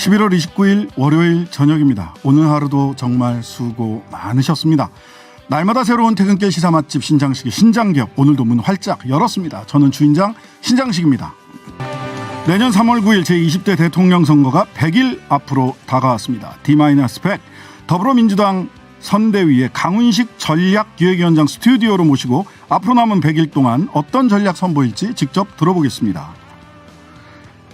11월 29일 월요일 저녁입니다. 오늘 하루도 정말 수고 많으셨습니다. 날마다 새로운 퇴근길 시사 맛집 신장식의 신장기업, 오늘도 문 활짝 열었습니다. 저는 주인장 신장식입니다. 내년 3월 9일 제20대 대통령 선거가 100일 앞으로 다가왔습니다. D-100 더불어민주당 선대위의 강훈식 전략기획위원장 스튜디오로 모시고 앞으로 남은 100일 동안 어떤 전략 선보일지 직접 들어보겠습니다.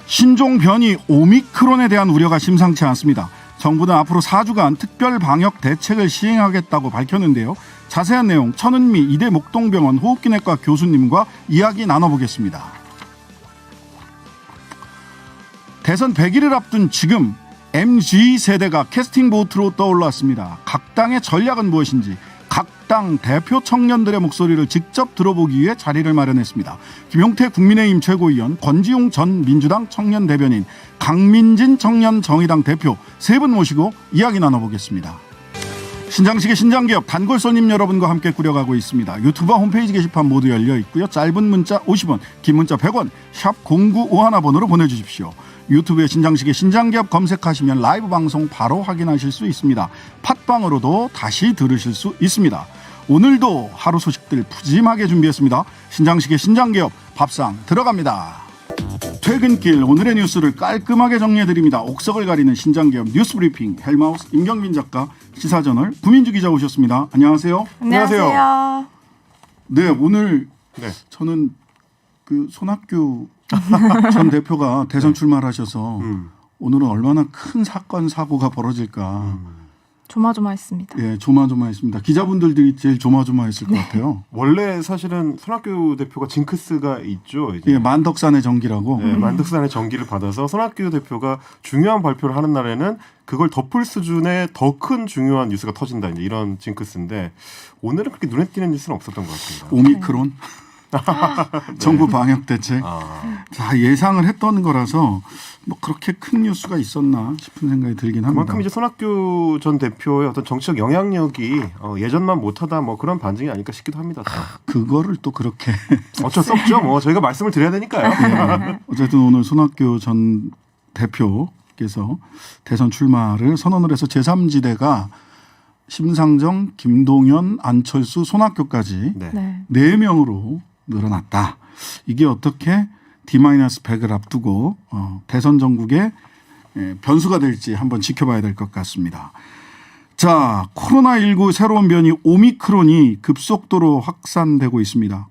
신종 변이 오미크론에 대한 우려가 심상치 않습니다. 정부는 앞으로 4주간 특별 방역 대책을 시행하겠다고 밝혔는데요. 자세한 내용 천은미 이대 목동병원 호흡기내과 교수님과 이야기 나눠보겠습니다. 대선 100일을 앞둔 지금 MZ세대가 캐스팅 보트로 떠올랐습니다. 각 당의 전략은 무엇인지 각 당 대표 청년들의 목소리를 직접 들어보기 위해 자리를 마련했습니다. 김용태 국민의힘 최고위원, 권지용 전 민주당 청년 대변인, 강민진 청년 정의당 대표 세 분 모시고 이야기 나눠보겠습니다. 신장식의 신장기업 단골 손님 여러분과 함께 꾸려가고 있습니다. 유튜브 홈페이지 게시판 모두 열려 있고요. 짧은 문자 50원, 긴 문자 100원, 샵 0951번으로 보내주십시오. 유튜브에 신장식의 신장기업 검색하시면 라이브 방송 바로 확인하실 수 있습니다. 팟빵으로도 다시 들으실 수 있습니다. 오늘도 하루 소식들 푸짐하게 준비했습니다. 신장식의 신장기업 밥상 들어갑니다. 퇴근길 오늘의 뉴스를 깔끔하게 정리해드립니다. 옥석을 가리는 신장기업 뉴스브리핑 헬마우스 임경민 작가, 시사저널 구민주 기자 오셨습니다. 안녕하세요. 안녕하세요. 네, 오늘 저는 그 손학규 전 대표가 대선 출마를 하셔서 오늘은 얼마나 큰 사건 사고가 벌어질까 조마조마했습니다. 예, 조마조마했습니다. 기자분들이 제일 조마조마했을 것 같아요. 원래 사실은 손학규 대표가 징크스가 있죠. 이제. 예, 만덕산의 전기라고. 네, 만덕산의 전기를 받아서 손학규 대표가 중요한 발표를 하는 날에는 그걸 덮을 수준의 더 큰 중요한 뉴스가 터진다. 이제 이런 징크스인데 오늘은 그렇게 눈에 띄는 뉴스는 없었던 것 같습니다. 오미크론. 정부 방역 대책. 자, 예상을 했던 거라서 뭐 그렇게 큰 뉴스가 있었나 싶은 생각이 들긴 합니다. 그만큼 이제 손학규 전 대표의 어떤 정치적 영향력이 예전만 못하다 뭐 그런 반증이 아닐까 싶기도 합니다. 그거를 또 그렇게 어쩔 수 없죠. 뭐 저희가 말씀을 드려야 되니까요. 네. 어쨌든 오늘 손학규 전 대표께서 대선 출마를 선언을 해서 제3지대가 심상정, 김동연, 안철수, 손학규까지 네. 4명으로 늘어났다. 이게 어떻게 D-100을 앞두고 대선 전국에 변수가 될지 한번 지켜봐야 될 것 같습니다. 자, 코로나19 새로운 변이 오미크론이 급속도로 확산되고 있습니다.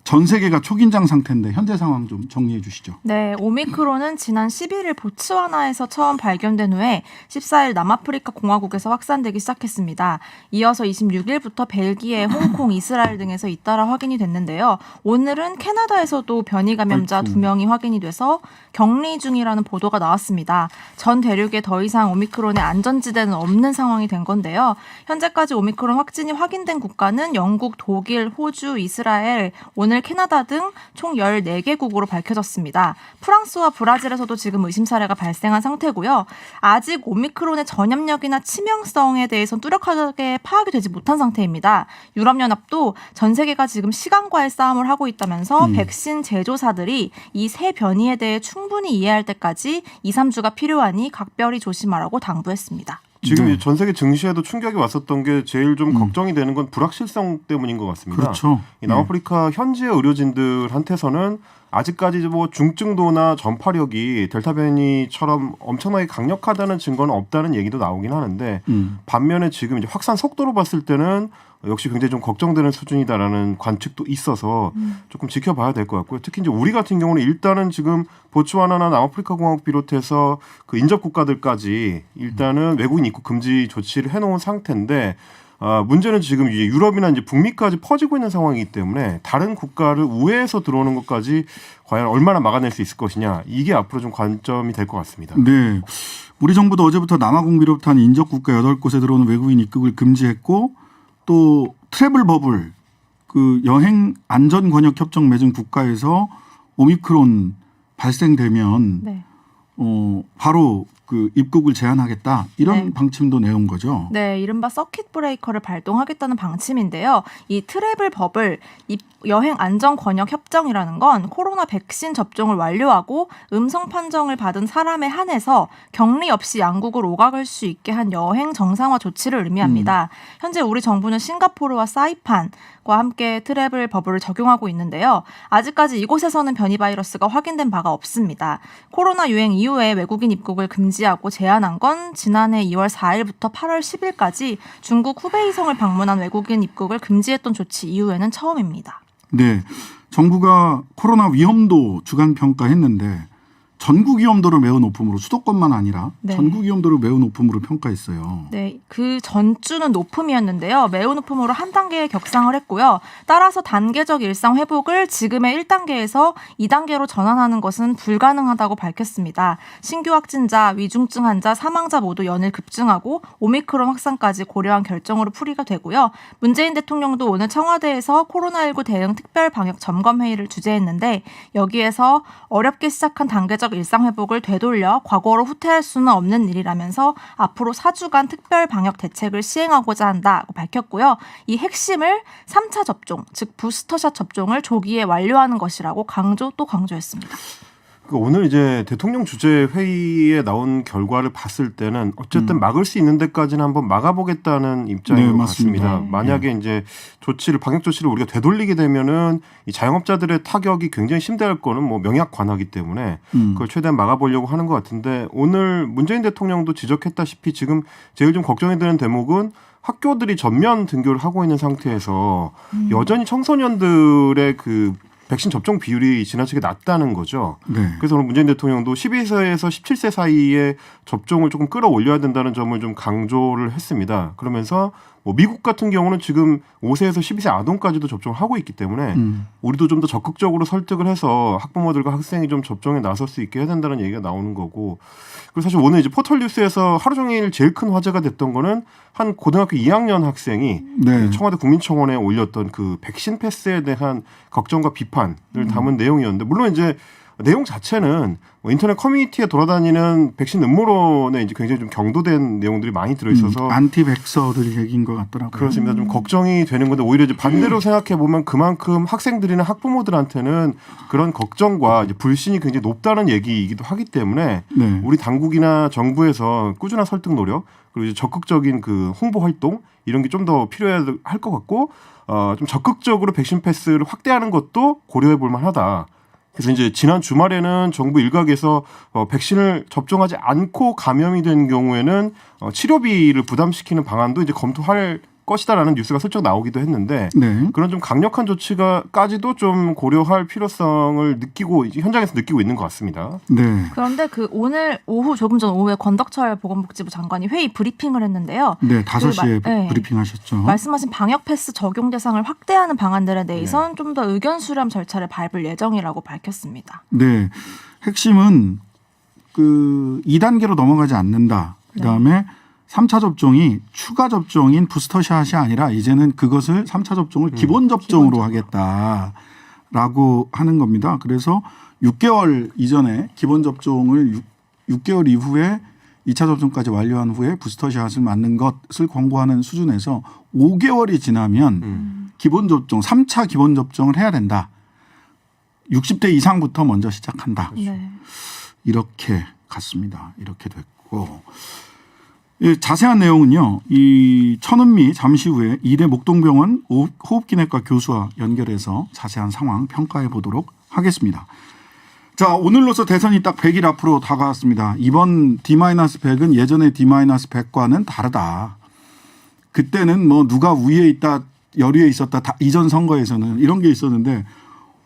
전 세계가 초긴장 상태인데 현재 상황 좀 정리해 주시죠. 네, 오미크론은 지난 11일 보츠와나에서 처음 발견된 후에 14일 남아프리카 공화국에서 확산되기 시작했습니다. 이어서 26일부터 벨기에, 홍콩, 이스라엘 등에서 잇따라 확인이 됐는데요. 오늘은 캐나다에서도 변이 감염자 2명이 확인이 돼서 격리 중이라는 보도가 나왔습니다. 전 대륙에 더 이상 오미크론의 안전지대는 없는 상황이 된 건데요. 현재까지 오미크론 확진이 확인된 국가는 영국, 독일, 호주, 이스라엘, 오늘 캐나다 등 총 14개국으로 밝혀졌습니다. 프랑스와 브라질에서도 지금 의심 사례가 발생한 상태고요. 아직 오미크론의 전염력이나 치명성에 대해서는 뚜렷하게 파악이 되지 못한 상태입니다. 유럽연합도 전 세계가 지금 시간과의 싸움을 하고 있다면서 백신 제조사들이 이 새 변이에 대해 충분히 이해할 때까지 2, 3주가 필요하니 각별히 조심하라고 당부했습니다. 지금 전 세계 증시에도 충격이 왔었던 게 제일 좀 걱정이 되는 건 불확실성 때문인 것 같습니다. 그렇죠. 이 남아프리카 현지의 의료진들한테서는 아직까지 뭐 중증도나 전파력이 델타 변이처럼 엄청나게 강력하다는 증거는 없다는 얘기도 나오긴 하는데 반면에 지금 이제 확산 속도로 봤을 때는 역시 굉장히 좀 걱정되는 수준이다라는 관측도 있어서 조금 지켜봐야 될 것 같고요. 특히 이제 우리 같은 경우는 일단은 지금 보츠와나나 남아프리카 공화국 비롯해서 그 인접 국가들까지 일단은 외국인 입국 금지 조치를 해놓은 상태인데 문제는 지금 이제 유럽이나 이제 북미까지 퍼지고 있는 상황이기 때문에 다른 국가를 우회해서 들어오는 것까지 과연 얼마나 막아낼 수 있을 것이냐 이게 앞으로 좀 관점이 될 것 같습니다. 네, 우리 정부도 어제부터 남아공 비롯한 인접 국가 8곳에 들어오는 외국인 입국을 금지했고 또 트래블 버블 그 여행 안전 권역 협정 맺은 국가에서 오미크론 발생되면 바로 그 입국을 제한하겠다 이런 네. 방침도 내온 거죠. 네, 이른바 서킷 브레이커를 발동하겠다는 방침인데요. 이 트래블 버블 여행 안전 권역 협정이라는 건 코로나 백신 접종을 완료하고 음성 판정을 받은 사람에 한해서 격리 없이 양국을 오가갈 수 있게 한 여행 정상화 조치를 의미합니다. 현재 우리 정부는 싱가포르와 사이판과 함께 트래블 버블을 적용하고 있는데요. 아직까지 이곳에서는 변이 바이러스가 확인된 바가 없습니다. 코로나 유행 이후에 외국인 입국을 금지하고 제한한 건 지난해 2월 4일부터 8월 10일까지 중국 후베이성을 방문한 외국인 입국을 금지했던 조치 이후에는 처음입니다. 네, 정부가 코로나 위험도 주간 평가했는데 전국 위험도를 매우 높음으로 수도권만 아니라 네. 전국 위험도를 매우 높음으로 평가했어요. 네, 그 전주는 높음이었는데요. 매우 높음으로 한 단계 격상을 했고요. 따라서 단계적 일상 회복을 지금의 1단계에서 2단계로 전환하는 것은 불가능하다고 밝혔습니다. 신규 확진자, 위중증 환자, 사망자 모두 연일 급증하고 오미크론 확산까지 고려한 결정으로 풀이가 되고요. 문재인 대통령도 오늘 청와대에서 코로나19 대응 특별 방역 점검 회의를 주재했는데 여기에서 어렵게 시작한 단계적 일상 회복을 되돌려 과거로 후퇴할 수는 없는 일이라면서 앞으로 4주간 특별 방역 대책을 시행하고자 한다고 밝혔고요. 이 핵심을 3차 접종, 즉 부스터샷 접종을 조기에 완료하는 것이라고 강조했습니다. 오늘 이제 대통령 주재 회의에 나온 결과를 봤을 때는 어쨌든 막을 수 있는 데까지는 한번 막아보겠다는 입장인 네, 것 맞습니다. 같습니다. 만약에 이제 방역 조치를 우리가 되돌리게 되면은 이 자영업자들의 타격이 굉장히 심대할 거는 뭐 명약 관하기 때문에 그걸 최대한 막아보려고 하는 것 같은데 오늘 문재인 대통령도 지적했다시피 지금 제일 좀 걱정이 되는 대목은 학교들이 전면 등교를 하고 있는 상태에서 여전히 청소년들의 그 백신 접종 비율이 지나치게 낮다는 거죠. 네. 그래서 오늘 문재인 대통령도 12세에서 17세 사이에 접종을 조금 끌어올려야 된다는 점을 좀 강조를 했습니다. 그러면서 뭐 미국 같은 경우는 지금 5세에서 12세 아동까지도 접종을 하고 있기 때문에 우리도 좀 더 적극적으로 설득을 해서 학부모들과 학생이 좀 접종에 나설 수 있게 해야 된다는 얘기가 나오는 거고. 그리고 사실 오늘 이제 포털 뉴스에서 하루 종일 제일 큰 화제가 됐던 거는 한 고등학교 2학년 학생이 네. 청와대 국민청원에 올렸던 그 백신 패스에 대한 걱정과 비판을 담은 내용이었는데 물론 이제 내용 자체는 뭐 인터넷 커뮤니티에 돌아다니는 백신 음모론에 이제 굉장히 좀 경도된 내용들이 많이 들어있어서 안티백서들 얘기인 것 같더라고요. 그렇습니다. 좀 걱정이 되는 건데 오히려 이제 반대로 생각해 보면 그만큼 학생들이나 학부모들한테는 그런 걱정과 이제 불신이 굉장히 높다는 얘기이기도 하기 때문에 네. 우리 당국이나 정부에서 꾸준한 설득 노력 그리고 이제 적극적인 그 홍보 활동 이런 게 좀 더 필요할 것 같고 좀 적극적으로 백신 패스를 확대하는 것도 고려해 볼 만하다. 그래서 이제 지난 주말에는 정부 일각에서 백신을 접종하지 않고 감염이 된 경우에는 치료비를 부담시키는 방안도 이제 검토할 것이다라는 뉴스가 슬쩍 나오기도 했는데 네. 그런 좀 강력한 조치가까지도 좀 고려할 필요성을 느끼고 이제 현장에서 느끼고 있는 것 같습니다. 네. 그런데 그 오늘 오후 조금 전 오후에 권덕철 보건복지부 장관이 회의 브리핑을 했는데요. 네, 5시에 네. 브리핑하셨죠. 말씀하신 방역 패스 적용 대상을 확대하는 방안들에 대해서는 좀 더 의견 수렴 절차를 밟을 예정이라고 밝혔습니다. 네. 핵심은 그 2단계로 넘어가지 않는다. 그다음에 3차 접종이 추가 접종인 부스터샷이 아니라 이제는 그것을 3차 접종을 기본 접종으로 하겠다라고 하는 겁니다. 그래서 6개월 이전에 기본 접종을 6개월 이후에 2차 접종까지 완료한 후에 부스터샷을 맞는 것을 권고하는 수준에서 5개월이 지나면 기본 접종, 3차 기본 접종을 해야 된다. 60대 이상부터 먼저 시작한다. 네. 이렇게 갔습니다. 이렇게 됐고. 예, 자세한 내용은요. 이 천은미 잠시 후에 이대 목동병원 호흡기내과 교수와 연결해서 자세한 상황 평가해 보도록 하겠습니다. 자, 오늘로서 대선이 딱 100일 앞으로 다가왔습니다. 이번 D-100은 예전의 D-100과는 다르다. 그때는 뭐 누가 우위에 있다, 열위에 있었다, 이전 선거에서는 이런 게 있었는데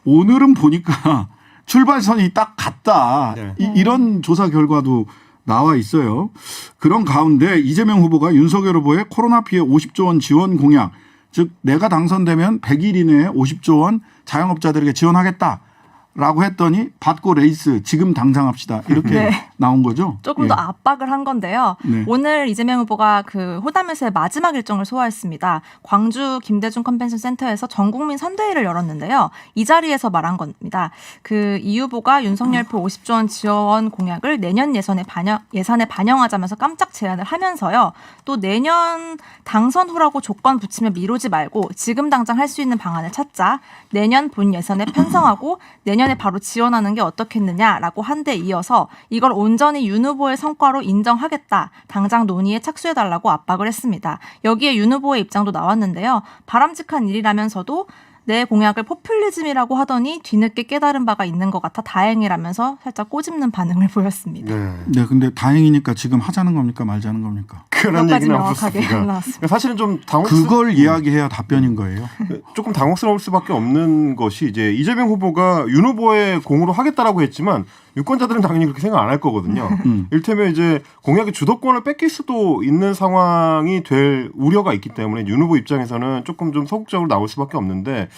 오늘은 보니까 출발선이 딱 같다. 네. 이런 조사 결과도 나와 있어요. 그런 가운데 이재명 후보가 윤석열 후보의 코로나 피해 50조 원 지원 공약, 즉 내가 당선되면 100일 이내에 50조 원 자영업자들에게 지원하겠다라고 했더니 받고 레이스 지금 당장합시다. 이렇게 네. 나온 거죠? 조금 더 압박을 한 건데요. 네. 오늘 이재명 후보가 그 호남에서의 마지막 일정을 소화했습니다. 광주 김대중 컨벤션 센터에서 전국민 선대위를 열었는데요. 이 자리에서 말한 겁니다. 그 이 후보가 윤석열표 50조 원 지원 공약을 내년 예산에 반영하자면서 깜짝 제안을 하면서요. 또 내년 당선 후라고 조건 붙이면 미루지 말고 지금 당장 할 수 있는 방안을 찾자. 내년 본 예산에 편성하고 내년에 바로 지원하는 게 어떻겠느냐라고 한 데 이어서 이걸 온전히 윤 후보의 성과로 인정하겠다. 당장 논의에 착수해달라고 압박을 했습니다. 여기에 윤 후보의 입장도 나왔는데요. 바람직한 일이라면서도 내 공약을 포퓰리즘이라고 하더니 뒤늦게 깨달은 바가 있는 것 같아 다행이라면서 살짝 꼬집는 반응을 보였습니다. 네, 근데 다행이니까 지금 하자는 겁니까 말자는 겁니까? 그런 그것까지 얘기는 명확하게 없었습니다. 나왔습니다. 사실은 좀 그걸 이야기해야 답변인 거예요. 조금 당혹스러울 수밖에 없는 것이 이제 이재명 후보가 윤 후보의 공으로 하겠다라고 했지만 유권자들은 당연히 그렇게 생각 안 할 거거든요. 이를테면 이제 공약의 주도권을 뺏길 수도 있는 상황이 될 우려가 있기 때문에 윤 후보 입장에서는 조금 좀 소극적으로 나올 수밖에 없는데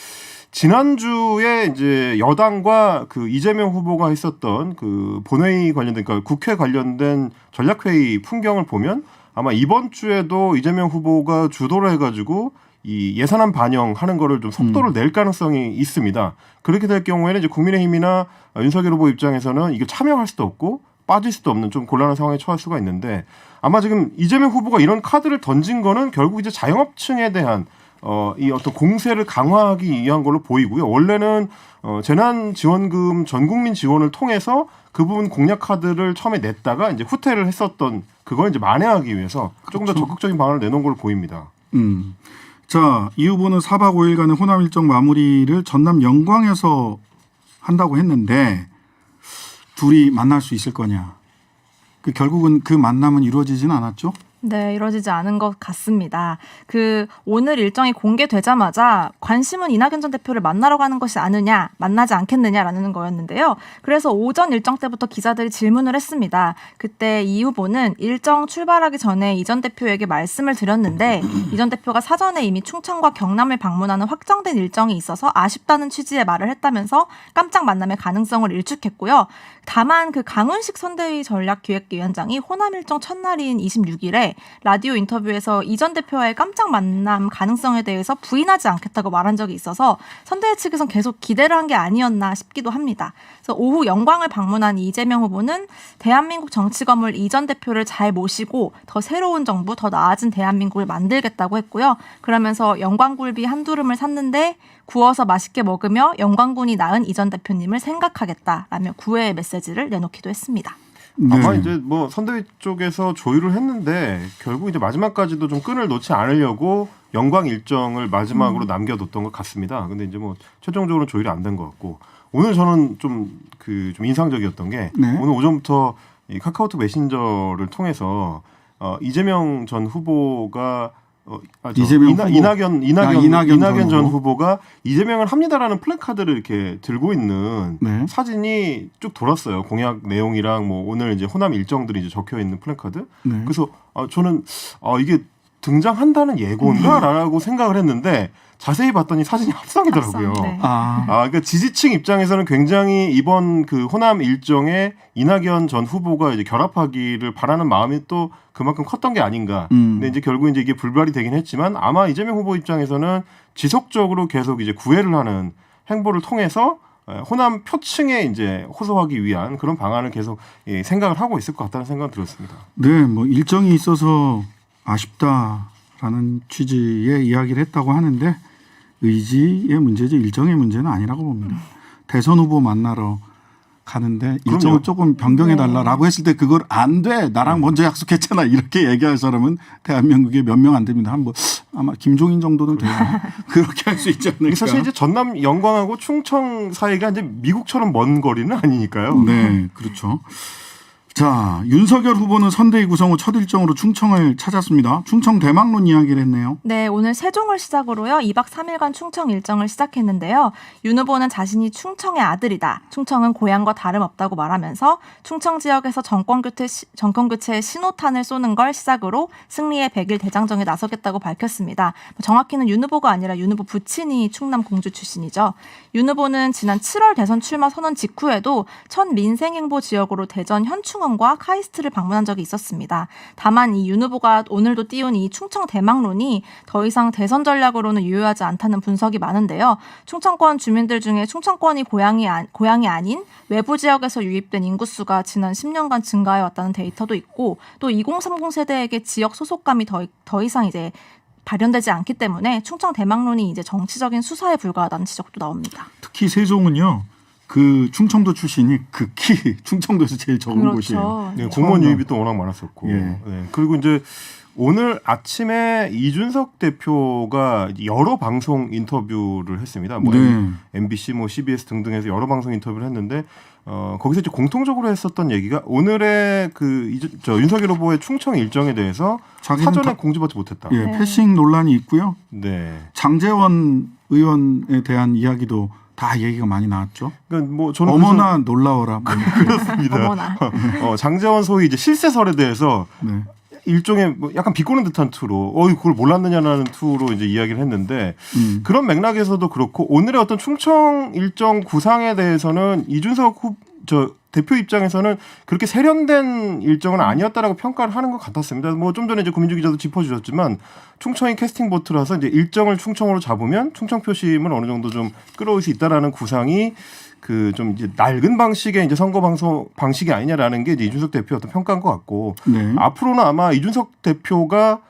지난주에 이제 여당과 그 이재명 후보가 했었던 그 본회의 관련된 그러니까 국회 관련된 전략회의 풍경을 보면 아마 이번 주에도 이재명 후보가 주도를 해가지고 이 예산안 반영하는 거를 좀 속도를 낼 가능성이 있습니다. 그렇게 될 경우에는 이제 국민의힘이나 윤석열 후보 입장에서는 이게 참여할 수도 없고 빠질 수도 없는 좀 곤란한 상황에 처할 수가 있는데 아마 지금 이재명 후보가 이런 카드를 던진 거는 결국 이제 자영업층에 대한 이 어떤 공세를 강화하기 위한 걸로 보이고요. 원래는 재난지원금 전국민 지원을 통해서 그 부분 공약 카드를 처음에 냈다가 이제 후퇴를 했었던 그걸 이제 만회하기 위해서 조금 더 적극적인 방안을 내놓은 걸로 보입니다. 자, 이 후보는 4박 5일간의 호남 일정 마무리를 전남 영광에서 한다고 했는데 둘이 만날 수 있을 거냐? 결국은 그 만남은 이루어지지는 않았죠? 네, 이루어지지 않은 것 같습니다. 오늘 일정이 공개되자마자 관심은 이낙연 전 대표를 만나러 가는 것이 아느냐, 만나지 않겠느냐라는 거였는데요. 그래서 오전 일정 때부터 기자들이 질문을 했습니다. 그때 이 후보는 일정 출발하기 전에 이 전 대표에게 말씀을 드렸는데 이 전 대표가 사전에 이미 충청과 경남을 방문하는 확정된 일정이 있어서 아쉽다는 취지의 말을 했다면서 깜짝 만남의 가능성을 일축했고요. 다만 강훈식 선대위 전략기획위원장이 호남 일정 첫날인 26일에 라디오 인터뷰에서 이 전 대표와의 깜짝 만남 가능성에 대해서 부인하지 않겠다고 말한 적이 있어서 선대위 측에서는 계속 기대를 한 게 아니었나 싶기도 합니다. 그래서 오후 영광을 방문한 이재명 후보는 대한민국 정치 거물 이 전 대표를 잘 모시고 더 새로운 정부, 더 나아진 대한민국을 만들겠다고 했고요. 그러면서 영광굴비 한두름을 샀는데 구워서 맛있게 먹으며 영광군이 낳은 이 전 대표님을 생각하겠다라며 구애의 메시지를 내놓기도 했습니다. 아마 네. 이제 뭐 선대위 쪽에서 조율을 했는데 결국 이제 마지막까지도 좀 끈을 놓지 않으려고 영광 일정을 마지막으로 남겨뒀던 것 같습니다. 근데 이제 뭐 최종적으로 조율이 안 된 것 같고 오늘 저는 좀 인상적이었던 게 오늘 오전부터 이 카카오톡 메신저를 통해서 이재명 전 후보가 이낙연 전 후보가 이재명을 합니다라는 플래카드를 이렇게 들고 있는 사진이 쭉 돌았어요. 공약 내용이랑 뭐 오늘 이제 호남 일정들이 이제 적혀 있는 플래카드. 그래서 저는 이게 등장한다는 예고인가라고 생각을 했는데 자세히 봤더니 사진이 합성이더라고요. 네. 그러니까 지지층 입장에서는 굉장히 이번 그 호남 일정에 이낙연 전 후보가 이제 결합하기를 바라는 마음이 또 그만큼 컸던 게 아닌가. 근데 이제 결국 이제 이게 불발이 되긴 했지만 아마 이재명 후보 입장에서는 지속적으로 계속 이제 구애를 하는 행보를 통해서 호남 표층에 이제 호소하기 위한 그런 방안을 계속 생각을 하고 있을 것 같다는 생각이 들었습니다. 네, 뭐 일정이 있어서 아쉽다라는 취지의 이야기를 했다고 하는데 의지의 문제지 일정의 문제는 아니라고 봅니다. 대선 후보 만나러 가는데 일정을 조금 변경해달라고 했을 때 그걸 안 돼. 나랑 먼저 약속했잖아. 이렇게 얘기할 사람은 대한민국에 몇 명 안 됩니다. 아마 김종인 정도는 돼요. 그렇게 할 수 있지 않을까. 사실 이제 전남 영광하고 충청 사이가 이제 미국처럼 먼 거리는 아니니까요. 네, 그렇죠. 자, 윤석열 후보는 선대위 구성 후 첫 일정으로 충청을 찾았습니다. 충청 대망론 이야기를 했네요. 네, 오늘 세종을 시작으로요. 2박 3일간 충청 일정을 시작했는데요. 윤 후보는 자신이 충청의 아들이다. 충청은 고향과 다름없다고 말하면서 충청 지역에서 정권 교체의 신호탄을 쏘는 걸 시작으로 승리의 100일 대장정에 나서겠다고 밝혔습니다. 정확히는 윤 후보가 아니라 윤 후보 부친이 충남 공주 출신이죠. 윤 후보는 지난 7월 대선 출마 선언 직후에도 첫 민생행보 지역으로 대전 현충원 충청원과 카이스트를 방문한 적이 있었습니다. 다만 이 윤 후보가 오늘도 띄운 이 충청 대망론이 더 이상 대선 전략으로는 유효하지 않다는 분석이 많은데요. 충청권 주민들 중에 충청권이 고향이 아닌 외부 지역에서 유입된 인구수가 지난 10년간 증가해 왔다는 데이터도 있고 또 2030 세대에게 지역 소속감이 더 이상 이제 발현되지 않기 때문에 충청 대망론이 이제 정치적인 수사에 불과하다는 지적도 나옵니다. 특히 세종은요. 그 충청도 출신이 극히 충청도에서 제일 적은 그렇죠. 곳이에요. 네, 공무원 유입이 또 워낙 많았었고. 예. 네, 그리고 이제 오늘 아침에 이준석 대표가 여러 방송 인터뷰를 했습니다. 뭐 네. MBC, 뭐 CBS 등등에서 여러 방송 인터뷰를 했는데 거기서 이제 공통적으로 했었던 얘기가 오늘의 윤석열 후보의 충청 일정에 대해서 자기는 사전에 공지받지 못했다. 예, 네. 패싱 논란이 있고요. 네. 장제원 의원에 대한 이야기도 다 얘기가 많이 나왔죠. 그러니까 뭐 저는 어머나 놀라워라. 뭐. 그렇습니다. 어머나. 장제원 소위 이제 실세설에 대해서 네. 일종의 뭐 약간 비꼬는 듯한 투로 그걸 몰랐느냐라는 투로 이제 이야기를 했는데 그런 맥락에서도 그렇고 오늘의 어떤 충청 일정 구상에 대해서는 이준석 대표 입장에서는 그렇게 세련된 일정은 아니었다라고 평가를 하는 것 같았습니다. 뭐 좀 전에 이제 고민주 기자도 짚어주셨지만 충청이 캐스팅 보트라서 이제 일정을 충청으로 잡으면 충청 표심을 어느 정도 좀 끌어올 수 있다라는 구상이 그 좀 이제 낡은 방식의 이제 선거 방송 방식이 아니냐라는 게 이제 이준석 대표의 어떤 평가인 것 같고 네. 앞으로는 아마 이준석 대표가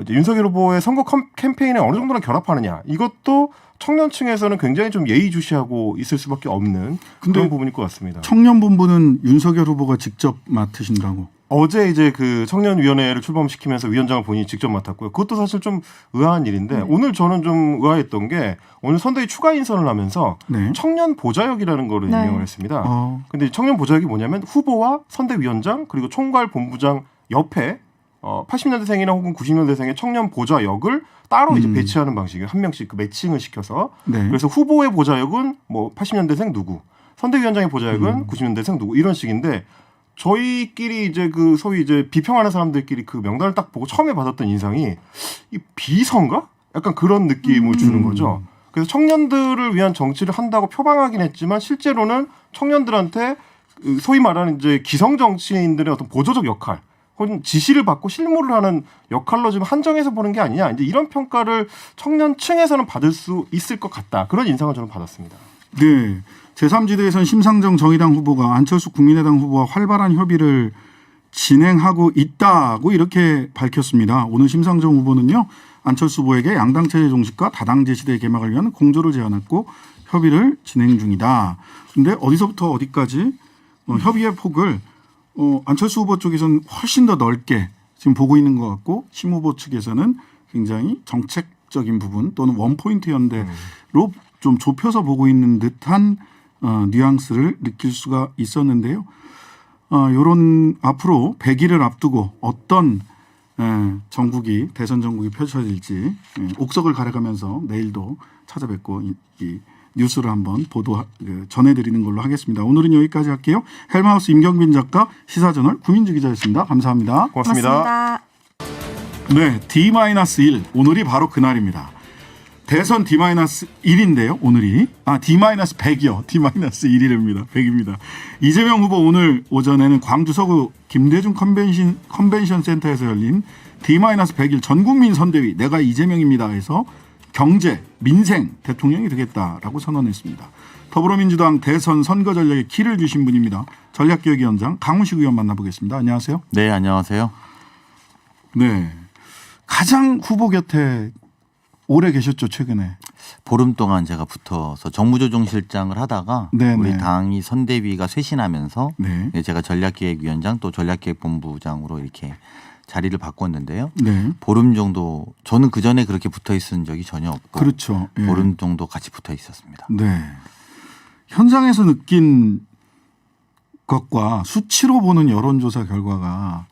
이제 윤석열 후보의 선거 캠페인에 어느 정도나 결합하느냐 이것도 청년층에서는 굉장히 좀 예의주시하고 있을 수밖에 없는 그런 부분일 것 같습니다. 청년본부는 윤석열 후보가 직접 맡으신다고. 어제 이제 그 청년위원회를 출범시키면서 위원장을 본인이 직접 맡았고요. 그것도 사실 좀 의아한 일인데 오늘 저는 좀 의아했던 게 오늘 선대위 추가 인선을 하면서 네. 청년 보좌역이라는 거를 네. 임명을 했습니다. 근데 청년 보좌역이 뭐냐면 후보와 선대위원장 그리고 총괄 본부장 옆에 80년대생이나 혹은 90년대생의 청년 보좌역을 따로 이제 배치하는 방식이에요. 한 명씩 그 매칭을 시켜서. 네. 그래서 후보의 보좌역은 뭐 80년대생 누구, 선대위원장의 보좌역은 90년대생 누구 이런 식인데 저희끼리 이제 그 소위 이제 비평하는 사람들끼리 그 명단을 딱 보고 처음에 받았던 인상이 이 비선가? 약간 그런 느낌을 주는 거죠. 그래서 청년들을 위한 정치를 한다고 표방하긴 했지만 실제로는 청년들한테 소위 말하는 이제 기성 정치인들의 어떤 보조적 역할, 혹은 지시를 받고 실무를 하는 역할로 좀 한정해서 보는 게 아니냐. 이제 이런 평가를 청년층에서는 받을 수 있을 것 같다. 그런 인상을 저는 받았습니다. 네. 제3지대에선 심상정 정의당 후보가 안철수 국민의당 후보와 활발한 협의를 진행하고 있다고 이렇게 밝혔습니다. 오늘 심상정 후보는요. 안철수 후보에게 양당 체제 종식과 다당제 시대 개막을 위한 공조를 제안했고 협의를 진행 중이다. 그런데 어디서부터 어디까지 협의의 폭을 안철수 후보 쪽에서는 훨씬 더 넓게 지금 보고 있는 것 같고 심 후보 측에서는 굉장히 정책적인 부분 또는 원포인트 연대로 좀 좁혀서 보고 있는 듯한 뉘앙스를 느낄 수가 있었는데요. 요런 앞으로 100일을 앞두고 어떤 정국이 대선 정국이 펼쳐질지 옥석을 가려가면서 내일도 찾아뵙고 이 뉴스를 한번 전해드리는 걸로 하겠습니다. 오늘은 여기까지 할게요. 헬마우스 임경빈 작가, 시사저널 구민주 기자였습니다. 감사합니다. 고맙습니다. 고맙습니다. 네, D-1 오늘이 바로 그날입니다. 대선 D-1인데요. 오늘이 D-100이요. D-1입니다. 100입니다. 이재명 후보 오늘 오전에는 광주 서구 김대중 컨벤션 센터에서 열린 D-100일 전국민 선대위 내가 이재명입니다 해서 경제, 민생 대통령이 되겠다라고 선언했습니다. 더불어민주당 대선 선거 전략에 키를 주신 분입니다. 전략기획위원장 강훈식 의원 만나보겠습니다. 안녕하세요. 네, 안녕하세요. 네, 가장 후보 곁에 오래 계셨죠, 최근에. 보름 동안 제가 붙어서 정무조정실장을 하다가 네네. 우리 당이 선대위가 쇄신하면서 네. 제가 전략기획위원장 또 전략기획본부장으로 이렇게 자리를 바꿨는데요. 네. 보름 정도 저는 그 전에 그렇게 붙어 있은 적이 전혀 없고 그렇죠. 예. 보름 정도 같이 붙어 있었습니다. 네. 현장에서 느낀 것과 수치로 보는 여론조사 결과가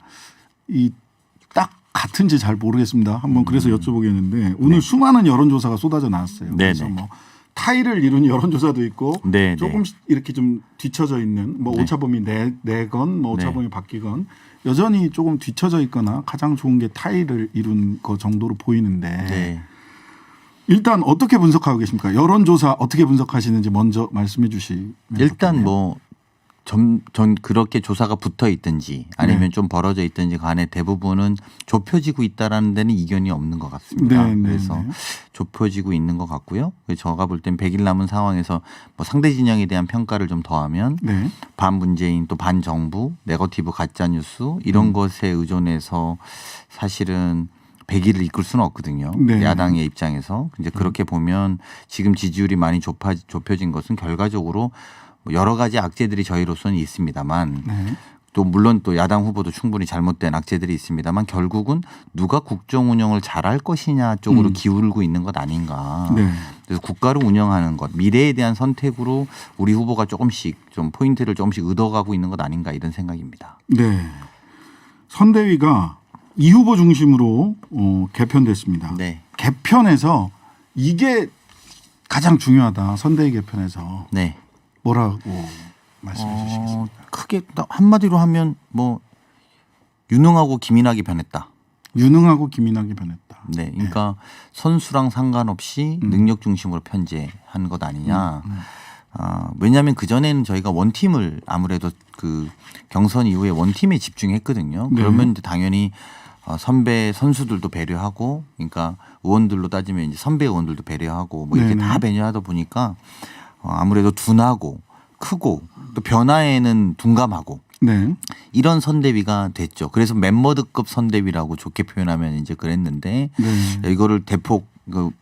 딱 같은지 잘 모르겠습니다. 한번 그래서 여쭤보겠는데 오늘 네. 수많은 여론조사가 쏟아져 나왔어요. 네, 그래서 네. 뭐 타이를 이룬 여론조사도 있고 네, 조금씩 이렇게 좀 뒤쳐져 있는 뭐 네. 오차범위 내건 뭐 네. 오차범위 바뀌건 여전히 조금 뒤쳐져 있거나 가장 좋은 게 타이를 이룬 거 정도로 보이는데 네. 일단 어떻게 분석하고 계십니까? 여론조사 어떻게 분석하시는지 먼저 말씀해 주시면 일단 좋겠네요. 뭐 전 그렇게 조사가 붙어 있든지 아니면 네. 좀 벌어져 있든지 간에 대부분은 좁혀지고 있다라는 데는 이견이 없는 것 같습니다. 네, 네, 그래서 네. 좁혀지고 있는 것 같고요. 그래서 제가 볼 땐 100일 남은 상황에서 뭐 상대 진영에 대한 평가를 좀 더하면 네. 반 문재인 또 반 정부 네거티브 가짜 뉴스 이런 것에 의존해서 사실은 100일을 이끌 수는 없거든요. 네. 야당의 입장에서. 이제 그렇게 보면 지금 지지율이 많이 좁혀진 것은 결과적으로 뭐 여러 가지 악재들이 저희로서는 있습니다만 네. 또 물론 또 야당 후보도 충분히 잘못된 악재들이 있습니다만 결국은 누가 국정 운영을 잘할 것이냐 쪽으로 기울고 있는 것 아닌가. 네. 그래서 국가를 운영하는 것, 미래에 대한 선택으로 우리 후보가 조금씩 좀 포인트를 조금씩 얻어가고 있는 것 아닌가 이런 생각입니다. 네. 선대위가 이 후보 중심으로 개편됐습니다. 네. 개편에서 이게 가장 중요하다. 선대위 개편에서 네. 뭐라고 말씀해 주시겠습니까? 크게 한마디로 하면 뭐 유능하고 기민하게 변했다. 유능하고 기민하게 변했다. 네, 그러니까 선수랑 상관없이 능력 중심으로 편제한 것 아니냐. 왜냐하면 그 전에는 저희가 원팀을 아무래도 그 경선 이후에 원팀에 집중했거든요. 네. 그러면 이제 당연히 선배 선수들도 배려하고, 그러니까 의원들로 따지면 이제 선배 의원들도 배려하고 뭐 이렇게 네네. 다 배려하다 보니까 아무래도 둔하고 크고 또 변화에는 둔감하고. 네. 이런 선대위가 됐죠. 그래서 멤버드급 선대위라고 좋게 표현하면 이제 그랬는데 네. 이거를 대폭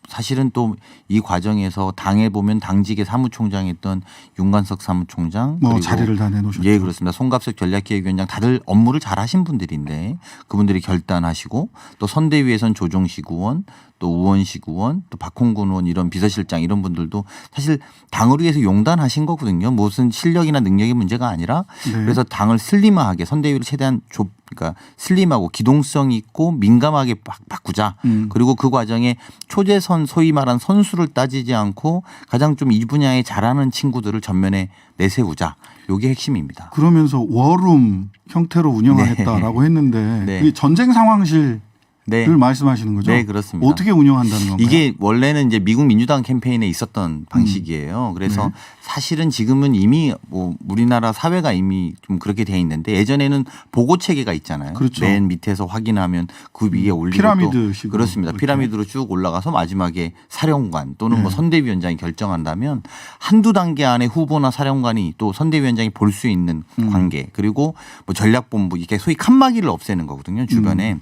사실은 또 이 과정에서 당에 보면 당직의 사무총장했던 윤관석 사무총장 뭐 그리고 자리를 다 내놓으셨죠. 예, 그렇습니다. 송갑석 전략기획위원장 다들 업무를 잘 하신 분들인데 그분들이 결단하시고 또 선대위에선 조정식 의원 또 우원식 의원 또 박홍근 의원 이런 비서실장 이런 분들도 사실 당을 위해서 용단하신 거거든요. 무슨 실력이나 능력의 문제가 아니라 네. 그래서 당을 슬림화하게 선대위를 최대한 그러니까 슬림하고 기동성 있고 민감하게 바꾸자. 그리고 그 과정에 초재선 소위 말한 선수를 따지지 않고 가장 좀 이 분야에 잘하는 친구들을 전면에 내세우자. 요게 핵심입니다. 그러면서 워룸 형태로 운영하겠다라고 했는데 네. 이게 전쟁 상황실을 네. 말씀하시는 거죠? 네, 그렇습니다. 어떻게 운영한다는 건가요? 이게 원래는 이제 미국 민주당 캠페인에 있었던 방식이에요. 그래서 네. 사실은 지금은 이미 뭐 우리나라 사회가 이미 좀 그렇게 돼 있는데 예전에는 보고 체계가 있잖아요. 그렇죠. 맨 밑에서 확인하면 그 위에 올리고 피라미드식으로 또 그렇습니다. 그렇게. 피라미드로 쭉 올라가서 마지막에 사령관 또는 네. 뭐 선대위원장이 결정한다면 한두 단계 안에 후보나 사령관이 또 선대위원장이 볼 수 있는 관계 그리고 뭐 전략본부 이게 소위 칸막이를 없애는 거거든요. 주변에.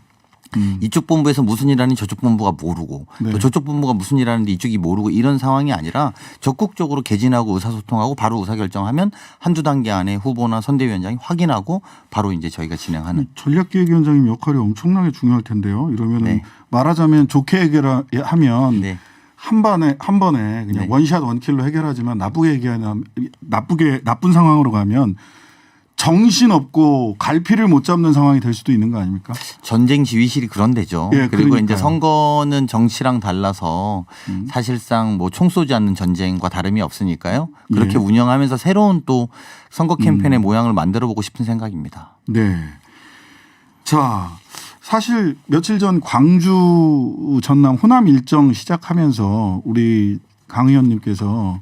이쪽 본부에서 무슨 일 하는지 저쪽 본부가 모르고 네. 또 저쪽 본부가 무슨 일 하는데 이쪽이 모르고 이런 상황이 아니라 적극적으로 개진하고 의사소통하고 바로 의사결정하면 한두 단계 안에 후보나 선대위원장이 확인하고 바로 이제 저희가 진행하는. 전략기획위원장님 역할이 엄청나게 중요할 텐데요. 이러면 네. 말하자면 좋게 해결하면 네. 한 번에 그냥 네. 원샷 원킬로 해결하지만 나쁜 상황으로 가면 정신없고 갈피를 못 잡는 상황이 될 수도 있는 거 아닙니까? 전쟁 지휘실이 그런 데죠. 예, 그리고 그러니까요. 이제 선거는 정치랑 달라서 사실상 뭐 총 쏘지 않는 전쟁과 다름이 없으니까요. 그렇게 예. 운영하면서 새로운 또 선거 캠페인의 모양을 만들어 보고 싶은 생각입니다. 네. 자, 사실 며칠 전 광주 전남 호남 일정 시작하면서 우리 강 의원님께서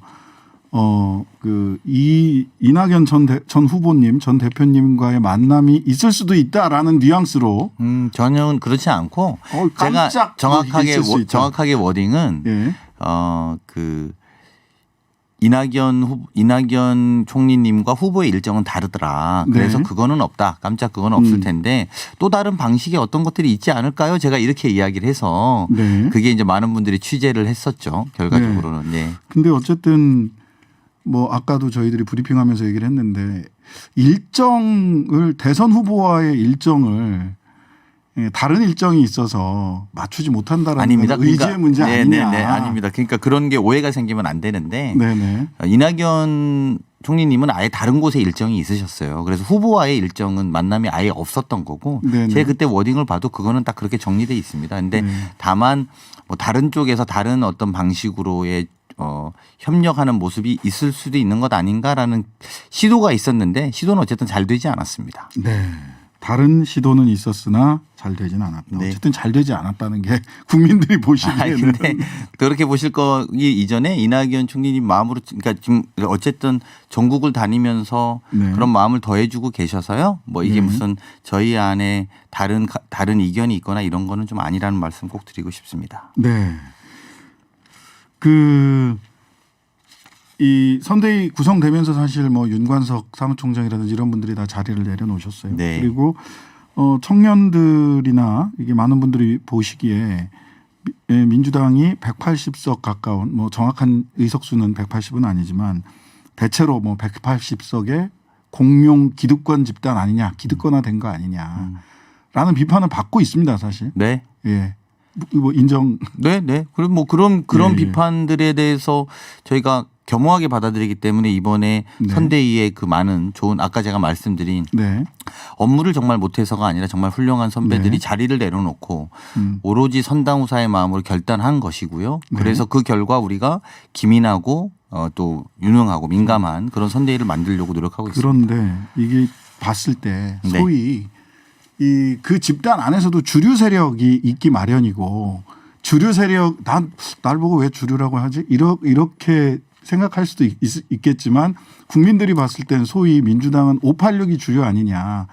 이낙연 전 후보님, 전 대표님과의 만남이 있을 수도 있다라는 뉘앙스로 전혀 그렇지 않고 제가 깜짝 있을 수 있다. 정확하게 워딩은 예. 이낙연 총리님과 후보의 일정은 다르더라. 그래서 네. 그거는 없다. 깜짝 그건 없을 텐데 또 다른 방식의 어떤 것들이 있지 않을까요? 제가 이렇게 이야기를 해서 네. 그게 이제 많은 분들이 취재를 했었죠. 결과적으로는. 네. 근데 어쨌든 뭐 아까도 저희들이 브리핑하면서 얘기를 했는데 대선 후보와의 일정을 다른 일정이 있어서 맞추지 못한다라는 아닙니다. 건 의지의 문제 아니냐. 네, 아닙니다. 그러니까 그런 게 오해가 생기면 안 되는데 네네. 이낙연 총리님은 아예 다른 곳에 일정이 있으셨어요. 그래서 후보와의 일정은 만남이 아예 없었던 거고 네네. 제가 그때 워딩을 봐도 그거는 딱 그렇게 정리돼 있습니다. 근데 네. 다만 뭐 다른 쪽에서 다른 어떤 방식으로의 협력하는 모습이 있을 수도 있는 것 아닌가라는 시도가 있었는데 시도는 어쨌든 잘 되지 않았습니다. 네. 다른 시도는 있었으나 잘 되진 않았다. 네. 어쨌든 잘 되지 않았다는 게 국민들이 보시기에는. 근데 그렇게 보실 거기 이전에 이낙연 총리님 마음으로 그러니까 지금 어쨌든 전국을 다니면서 네. 그런 마음을 더해주고 계셔서요. 뭐 이게 네. 무슨 저희 안에 다른 이견이 있거나 이런 거는 좀 아니라는 말씀 꼭 드리고 싶습니다. 네. 이 선대위 구성되면서 사실 뭐 윤관석 사무총장이라든지 이런 분들이 다 자리를 내려놓으셨어요. 네. 그리고 청년들이나 이게 많은 분들이 보시기에 민주당이 180석 가까운 뭐 정확한 의석수는 180은 아니지만 대체로 뭐 180석의 공룡 기득권 집단 아니냐, 기득권화된 거 아니냐라는 비판을 받고 있습니다, 사실. 네. 예. 뭐 인정. 네, 네. 그리고 뭐 그런 예. 비판들에 대해서 저희가 겸허하게 받아들이기 때문에 이번에 네. 선대위의 그 많은 좋은 아까 제가 말씀드린 네. 업무를 정말 못해서가 아니라 정말 훌륭한 선배들이 네. 자리를 내려놓고 오로지 선당우사의 마음으로 결단한 것이고요. 네. 그래서 그 결과 우리가 기민하고 또 유능하고 민감한 그런 선대위를 만들려고 노력하고 있습니다. 그런데 이게 봤을 때 네. 소위 그 집단 안에서도 주류 세력이 있기 마련이고 주류 세력 날 보고 왜 주류라고 하지? 이렇게 생각할 수도 있겠지만 국민들이 봤을 때는 소위 민주당은 586이 주류 아니냐.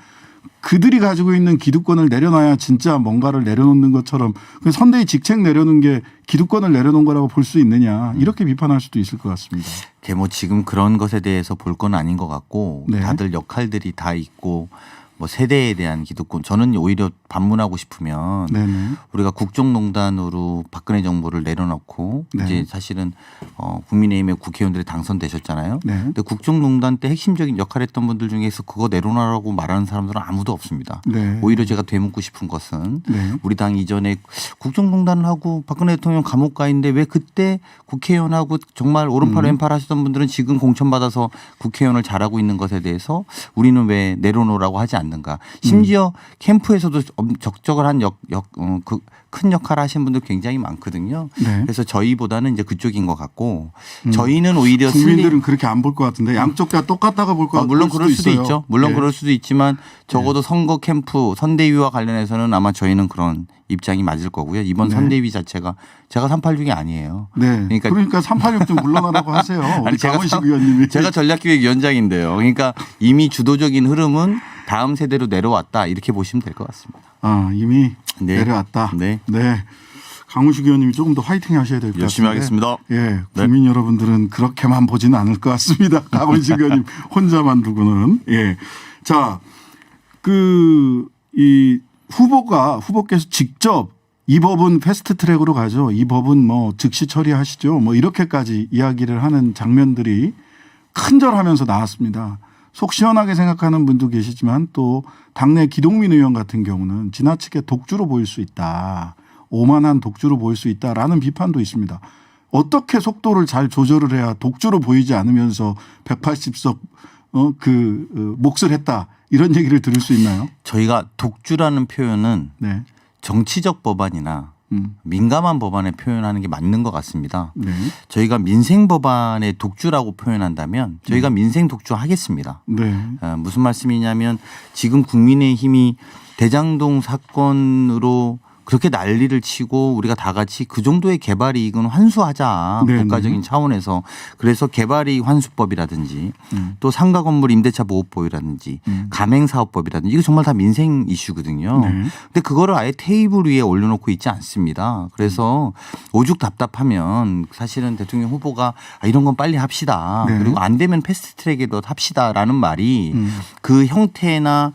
그들이 가지고 있는 기득권을 내려놔야 진짜 뭔가를 내려놓는 것처럼 선대위 직책 내려놓은 게 기득권을 내려놓은 거라고 볼 수 있느냐. 이렇게 비판할 수도 있을 것 같습니다. 뭐 지금 그런 것에 대해서 볼 건 아닌 것 같고 네. 다들 역할들이 다 있고 뭐 세대에 대한 기득권 저는 오히려 반문하고 싶으면 네네. 우리가 국정농단으로 박근혜 정부를 내려놓고 네. 이제 사실은 국민의힘의 국회의원들이 당선되셨잖아요. 네. 근데 국정농단 때 핵심적인 역할을 했던 분들 중에서 그거 내려놔라고 말하는 사람들은 아무도 없습니다. 네. 오히려 제가 되묻고 싶은 것은 네. 우리 당 이전에 국정농단을 하고 박근혜 대통령 감옥 가 있는데 왜 그때 국회의원하고 정말 오른팔 왼팔 하시던 분들은 지금 공천받아서 국회의원을 잘하고 있는 것에 대해서 우리는 왜 내려놓으라고 하지 않는가. 심지어 캠프에서도 적적한 큰 역할을 하신 분들 굉장히 많거든요. 네. 그래서 저희보다는 이제 그쪽인 것 같고 저희는 오히려 국민들은 그렇게 안 볼 것 같은데 양쪽 다 똑같다가 볼 것 같아요. 물론 그럴 수도 있어요. 있죠. 물론 예. 그럴 수도 있지만 적어도 선거 캠프 선대위와 관련해서는 아마 저희는 그런 입장이 맞을 거고요. 이번 네. 선대위 자체가 제가 386이 아니에요. 네. 그러니까 386 좀 물러나라고 하세요. 우리 강원식 의원님이. 제가 전략기획위원장인데요. 그러니까 이미 주도적인 흐름은 다음 세대로 내려왔다 이렇게 보시면 될 것 같습니다. 이미 네. 내려왔다. 네. 강훈식 의원님이 조금 더 화이팅 하셔야 될 것 같습니다. 열심히 하겠습니다. 예, 국민 여러분들은 그렇게만 보지는 않을 것 같습니다. 강훈식 의원님 혼자만 두고는. 예. 자, 이 후보께서 직접 이 법은 패스트 트랙으로 가죠. 이 법은 뭐 즉시 처리하시죠. 뭐 이렇게까지 이야기를 하는 장면들이 큰절하면서 나왔습니다. 속 시원하게 생각하는 분도 계시지만 또 당내 기동민 의원 같은 경우는 지나치게 독주로 보일 수 있다. 오만한 독주로 보일 수 있다라는 비판도 있습니다. 어떻게 속도를 잘 조절을 해야 독주로 보이지 않으면서 180석 몫을 했다. 이런 얘기를 들을 수 있나요? 저희가 독주라는 표현은 네. 정치적 법안이나 민감한 법안에 표현하는 게 맞는 것 같습니다. 네. 저희가 민생 법안의 독주라고 표현한다면 저희가 민생 독주 하겠습니다. 네. 무슨 말씀이냐면 지금 국민의힘이 대장동 사건으로 그렇게 난리를 치고 우리가 다 같이 그 정도의 개발 이익은 환수하자. 네네. 국가적인 차원에서. 그래서 개발이익 환수법이라든지 또 상가 건물 임대차 보호법이라든지 가맹사업법이라든지 이거 정말 다 민생 이슈거든요. 네. 근데 그거를 아예 테이블 위에 올려놓고 있지 않습니다. 그래서 오죽 답답하면 사실은 대통령 후보가 이런 건 빨리 합시다. 네. 그리고 안 되면 패스트트랙에도 합시다라는 말이 그 형태나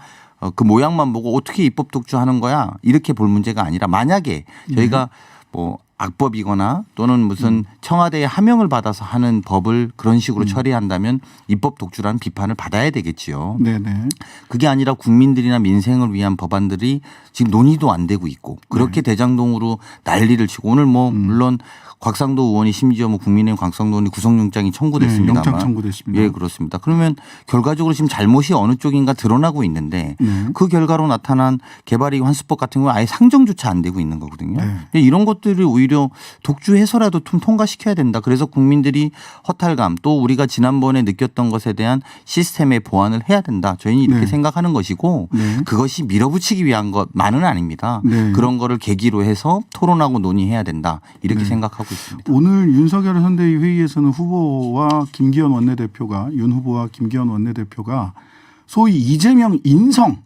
그 모양만 보고 어떻게 입법 독주하는 거야 이렇게 볼 문제가 아니라 만약에 저희가 뭐 악법이거나 또는 무슨 청와대의 하명을 받아서 하는 법을 그런 식으로 처리한다면 입법 독주라는 비판을 받아야 되겠지요. 네네. 그게 아니라 국민들이나 민생을 위한 법안들이 지금 논의도 안 되고 있고 그렇게 대장동으로 난리를 치고 오늘 뭐 물론 곽상도 의원이 심지어 뭐 국민의힘 곽상도 의원이 구속영장이 청구됐습니다만. 네, 영장 청구됐습니다. 예, 그렇습니다. 그러면 결과적으로 지금 잘못이 어느 쪽인가 드러나고 있는데 그 결과로 나타난 개발이익 환수법 같은 경우는 아예 상정조차 안 되고 있는 거거든요. 네. 이런 것들이 오히려 오히려 독주해서라도 좀 통과시켜야 된다. 그래서 국민들이 허탈감 또 우리가 지난번에 느꼈던 것에 대한 시스템의 보완을 해야 된다. 저희는 이렇게 네. 생각하는 것이고 네. 그것이 밀어붙이기 위한 것만은 아닙니다. 네. 그런 거를 계기로 해서 토론하고 논의해야 된다. 이렇게 생각하고 있습니다. 오늘 윤석열 선대위 회의에서는 후보와 김기현 원내대표가 윤 후보와 김기현 원내대표가 소위 이재명 인성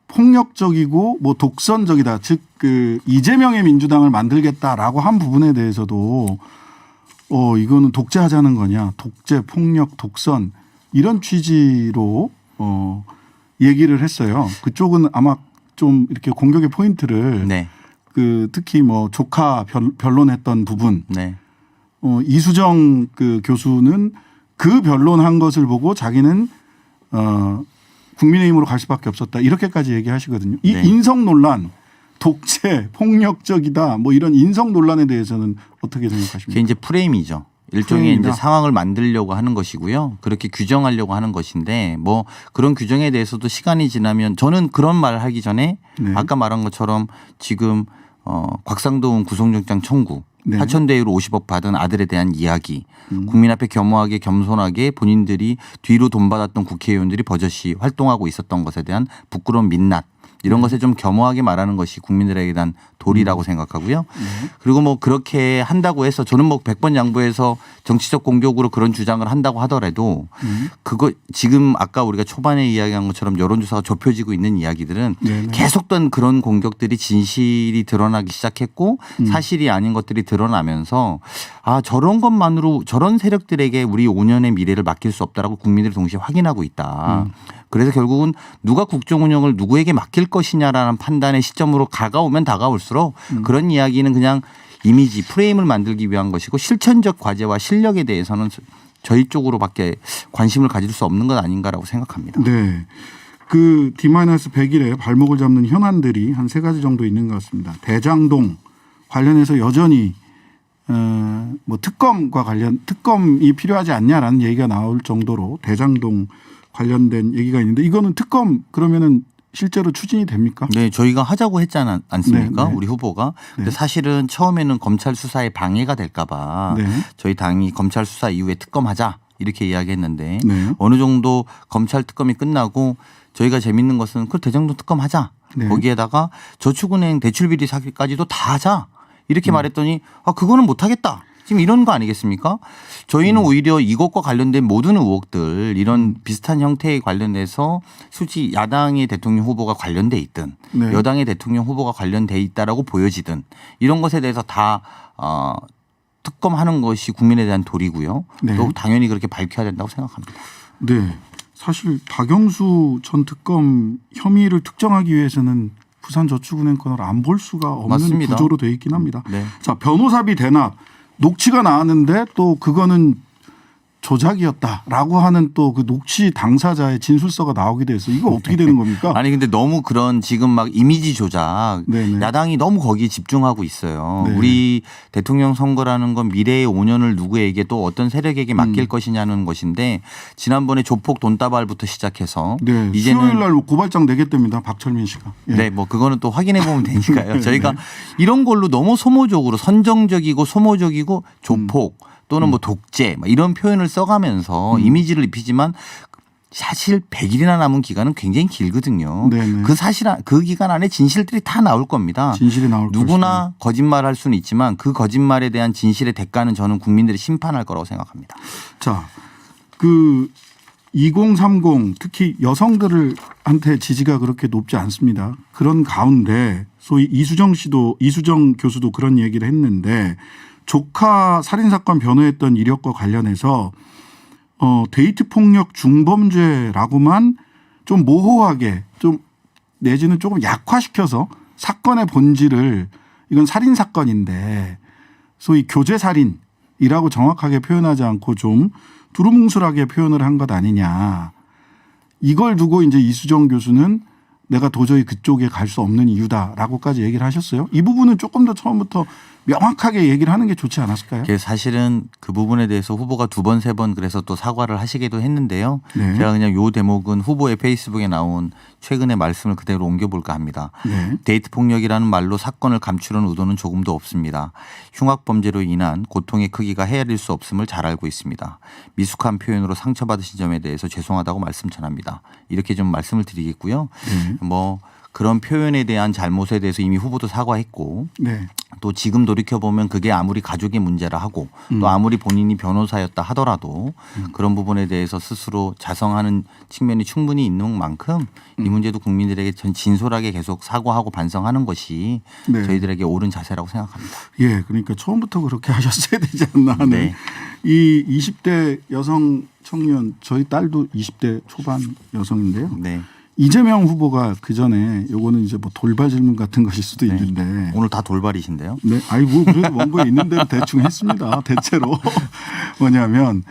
폭력적이고 뭐 독선적이다. 즉 그 이재명의 민주당을 만들겠다라고 한 부분에 대해서도 이거는 독재하자는 거냐. 독재, 폭력, 독선 이런 취지로 얘기를 했어요. 그쪽은 아마 좀 이렇게 공격의 포인트를 네. 그 특히 뭐 조카 변론했던 부분 네. 이수정 그 교수는 그 변론한 것을 보고 자기는 국민의힘으로 갈 수밖에 없었다 이렇게까지 얘기하시거든요. 이 네. 인성 논란, 독재, 폭력적이다 뭐 이런 인성 논란에 대해서는 어떻게 생각하십니까? 그게 이제 프레임이죠. 일종의 프레임이다. 이제 상황을 만들려고 하는 것이고요. 그렇게 규정하려고 하는 것인데 뭐 그런 규정에 대해서도 시간이 지나면 저는 그런 말을 하기 전에 네. 아까 말한 것처럼 지금 곽상도운 구속영장 청구 네. 하천대유로 50억 받은 아들에 대한 이야기 국민 앞에 겸허하게 겸손하게 본인들이 뒤로 돈 받았던 국회의원들이 버젓이 활동하고 있었던 것에 대한 부끄러운 민낯 이런 것에 좀 겸허하게 말하는 것이 국민들에게 대한 도리라고 생각하고요. 그리고 뭐 그렇게 한다고 해서 저는 뭐 100번 양보해서 정치적 공격으로 그런 주장을 한다고 하더라도 그거 지금 아까 우리가 초반에 이야기한 것처럼 여론조사가 좁혀지고 있는 이야기들은 네네. 계속된 그런 공격들이 진실이 드러나기 시작했고 사실이 아닌 것들이 드러나면서 아 저런 것만으로 저런 세력들에게 우리 5년의 미래를 맡길 수 없다라고 국민들이 동시에 확인하고 있다. 그래서 결국은 누가 국정 운영을 누구에게 맡길 것이냐라는 판단의 시점으로 다가오면 다가올수록 그런 이야기는 그냥 이미지 프레임을 만들기 위한 것이고 실천적 과제와 실력에 대해서는 저희 쪽으로밖에 관심을 가질 수 없는 것 아닌가라고 생각합니다. 네. 그 D-100일에 발목을 잡는 현안들이 한 3가지 정도 있는 것 같습니다. 대장동 관련해서 여전히 뭐 특검과 특검이 필요하지 않냐라는 얘기가 나올 정도로 대장동 관련된 얘기가 있는데 이거는 특검 그러면은 실제로 추진이 됩니까? 네, 저희가 하자고 했지 않습니까? 네, 네. 우리 후보가. 근데 네. 사실은 처음에는 검찰 수사에 방해가 될까 봐 네. 저희 당이 검찰 수사 이후에 특검하자 이렇게 이야기했는데 네. 어느 정도 검찰 특검이 끝나고 저희가 재밌는 것은 그 대장동 특검하자. 네. 거기에다가 저축은행 대출비리 사기까지도 다 하자. 이렇게 말했더니 아 그거는 못하겠다. 지금 이런 거 아니겠습니까? 저희는 오히려 이것과 관련된 모든 의혹들 이런 비슷한 형태에 관련해서 솔직히 야당의 대통령 후보가 관련돼 있든 네. 여당의 대통령 후보가 관련돼 있다라고 보여지든 이런 것에 대해서 다 특검하는 것이 국민에 대한 도리고요. 네. 또 당연히 그렇게 밝혀야 된다고 생각합니다. 네. 사실 박영수 전 특검 혐의를 특정하기 위해서는 부산저축은행 건을 안 볼 수가 없는 맞습니다. 구조로 되어 있긴 합니다. 네. 자, 변호사비 대납 녹취가 나왔는데 또 그거는 조작이었다라고 하는 또 그 녹취 당사자의 진술서가 나오기도 해서 이거 어떻게 되는 겁니까? 아니 근데 너무 그런 지금 막 이미지 조작 네네. 야당이 너무 거기에 집중하고 있어요. 네. 우리 대통령 선거라는 건 미래의 5년을 누구에게 또 어떤 세력에게 맡길 것이냐는 것인데 지난번에 조폭 돈다발부터 시작해서 네. 이제는 수요일 날 고발장 내겠답니다. 박철민 씨가. 예. 네, 뭐 그거는 또 확인해 보면 되니까요. 네, 저희가 네. 이런 걸로 너무 소모적으로 선정적이고 소모적이고 조폭 또는 뭐 독재 막 이런 표현을 써가면서 이미지를 입히지만 사실 100일이나 남은 기간은 굉장히 길거든요. 네네. 그 기간 안에 진실들이 다 나올 겁니다. 진실이 나올 누구나 거짓말할 수는 있지만 그 거짓말에 대한 진실의 대가는 저는 국민들이 심판할 거라고 생각합니다. 자, 그 2030 특히 여성들한테 지지가 그렇게 높지 않습니다. 그런 가운데 소위 이수정 교수도 그런 얘기를 했는데 조카 살인사건 변호했던 이력과 관련해서 데이트 폭력 중범죄라고만 좀 모호하게 좀 내지는 조금 약화시켜서 사건의 본질을 이건 살인사건인데 소위 교제살인이라고 정확하게 표현하지 않고 좀 두루뭉술하게 표현을 한 것 아니냐. 이걸 두고 이제 이수정 교수는 내가 도저히 그쪽에 갈 수 없는 이유다라고까지 얘기를 하셨어요. 이 부분은 조금 더 처음부터 명확하게 얘기를 하는 게 좋지 않았을까요? 그게 사실은 그 부분에 대해서 후보가 2번, 3번 그래서 또 사과를 하시기도 했는데요. 네. 제가 그냥 요 대목은 후보의 페이스북에 나온 최근의 말씀을 그대로 옮겨볼까 합니다. 네. 데이트 폭력이라는 말로 사건을 감추려는 의도는 조금도 없습니다. 흉악 범죄로 인한 고통의 크기가 헤아릴 수 없음을 잘 알고 있습니다. 미숙한 표현으로 상처받으신 점에 대해서 죄송하다고 말씀 전합니다. 이렇게 좀 말씀을 드리겠고요. 뭐 그런 표현에 대한 잘못에 대해서 이미 후보도 사과했고 네. 또 지금 돌이켜보면 그게 아무리 가족의 문제라 하고 또 아무리 본인이 변호사였다 하더라도 그런 부분에 대해서 스스로 자성하는 측면이 충분히 있는 만큼 이 문제도 국민들에게 진솔하게 계속 사과하고 반성하는 것이 네. 저희들에게 옳은 자세라고 생각합니다. 예, 그러니까 처음부터 그렇게 하셨어야 되지 않나 하는 네. 이 20대 여성 청년, 저희 딸도 20대 초반 여성인데요. 네. 이재명 후보가 그 전에 요거는 이제 뭐 돌발 질문 같은 것일 수도 네. 있는데. 오늘 다 돌발이신데요. 네, 아이 뭐 그래도 원고에 있는 대로 대충 했습니다. 대체로 뭐냐면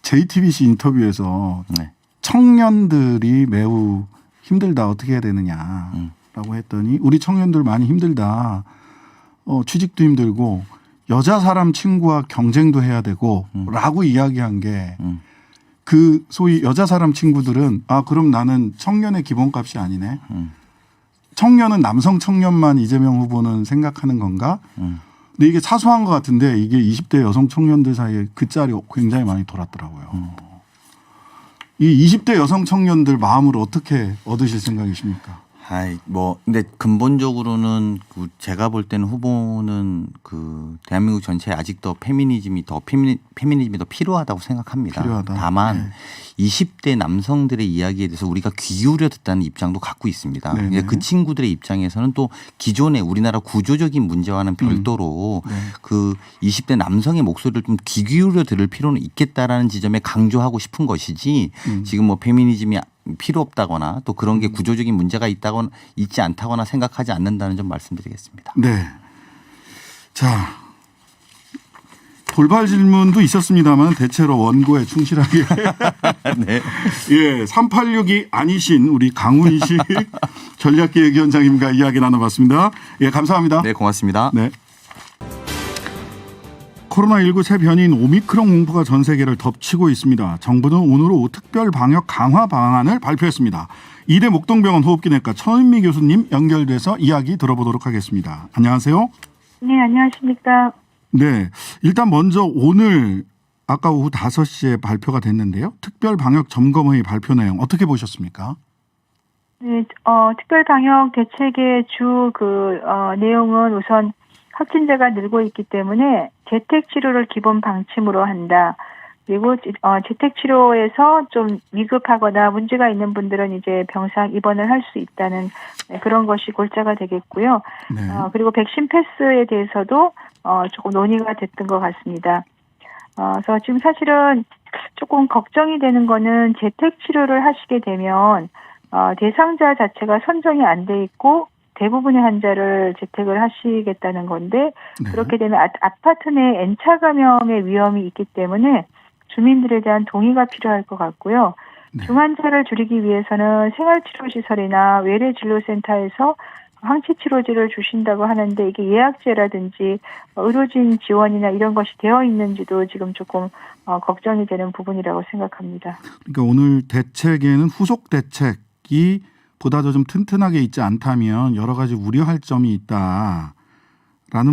JTBC 인터뷰에서 네. 청년들이 매우 힘들다 어떻게 해야 되느냐라고 했더니 우리 청년들 많이 힘들다. 취직도 힘들고 여자 사람 친구와 경쟁도 해야 되고라고 이야기한 게. 그 소위 여자 사람 친구들은 아 그럼 나는 청년의 기본값이 아니네. 청년은 남성 청년만 이재명 후보는 생각하는 건가? 근데 이게 사소한 것 같은데 이게 20대 여성 청년들 사이에 그 짤이 굉장히 많이 돌았더라고요. 이 20대 여성 청년들 마음을 어떻게 얻으실 생각이십니까? 뭐 근데 근본적으로는 그 제가 볼 때는 후보는 그 대한민국 전체에 아직도 페미니즘이 더 필요하다고 생각합니다. 필요하다. 다만 20대 남성들의 이야기에 대해서 우리가 귀 기울여 듣다는 입장도 갖고 있습니다. 네네. 그 친구들의 입장에서는 또 기존의 우리나라 구조적인 문제와는 별도로 네. 그 20대 남성의 목소리를 좀 귀 기울여 들을 필요는 있겠다라는 지점에 강조하고 싶은 것이지 지금 뭐 페미니즘이 필요 없다거나 또 그런 게 구조적인 문제가 있다거나 있지 않다거나 생각하지 않는다는 점 말씀드리겠습니다. 네. 자, 돌발 질문도 있었습니다만 대체로 원고에 충실하게. 네. 예, 3862 아니신 우리 강훈식 전략기획위원장님과 이야기 나눠봤습니다. 예, 감사합니다. 네, 고맙습니다. 네. 코로나19 새 변이인 오미크론 공포가 전 세계를 덮치고 있습니다. 정부는 오늘 오후 특별 방역 강화 방안을 발표했습니다. 이대 목동병원 호흡기내과 천은미 교수님 연결돼서 이야기 들어보도록 하겠습니다. 안녕하세요. 네, 안녕하십니까. 네, 일단 먼저 오늘 아까 오후 5시에 발표가 됐는데요. 특별 방역 점검회의 발표 내용 어떻게 보셨습니까? 네, 특별 방역 대책의 주 내용은 우선 확진자가 늘고 있기 때문에 재택 치료를 기본 방침으로 한다. 그리고 재택 치료에서 좀 위급하거나 문제가 있는 분들은 이제 병상 입원을 할 수 있다는 그런 것이 골자가 되겠고요. 네. 그리고 백신 패스에 대해서도 조금 논의가 됐던 것 같습니다. 그래서 지금 사실은 조금 걱정이 되는 거는 재택 치료를 하시게 되면 대상자 자체가 선정이 안 돼 있고 대부분의 환자를 재택을 하시겠다는 건데 네. 그렇게 되면 아파트 내 N차 감염의 위험이 있기 때문에 주민들에 대한 동의가 필요할 것 같고요. 네. 중환자를 줄이기 위해서는 생활치료시설이나 외래진료센터에서 항체치료제를 주신다고 하는데 이게 예약제라든지 의료진 지원이나 이런 것이 되어 있는지도 지금 조금 걱정이 되는 부분이라고 생각합니다. 그러니까 오늘 대책에는 후속 대책이 보다 더 좀 튼튼하게 있지 않다면 여러 가지 우려할 점이 있다라는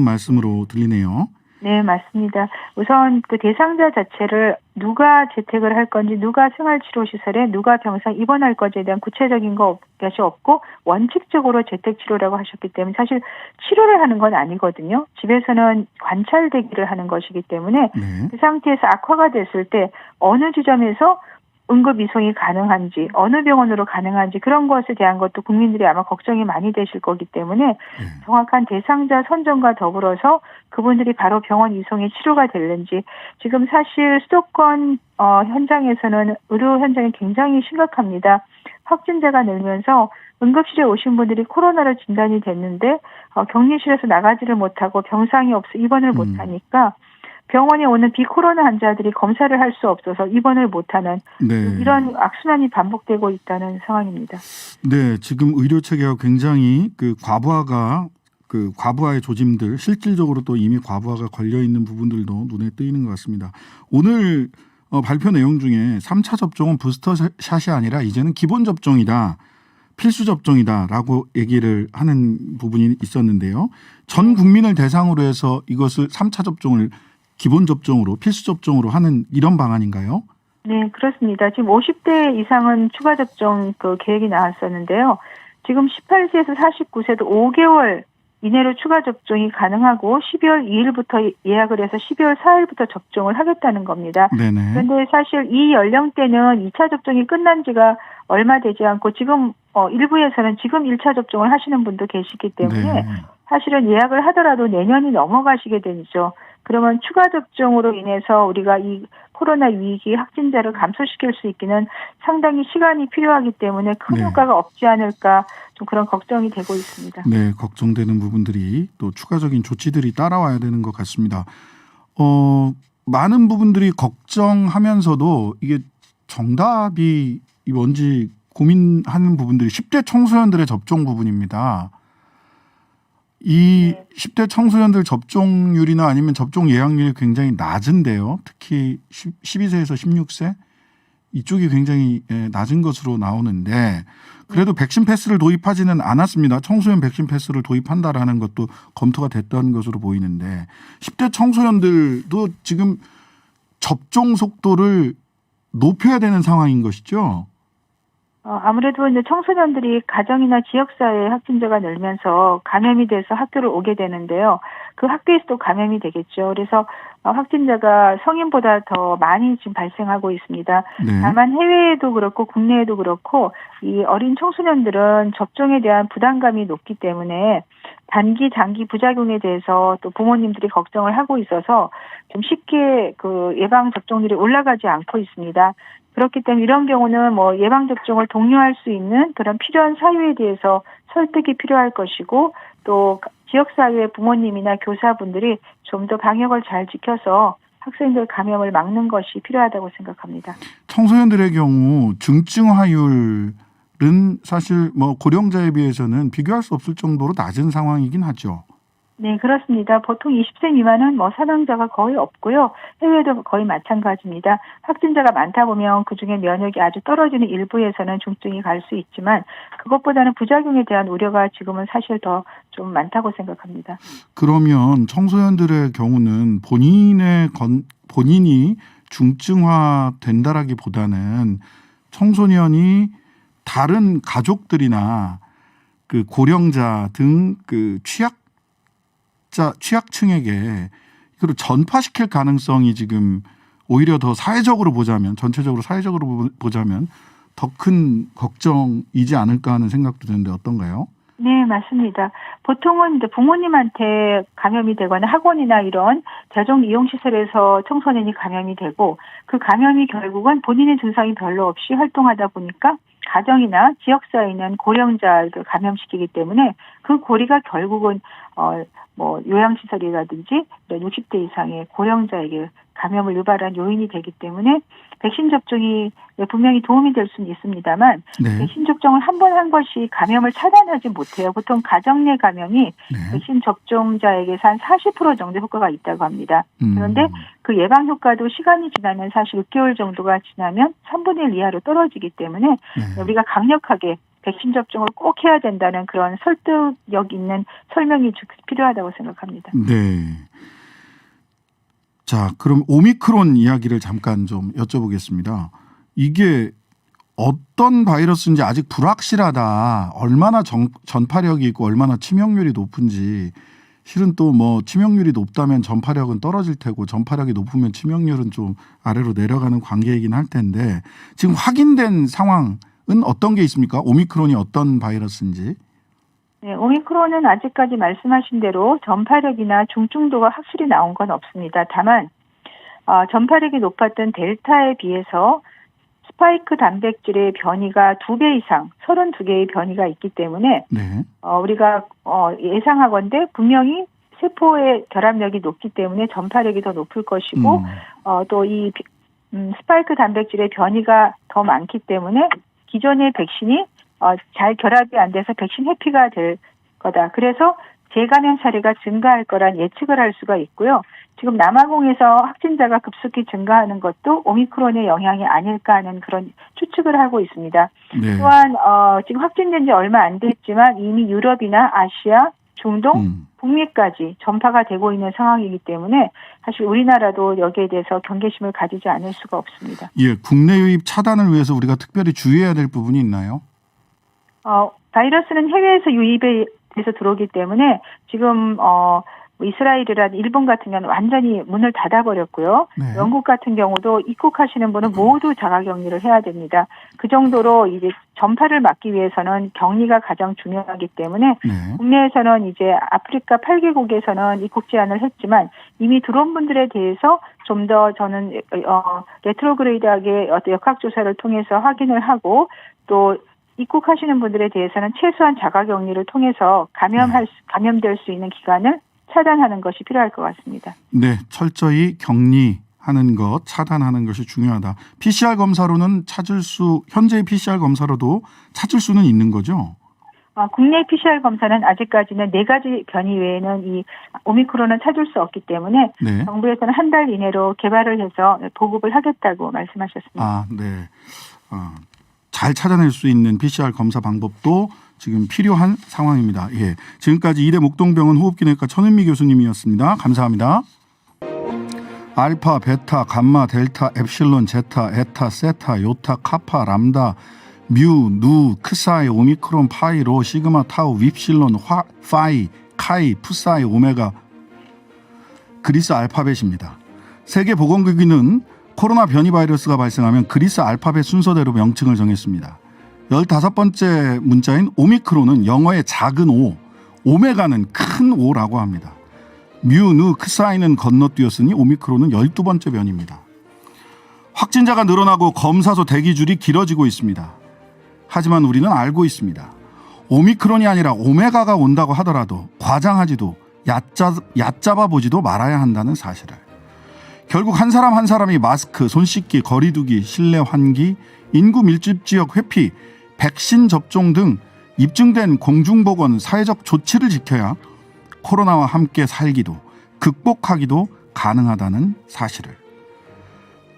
말씀으로 들리네요. 네, 맞습니다. 우선 그 대상자 자체를 누가 재택을 할 건지, 누가 생활치료시설에 누가 병상 입원할 건지에 대한 구체적인 것이 없고 원칙적으로 재택치료라고 하셨기 때문에 사실 치료를 하는 건 아니거든요. 집에서는 관찰대기를 하는 것이기 때문에 네. 그 상태에서 악화가 됐을 때 어느 지점에서 응급 이송이 가능한지 어느 병원으로 가능한지 그런 것에 대한 것도 국민들이 아마 걱정이 많이 되실 거기 때문에 정확한 대상자 선정과 더불어서 그분들이 바로 병원 이송에 치료가 되는지 지금 사실 수도권 현장에서는 의료 현장이 굉장히 심각합니다. 확진자가 늘면서 응급실에 오신 분들이 코로나로 진단이 됐는데 격리실에서 나가지를 못하고 병상이 없어 입원을 못하니까 병원에 오는 비코로나 환자들이 검사를 할 수 없어서 입원을 못하는 네. 이런 악순환이 반복되고 있다는 상황입니다. 네, 지금 의료 체계가 굉장히 그 과부하가 그 과부하의 조짐들 실질적으로 또 이미 과부하가 걸려 있는 부분들도 눈에 띄는 것 같습니다. 오늘 발표 내용 중에 3차 접종은 부스터샷이 아니라 이제는 기본 접종이다. 필수 접종이다라고 얘기를 하는 부분이 있었는데요. 전 국민을 대상으로 해서 이것을 3차 접종을 기본 접종으로 필수 접종으로 하는 이런 방안인가요? 네, 그렇습니다. 지금 50대 이상은 추가 접종 그 계획이 나왔었는데요. 지금 18세에서 49세도 5개월 이내로 추가 접종이 가능하고 12월 2일부터 예약을 해서 12월 4일부터 접종을 하겠다는 겁니다. 네네. 그런데 사실 이 연령대는 2차 접종이 끝난 지가 얼마 되지 않고 지금 일부에서는 지금 1차 접종을 하시는 분도 계시기 때문에 네. 사실은 예약을 하더라도 내년이 넘어가시게 되죠. 그러면 추가 접종으로 인해서 우리가 이 코로나 위기 확진자를 감소시킬 수 있기는 상당히 시간이 필요하기 때문에 큰 네. 효과가 없지 않을까 좀 그런 걱정이 되고 있습니다. 네, 걱정되는 부분들이 또 추가적인 조치들이 따라와야 되는 것 같습니다. 많은 부분들이 걱정하면서도 이게 정답이 뭔지 고민하는 부분들이 10대 청소년들의 접종 부분입니다. 이 10대 청소년들 접종률이나 아니면 접종 예약률이 굉장히 낮은데요. 특히 12세에서 16세 이쪽이 굉장히 낮은 것으로 나오는데 그래도 백신 패스를 도입하지는 않았습니다. 청소년 백신 패스를 도입한다라는 것도 검토가 됐던 것으로 보이는데 10대 청소년들도 지금 접종 속도를 높여야 되는 상황인 것이죠. 아무래도 이제 청소년들이 가정이나 지역사회에 확진자가 늘면서 감염이 돼서 학교를 오게 되는데요. 그 학교에서도 감염이 되겠죠. 그래서 확진자가 성인보다 더 많이 지금 발생하고 있습니다. 네. 다만 해외에도 그렇고 국내에도 그렇고 이 어린 청소년들은 접종에 대한 부담감이 높기 때문에 단기, 장기 부작용에 대해서 또 부모님들이 걱정을 하고 있어서 좀 쉽게 그 예방 접종률이 올라가지 않고 있습니다. 그렇기 때문에 이런 경우는 뭐 예방접종을 독려할 수 있는 그런 필요한 사유에 대해서 설득이 필요할 것이고 또 지역사회 부모님이나 교사분들이 좀 더 방역을 잘 지켜서 학생들 감염을 막는 것이 필요하다고 생각합니다. 청소년들의 경우 중증화율은 사실 뭐 고령자에 비해서는 비교할 수 없을 정도로 낮은 상황이긴 하죠. 네, 그렇습니다. 보통 20세 미만은 뭐 사망자가 거의 없고요. 해외도 거의 마찬가지입니다. 확진자가 많다 보면 그중에 면역이 아주 떨어지는 일부에서는 중증이 갈 수 있지만 그것보다는 부작용에 대한 우려가 지금은 사실 더 좀 많다고 생각합니다. 그러면 청소년들의 경우는 본인이 중증화 된다라기보다는 청소년이 다른 가족들이나 그 고령자 등 그 취약층에게 이걸 전파시킬 가능성이 지금 오히려 더 사회적으로 보자면 전체적으로 사회적으로 보자면 더 큰 걱정이지 않을까 하는 생각도 드는데 어떤가요? 네, 맞습니다. 보통은 이제 부모님한테 감염이 되거나 학원이나 이런 대중 이용시설에서 청소년이 감염이 되고 그 감염이 결국은 본인의 증상이 별로 없이 활동하다 보니까 가정이나 지역사회에 있는 고령자를 감염시키기 때문에 그 고리가 결국은 뭐 요양시설이라든지 이런 60대 이상의 고령자에게 감염을 유발한 요인이 되기 때문에 백신 접종이 분명히 도움이 될 수는 있습니다만 네. 백신 접종을 한 번 한 것이 감염을 차단하지 못해요. 보통 가정 내 감염이 네. 백신 접종자에게서 한 40% 정도 효과가 있다고 합니다. 그런데 그 예방 효과도 시간이 지나면 사실 6개월 정도가 지나면 3분의 1 이하로 떨어지기 때문에 네. 우리가 강력하게 백신 접종을 꼭 해야 된다는 그런 설득력 있는 설명이 필요하다고 생각합니다. 네. 자, 그럼 오미크론 이야기를 잠깐 좀 여쭤보겠습니다. 이게 어떤 바이러스인지 아직 불확실하다. 얼마나 전파력이 있고 얼마나 치명률이 높은지. 실은 또 뭐 치명률이 높다면 전파력은 떨어질 테고 전파력이 높으면 치명률은 좀 아래로 내려가는 관계이긴 할 텐데 지금 확인된 상황은 어떤 게 있습니까? 오미크론이 어떤 바이러스인지. 네, 오미크론은 아직까지 말씀하신 대로 전파력이나 중증도가 확실히 나온 건 없습니다. 다만 전파력이 높았던 델타에 비해서 스파이크 단백질의 변이가 2배 이상, 32개의 변이가 있기 때문에 네. 우리가 예상하건대 분명히 세포의 결합력이 높기 때문에 전파력이 더 높을 것이고 또 이 스파이크 단백질의 변이가 더 많기 때문에 기존의 백신이 잘 결합이 안 돼서 백신 회피가 될 거다. 그래서 재감염 사례가 증가할 거란 예측을 할 수가 있고요. 지금 남아공에서 확진자가 급속히 증가하는 것도 오미크론의 영향이 아닐까 하는 그런 추측을 하고 있습니다. 네. 또한 지금 확진된 지 얼마 안 됐지만 이미 유럽이나 아시아, 중동, 북미까지 전파가 되고 있는 상황이기 때문에 사실 우리나라도 여기에 대해서 경계심을 가지지 않을 수가 없습니다. 예, 국내 유입 차단을 위해서 우리가 특별히 주의해야 될 부분이 있나요? 바이러스는 해외에서 유입에 돼서 들어오기 때문에 지금 이스라엘이나 일본 같은 경우는 완전히 문을 닫아버렸고요. 네. 영국 같은 경우도 입국하시는 분은 모두 자가격리를 해야 됩니다. 그 정도로 이제 전파를 막기 위해서는 격리가 가장 중요하기 때문에 네. 국내에서는 이제 아프리카 8개국에서는 입국 제한을 했지만 이미 들어온 분들에 대해서 좀 더 저는 레트로그레이드하게 어떤 역학조사를 통해서 확인을 하고 또 입국하시는 분들에 대해서는 최소한 자가격리를 통해서 감염될 수 있는 기간을 차단하는 것이 필요할 것 같습니다. 네, 철저히 격리하는 것, 차단하는 것이 중요하다. PCR 검사로는 현재의 PCR 검사로도 찾을 수는 있는 거죠? 국내 PCR 검사는 아직까지는 4가지 변이 외에는 이 오미크론은 찾을 수 없기 때문에 네. 정부에서는 한 달 이내로 개발을 해서 보급을 하겠다고 말씀하셨습니다. 네. 잘 찾아낼 수 있는 PCR 검사 방법도 지금 필요한 상황입니다. 예. 지금까지 이대 목동병원 호흡기내과 천은미 교수님이었습니다. 감사합니다. 알파, 베타, 감마, 델타, 엡실론, 제타, 에타, 세타, 요타, 카파, 람다, 뮤, 누, 크사이, 오미크론, 파이, 로, 시그마, 타우, 윕실론, 파이, 카이, 푸사이, 오메가, 그리스 알파벳입니다. 세계보건기구는 코로나 변이 바이러스가 발생하면 그리스 알파벳 순서대로 명칭을 정했습니다. 15번째 문자인 오미크론은 영어의 작은 O, 오메가는 큰 O라고 합니다. 뮤, 누, 크사이는 건너뛰었으니 오미크론은 12번째 변입니다. 확진자가 늘어나고 검사소 대기줄이 길어지고 있습니다. 하지만 우리는 알고 있습니다. 오미크론이 아니라 오메가가 온다고 하더라도 과장하지도 얕잡아 보지도 말아야 한다는 사실을. 결국 한 사람 한 사람이 마스크, 손 씻기, 거리 두기, 실내 환기, 인구 밀집 지역 회피, 백신 접종 등 입증된 공중보건 사회적 조치를 지켜야 코로나와 함께 살기도 극복하기도 가능하다는 사실을.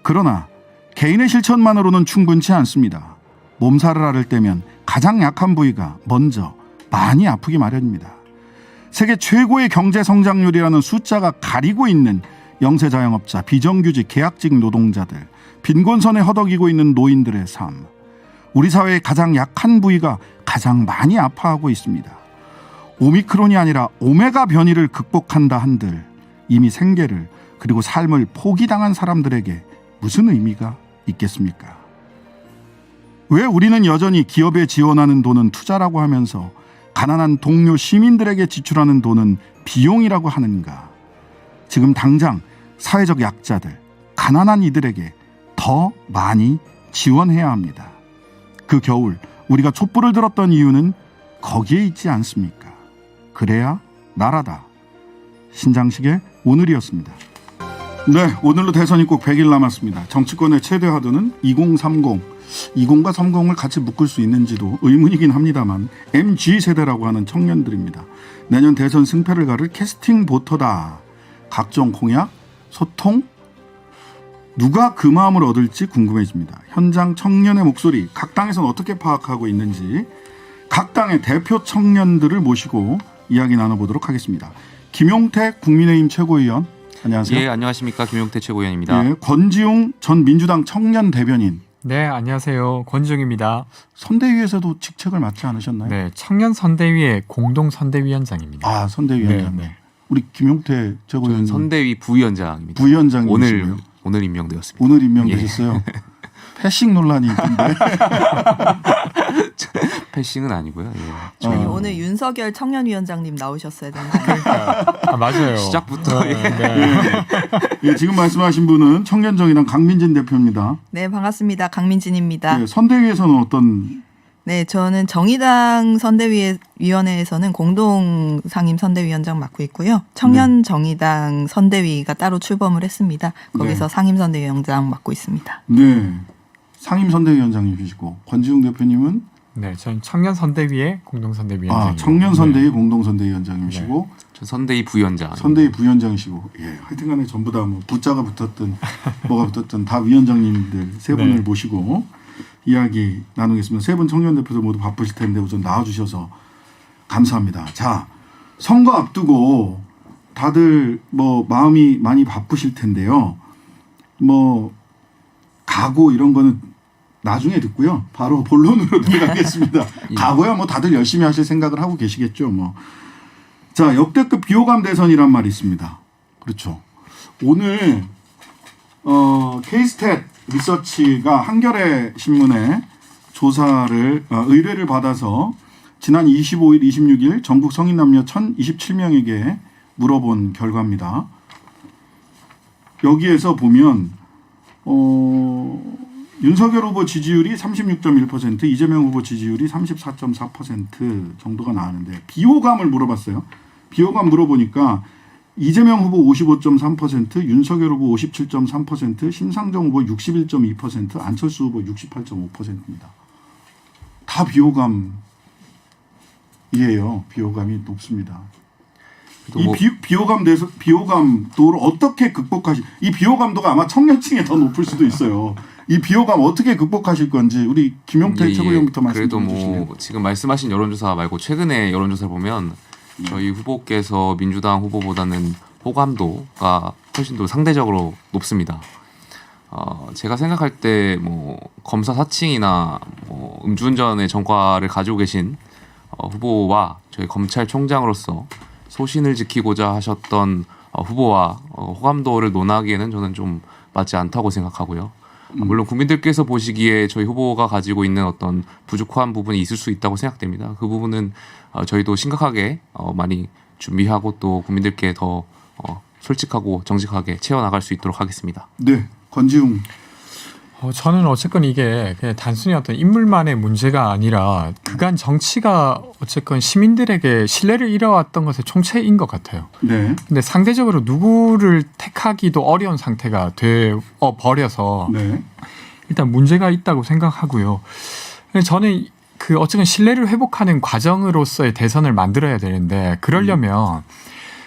그러나 개인의 실천만으로는 충분치 않습니다. 몸살을 앓을 때면 가장 약한 부위가 먼저 많이 아프기 마련입니다. 세계 최고의 경제 성장률이라는 숫자가 가리고 있는 영세자영업자, 비정규직, 계약직 노동자들, 빈곤선에 허덕이고 있는 노인들의 삶. 우리 사회의 가장 약한 부위가 가장 많이 아파하고 있습니다. 오미크론이 아니라 오메가 변이를 극복한다 한들 이미 생계를 그리고 삶을 포기당한 사람들에게 무슨 의미가 있겠습니까? 왜 우리는 여전히 기업에 지원하는 돈은 투자라고 하면서 가난한 동료 시민들에게 지출하는 돈은 비용이라고 하는가? 지금 당장 사회적 약자들, 가난한 이들에게 더 많이 지원해야 합니다. 그 겨울 우리가 촛불을 들었던 이유는 거기에 있지 않습니까? 그래야 나라다. 신장식의 오늘이었습니다. 네, 오늘로 대선이 꼭 100일 남았습니다. 정치권의 최대 하드는 2030. 20과 30을 같이 묶을 수 있는지도 의문이긴 합니다만 MG세대라고 하는 청년들입니다. 내년 대선 승패를 가를 캐스팅 보터다. 각종 공약, 소통, 누가 그 마음을 얻을지 궁금해집니다. 현장 청년의 목소리, 각 당에서는 어떻게 파악하고 있는지 각 당의 대표 청년들을 모시고 이야기 나눠보도록 하겠습니다. 김용태 국민의힘 최고위원, 안녕하세요. 예, 안녕하십니까. 김용태 최고위원입니다. 예, 권지웅 전 민주당 청년 대변인. 네, 안녕하세요. 권지웅입니다. 선대위에서도 직책을 맡지 않으셨나요? 네, 청년 선대위의 공동 선대위원장입니다. 아, 선대위원장. 네, 네. 우리 김용태 최고위원 선대위 부위원장입니다. 부위원장이시고요. 오늘 임명되었습니다. 오늘 임명되셨어요. 예. 패싱 논란이 있던데. 패싱은 아니고요. 예. 저희 오늘 윤석열 청년위원장님 나오셨어야 되는데. 그러니까 맞아요. 시작부터 예, 지금 말씀하신 분은 청년정의당 강민진 대표입니다. 네, 반갑습니다. 강민진입니다. 예, 선대위에서는 어떤? 네, 저는 정의당 선대위원회에서는 공동 상임 선대위원장 맡고 있고요. 청년 정의당 선대위가 따로 출범을 했습니다. 거기서 네. 상임 선대위원장 맡고 있습니다. 네, 상임 선대위원장님이시고 권지웅 대표님은 네, 저는 청년선대위의 공동선대위원장입니다. 청년선대위 공동선대위원장이시고 저 선대위 부위원장. 선대위 부위원장이시고, 예, 하여튼간에 전부 다 뭐 부자가 붙었든 뭐가 붙었든 다 위원장님들 세 분을 네. 모시고 이야기 나누겠습니다. 세 분 청년 대표들 모두 바쁘실 텐데 우선 나와주셔서 감사합니다. 자, 선거 앞두고 다들 뭐 마음이 많이 바쁘실 텐데요. 뭐 각오 이런 거는 나중에 듣고요. 바로 본론으로 들어가겠습니다. 각오야 뭐 다들 열심히 하실 생각을 하고 계시겠죠. 뭐. 자, 역대급 비호감 대선이란 말이 있습니다. 그렇죠. 오늘 K스탯 리서치가 한겨레 신문에 조사를 의뢰를 받아서 지난 25일, 26일 전국 성인 남녀 1,027명에게 물어본 결과입니다. 여기에서 보면 윤석열 후보 지지율이 36.1%, 이재명 후보 지지율이 34.4% 정도가 나왔는데 비호감을 물어봤어요. 비호감 물어보니까 이재명 후보 55.3%, 윤석열 후보 57.3%, 심상정 후보 61.2%, 안철수 후보 68.5%입니다. 다 비호감이에요. 비호감이 높습니다. 이 뭐 비호감도를 어떻게 이 비호감도가 아마 청년층에 더 높을 수도 있어요. 이 비호감 어떻게 극복하실 건지 우리 김용태 최고위원부터 말씀해 그래도 주시네요. 뭐 지금 말씀하신 여론조사 말고 최근에 여론조사를 보면 저희 후보께서 민주당 후보보다는 호감도가 훨씬 더 상대적으로 높습니다. 제가 생각할 때 뭐 검사 사칭이나 뭐 음주운전의 전과를 가지고 계신 후보와 저희 검찰총장으로서 소신을 지키고자 하셨던 후보와 호감도를 논하기에는 저는 좀 맞지 않다고 생각하고요. 물론 국민들께서 보시기에 저희 후보가 가지고 있는 어떤 부족한 부분이 있을 수 있다고 생각됩니다. 그 부분은 저희도 심각하게 많이 준비하고 또 국민들께 더 솔직하고 정직하게 채워나갈 수 있도록 하겠습니다. 네, 권지웅. 저는 어쨌건 이게 그냥 단순히 어떤 인물만의 문제가 아니라 그간 정치가 어쨌건 시민들에게 신뢰를 잃어왔던 것의 총체인 것 같아요. 네. 근데 상대적으로 누구를 택하기도 어려운 상태가 되어 버려서 네. 일단 문제가 있다고 생각하고요. 저는 그 어쨌든 신뢰를 회복하는 과정으로서의 대선을 만들어야 되는데 그러려면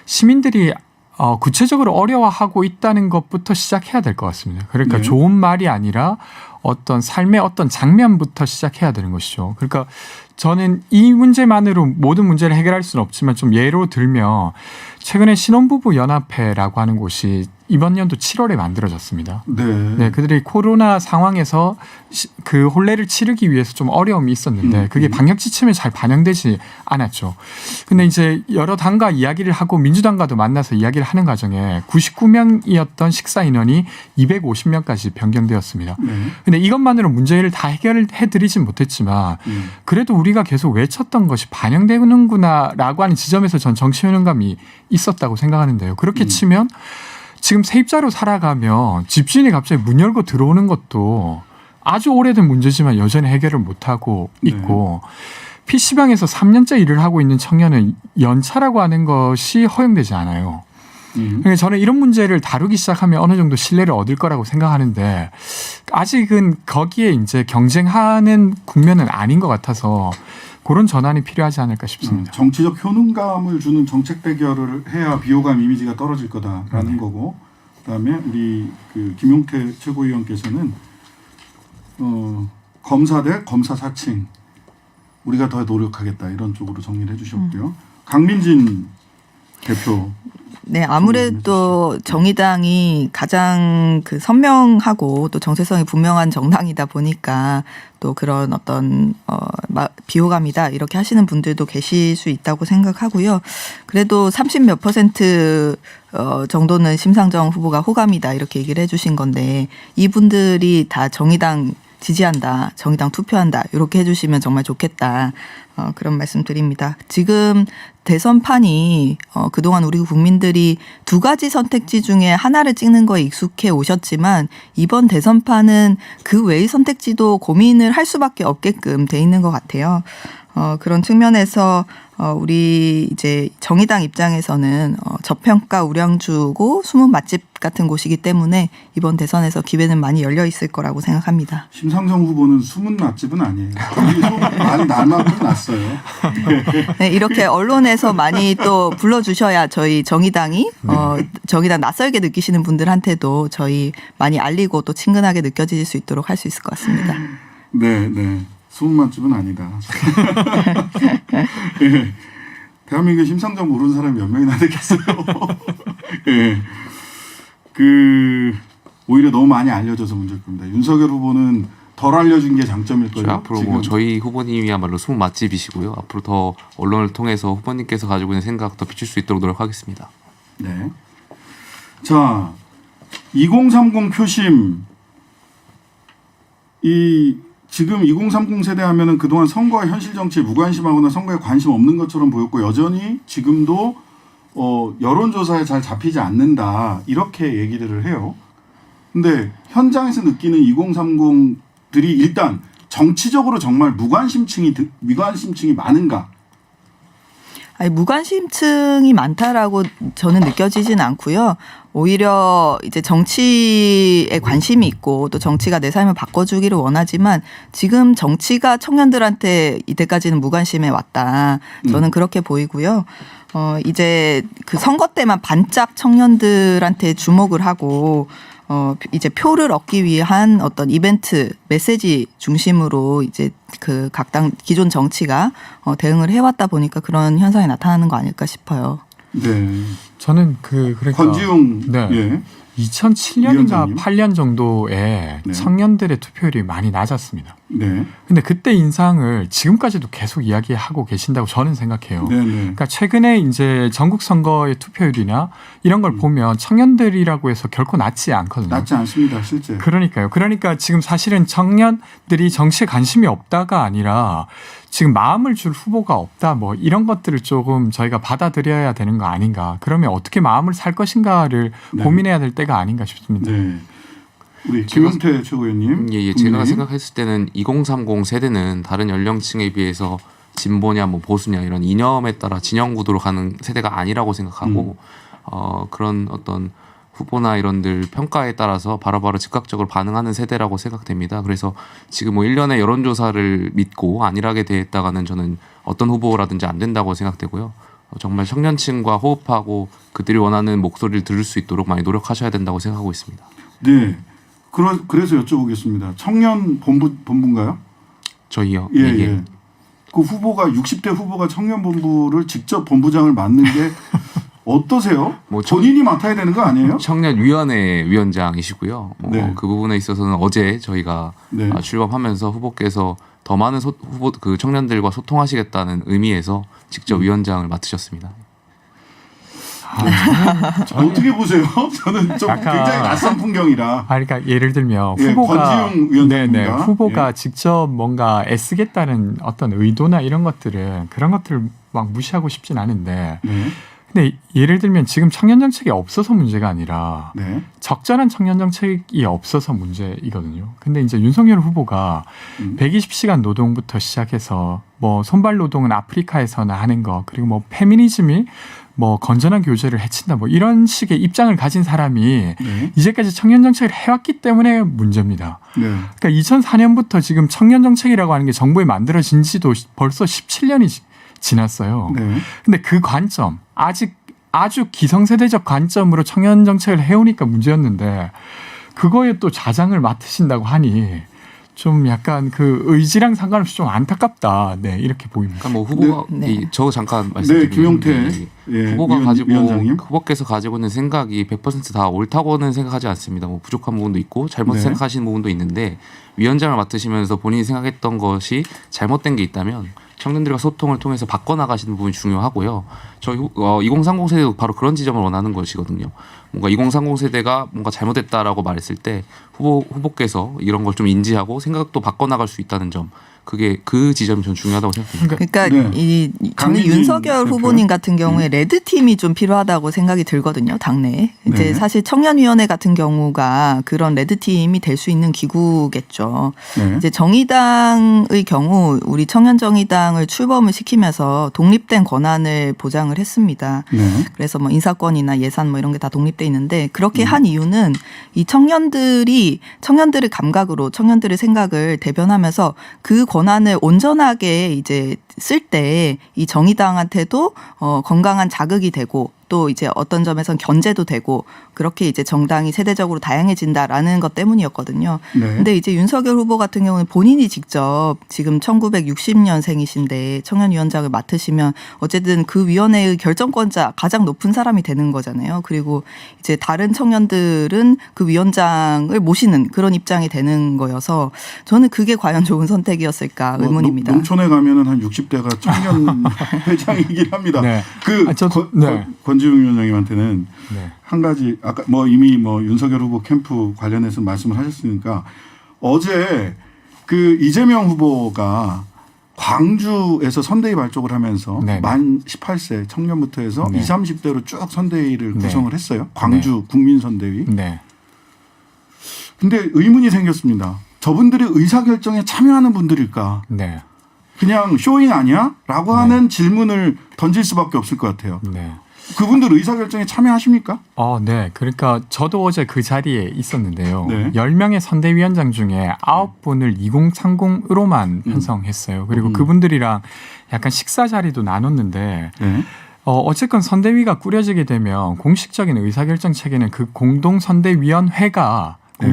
시민들이 구체적으로 어려워하고 있다는 것부터 시작해야 될 것 같습니다. 그러니까 네. 좋은 말이 아니라 어떤 삶의 어떤 장면부터 시작해야 되는 것이죠. 그러니까 저는 이 문제만으로 모든 문제를 해결할 수는 없지만 좀 예로 들면 최근에 신혼부부 연합회라고 하는 곳이 이번 연도 7월에 만들어졌습니다. 네. 그들이 코로나 상황에서 그 혼례를 치르기 위해서 좀 어려움이 있었는데 그게 방역 지침에 잘 반영되지 않았죠. 근데 이제 여러 당과 이야기를 하고 민주당과도 만나서 이야기를 하는 과정에 99명이었던 식사 인원이 250명까지 변경되었습니다. 네. 근데 이것만으로 문제를 다 해결해 드리진 못했지만 그래도 우리가 계속 외쳤던 것이 반영되는구나라고 하는 지점에서 전 정치 효능감이 있었다고 생각하는데요. 그렇게 치면 지금 세입자로 살아가면 집주인이 갑자기 문 열고 들어오는 것도 아주 오래된 문제지만 여전히 해결을 못하고 있고 PC방에서 3년째 일을 하고 있는 청년은 연차라고 하는 것이 허용되지 않아요. 그러니까 저는 이런 문제를 다루기 시작하면 어느 정도 신뢰를 얻을 거라고 생각하는데 아직은 거기에 이제 경쟁하는 국면은 아닌 것 같아서 그런 전환이 필요하지 않을까 싶습니다. 정치적 효능감을 주는 정책 대결을 해야 비호감 이미지가 떨어질 거다라는 거고, 그다음에 우리 그 김용태 최고위원께서는 검사 대 검사 사칭 우리가 더 노력하겠다 이런 쪽으로 정리를 해주셨고요. 강민진 대표. 네, 아무래도 정의당이 가장 그 선명하고 또 정체성이 분명한 정당이다 보니까 또 그런 어떤 비호감이다 이렇게 하시는 분들도 계실 수 있다고 생각하고요. 그래도 30몇 % 정도는 심상정 후보가 호감이다 이렇게 얘기를 해주신 건데 이분들이 다 정의당 지지한다, 정의당 투표한다 이렇게 해주시면 정말 좋겠다. 그런 말씀 드립니다. 지금 대선판이 그동안 우리 국민들이 두 가지 선택지 중에 하나를 찍는 거에 익숙해 오셨지만 이번 대선판은 그 외의 선택지도 고민을 할 수밖에 없게끔 돼 있는 것 같아요. 그런 측면에서 우리 이제 정의당 입장에서는 저평가 우량주고 숨은 맛집 같은 곳이기 때문에 이번 대선에서 기회는 많이 열려 있을 거라고 생각합니다. 심상정 후보는 숨은 맛집은 아니에요. 거기 소문 많이 날 만큼 났어요. 네, 이렇게 언론에서 많이 또 불러주셔야 저희 정의당이 정의당 낯설게 느끼시는 분들한테도 저희 많이 알리고 또 친근하게 느껴질 수 있도록 할 수 있을 것 같습니다. 네, 네. 숨은 맛집은 아니다. 네. 대한민국에 심상정 모르는 사람이 몇 명이나 되겠어요. 네. 오히려 너무 많이 알려져서 문제일 겁니다. 윤석열 후보는 덜 알려진 게 장점일 거예요. 앞으로 뭐 저희 후보님이야말로 숨은 맛집이시고요. 앞으로 더 언론을 통해서 후보님께서 가지고 있는 생각 더 비출 수 있도록 노력하겠습니다. 네. 자, 2030 표심 지금 2030 세대 하면은 그동안 선거와 현실 정치에 무관심하거나 선거에 관심 없는 것처럼 보였고 여전히 지금도 여론조사에 잘 잡히지 않는다 이렇게 얘기를 해요. 근데 현장에서 느끼는 2030들이 일단 정치적으로 정말 무관심층이 많은가? 아니, 무관심층이 많다라고 저는 느껴지진 않고요. 오히려 이제 정치에 관심이 있고 또 정치가 내 삶을 바꿔주기를 원하지만 지금 정치가 청년들한테 이때까지는 무관심해 왔다. 저는 그렇게 보이고요. 이제 그 선거 때만 반짝 청년들한테 주목을 하고 이제 표를 얻기 위한 어떤 이벤트 메시지 중심으로 이제 그 각 당 기존 정치가 대응을 해왔다 보니까 그런 현상이 나타나는 거 아닐까 싶어요. 네. 저는 그러니까 권지웅 네. 예. 2007년인가 위원장님. 8년 정도에 네. 청년들의 투표율이 많이 낮았습니다. 네. 근데 그때 인상을 지금까지도 계속 이야기하고 계신다고 저는 생각해요. 네, 네. 그러니까 최근에 이제 전국 선거의 투표율이나 이런 걸 보면 청년들이라고 해서 결코 낮지 않거든요. 낮지 않습니다, 실제. 그러니까요. 그러니까 지금 사실은 청년들이 정치에 관심이 없다가 아니라 지금 마음을 줄 후보가 없다 뭐 이런 것들을 조금 저희가 받아들여야 되는 거 아닌가. 그러면 어떻게 마음을 살 것인가를 네. 고민해야 될 때가 아닌가 싶습니다. 네. 우리 김용태 최고위원님. 예, 제가 생각했을 때는 2030 세대는 다른 연령층에 비해서 진보냐 뭐 보수냐 이런 이념에 따라 진영 구도로 가는 세대가 아니라고 생각하고 그런 어떤 후보나 이런들 평가에 따라서 바로바로 즉각적으로 반응하는 세대라고 생각됩니다. 그래서 지금 뭐 1년의 여론조사를 믿고 안일하게 대했다가는 저는 어떤 후보라든지 안 된다고 생각되고요. 정말 청년층과 호흡하고 그들이 원하는 목소리를 들을 수 있도록 많이 노력하셔야 된다고 생각하고 있습니다. 네. 그래서 여쭤보겠습니다. 청년 본부인가요? 저희요. 예, 예. 그 후보가 60대 후보가 청년 본부를 직접 본부장을 맡는 게 어떠세요? 뭐 본인이 맡아야 되는 거 아니에요? 청년위원회 위원장이시고요. 네. 그 부분에 있어서는 어제 저희가 네. 출범하면서 후보께서 더 많은 그 청년들과 소통하시겠다는 의미에서 직접 위원장을 맡으셨습니다. 어떻게 보세요? 저는 좀 약간 굉장히 낯선 풍경이라. 그러니까 예를 들면 예, 후보가 권지웅 위원장입니다. 후보가 예. 직접 뭔가 애쓰겠다는 어떤 의도나 이런 것들은 그런 것들을 막 무시하고 싶진 않은데 네. 근데 예를 들면 지금 청년 정책이 없어서 문제가 아니라 네. 적절한 청년 정책이 없어서 문제이거든요. 근데 이제 윤석열 후보가 120시간 노동부터 시작해서 뭐 손발 노동은 아프리카에서나 하는 거 그리고 뭐 페미니즘이 뭐 건전한 교제를 해친다 뭐 이런 식의 입장을 가진 사람이 네. 이제까지 청년 정책을 해왔기 때문에 문제입니다. 네. 그러니까 2004년부터 지금 청년 정책이라고 하는 게 정부에 만들어진 지도 벌써 17년이 지났어요. 네. 근데 그 관점 아직 아주 기성세대적 관점으로 청년 정책을 해오니까 문제였는데 그거에 또 자장을 맡으신다고 하니 좀 약간 그 의지랑 상관없이 좀 안타깝다. 네, 이렇게 보입니다. 그러니까 뭐 후보가 네. 저 잠깐 네, 말씀드리면 김용태 예, 후보가 가지고 위원장님. 후보께서 가지고 있는 생각이 100%다 옳다고는 생각하지 않습니다. 뭐 부족한 부분도 있고 잘못 네. 생각하시는 부분도 있는데 위원장을 맡으시면서 본인이 생각했던 것이 잘못된 게 있다면 청년들과 소통을 통해서 바꿔나가시는 부분이 중요하고요. 저희 2030 세대도 바로 그런 지점을 원하는 것이거든요. 뭔가 2030 세대가 뭔가 잘못했다라고 말했을 때 후보께서 이런 걸 좀 인지하고 생각도 바꿔나갈 수 있다는 점 그게 그 지점이 전 중요하다고 생각합니다. 그러니까 그러니까 네. 이 저는 강민진 윤석열 대표. 후보님 같은 경우에 레드 팀이 좀 필요하다고 생각이 들거든요. 당내에. 이제 네. 사실 청년위원회 같은 경우가 그런 레드 팀이 될 수 있는 기구겠죠. 네. 이제 정의당의 경우 우리 청년정의당을 출범을 시키면서 독립된 권한을 보장을 했습니다. 네. 그래서 뭐 인사권이나 예산 뭐 이런 게 다 독립돼 있는데 그렇게 한 이유는 이 청년들의 감각으로 청년들의 생각을 대변하면서 그 권한을 온전하게 이제 쓸 때 이 정의당한테도 건강한 자극이 되고 또 이제 어떤 점에선 견제도 되고 그렇게 이제 정당이 세대적으로 다양해진다라는 것 때문이었거든요. 네. 근데 이제 윤석열 후보 같은 경우는 본인이 직접 지금 1960년생이신데 청년위원장을 맡으시면 어쨌든 그 위원회의 결정권자 가장 높은 사람이 되는 거잖아요. 그리고 이제 다른 청년들은 그 위원장을 모시는 그런 입장이 되는 거여서 저는 그게 과연 좋은 선택이었을까 뭐 의문입니다. 농촌에 가면은 한 60대가 청년 회장이긴 합니다. 네. 그 네. 권지웅 위원장님한테는 네. 한 가지 아까 뭐 이미 뭐 윤석열 후보 캠프 관련해서 말씀을 하셨으니까 어제 그 이재명 후보가 광주에서 선대위 발족을 하면서 네네. 만 18세 청년부터 해서 네. 20, 30대로 쭉 선대위를 네. 구성을 했어요. 광주 국민선대위. 네. 근데 의문이 생겼습니다. 저분들이 의사결정에 참여하는 분들일까? 네. 그냥 쇼잉 아니야? 라고 네. 하는 질문을 던질 수밖에 없을 것 같아요. 네. 그분들 의사결정에 참여하십니까? 네. 그러니까 저도 어제 그 자리에 있었는데요. 네. 10명의 선대위원장 중에 9분을 2030으로만 편성했어요. 그리고 그분들이랑 약간 식사 자리도 나눴는데 네. 어쨌건 선대위가 꾸려지게 되면 공식적인 의사결정 체계는 그 공동선대위원회가 네.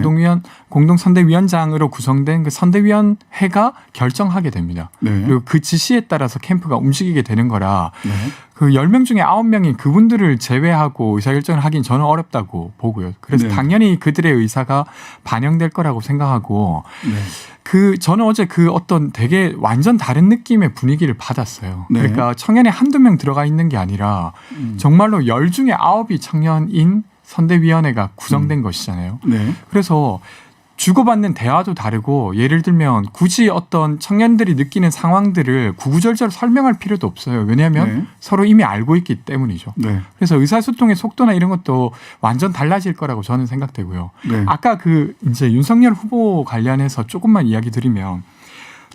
공동선대위원장으로 구성된 그 선대위원회가 결정하게 됩니다. 네. 그리고 그 지시에 따라서 캠프가 움직이게 되는 거라 네. 그 10명 중에 9명인 그분들을 제외하고 의사결정을 하긴 저는 어렵다고 보고요. 그래서 네. 당연히 그들의 의사가 반영될 거라고 생각하고 네. 저는 어제 그 어떤 되게 완전 다른 느낌의 분위기를 받았어요. 네. 그러니까 청년에 한두 명 들어가 있는 게 아니라 정말로 10 중에 9이 청년인 선대위원회가 구성된 것이잖아요. 네. 그래서 주고받는 대화도 다르고 예를 들면 굳이 어떤 청년들이 느끼는 상황들을 구구절절 설명할 필요도 없어요. 왜냐하면 네. 서로 이미 알고 있기 때문이죠. 네. 그래서 의사소통의 속도나 이런 것도 완전 달라질 거라고 저는 생각되고요. 네. 아까 그 이제 윤석열 후보 관련해서 조금만 이야기 드리면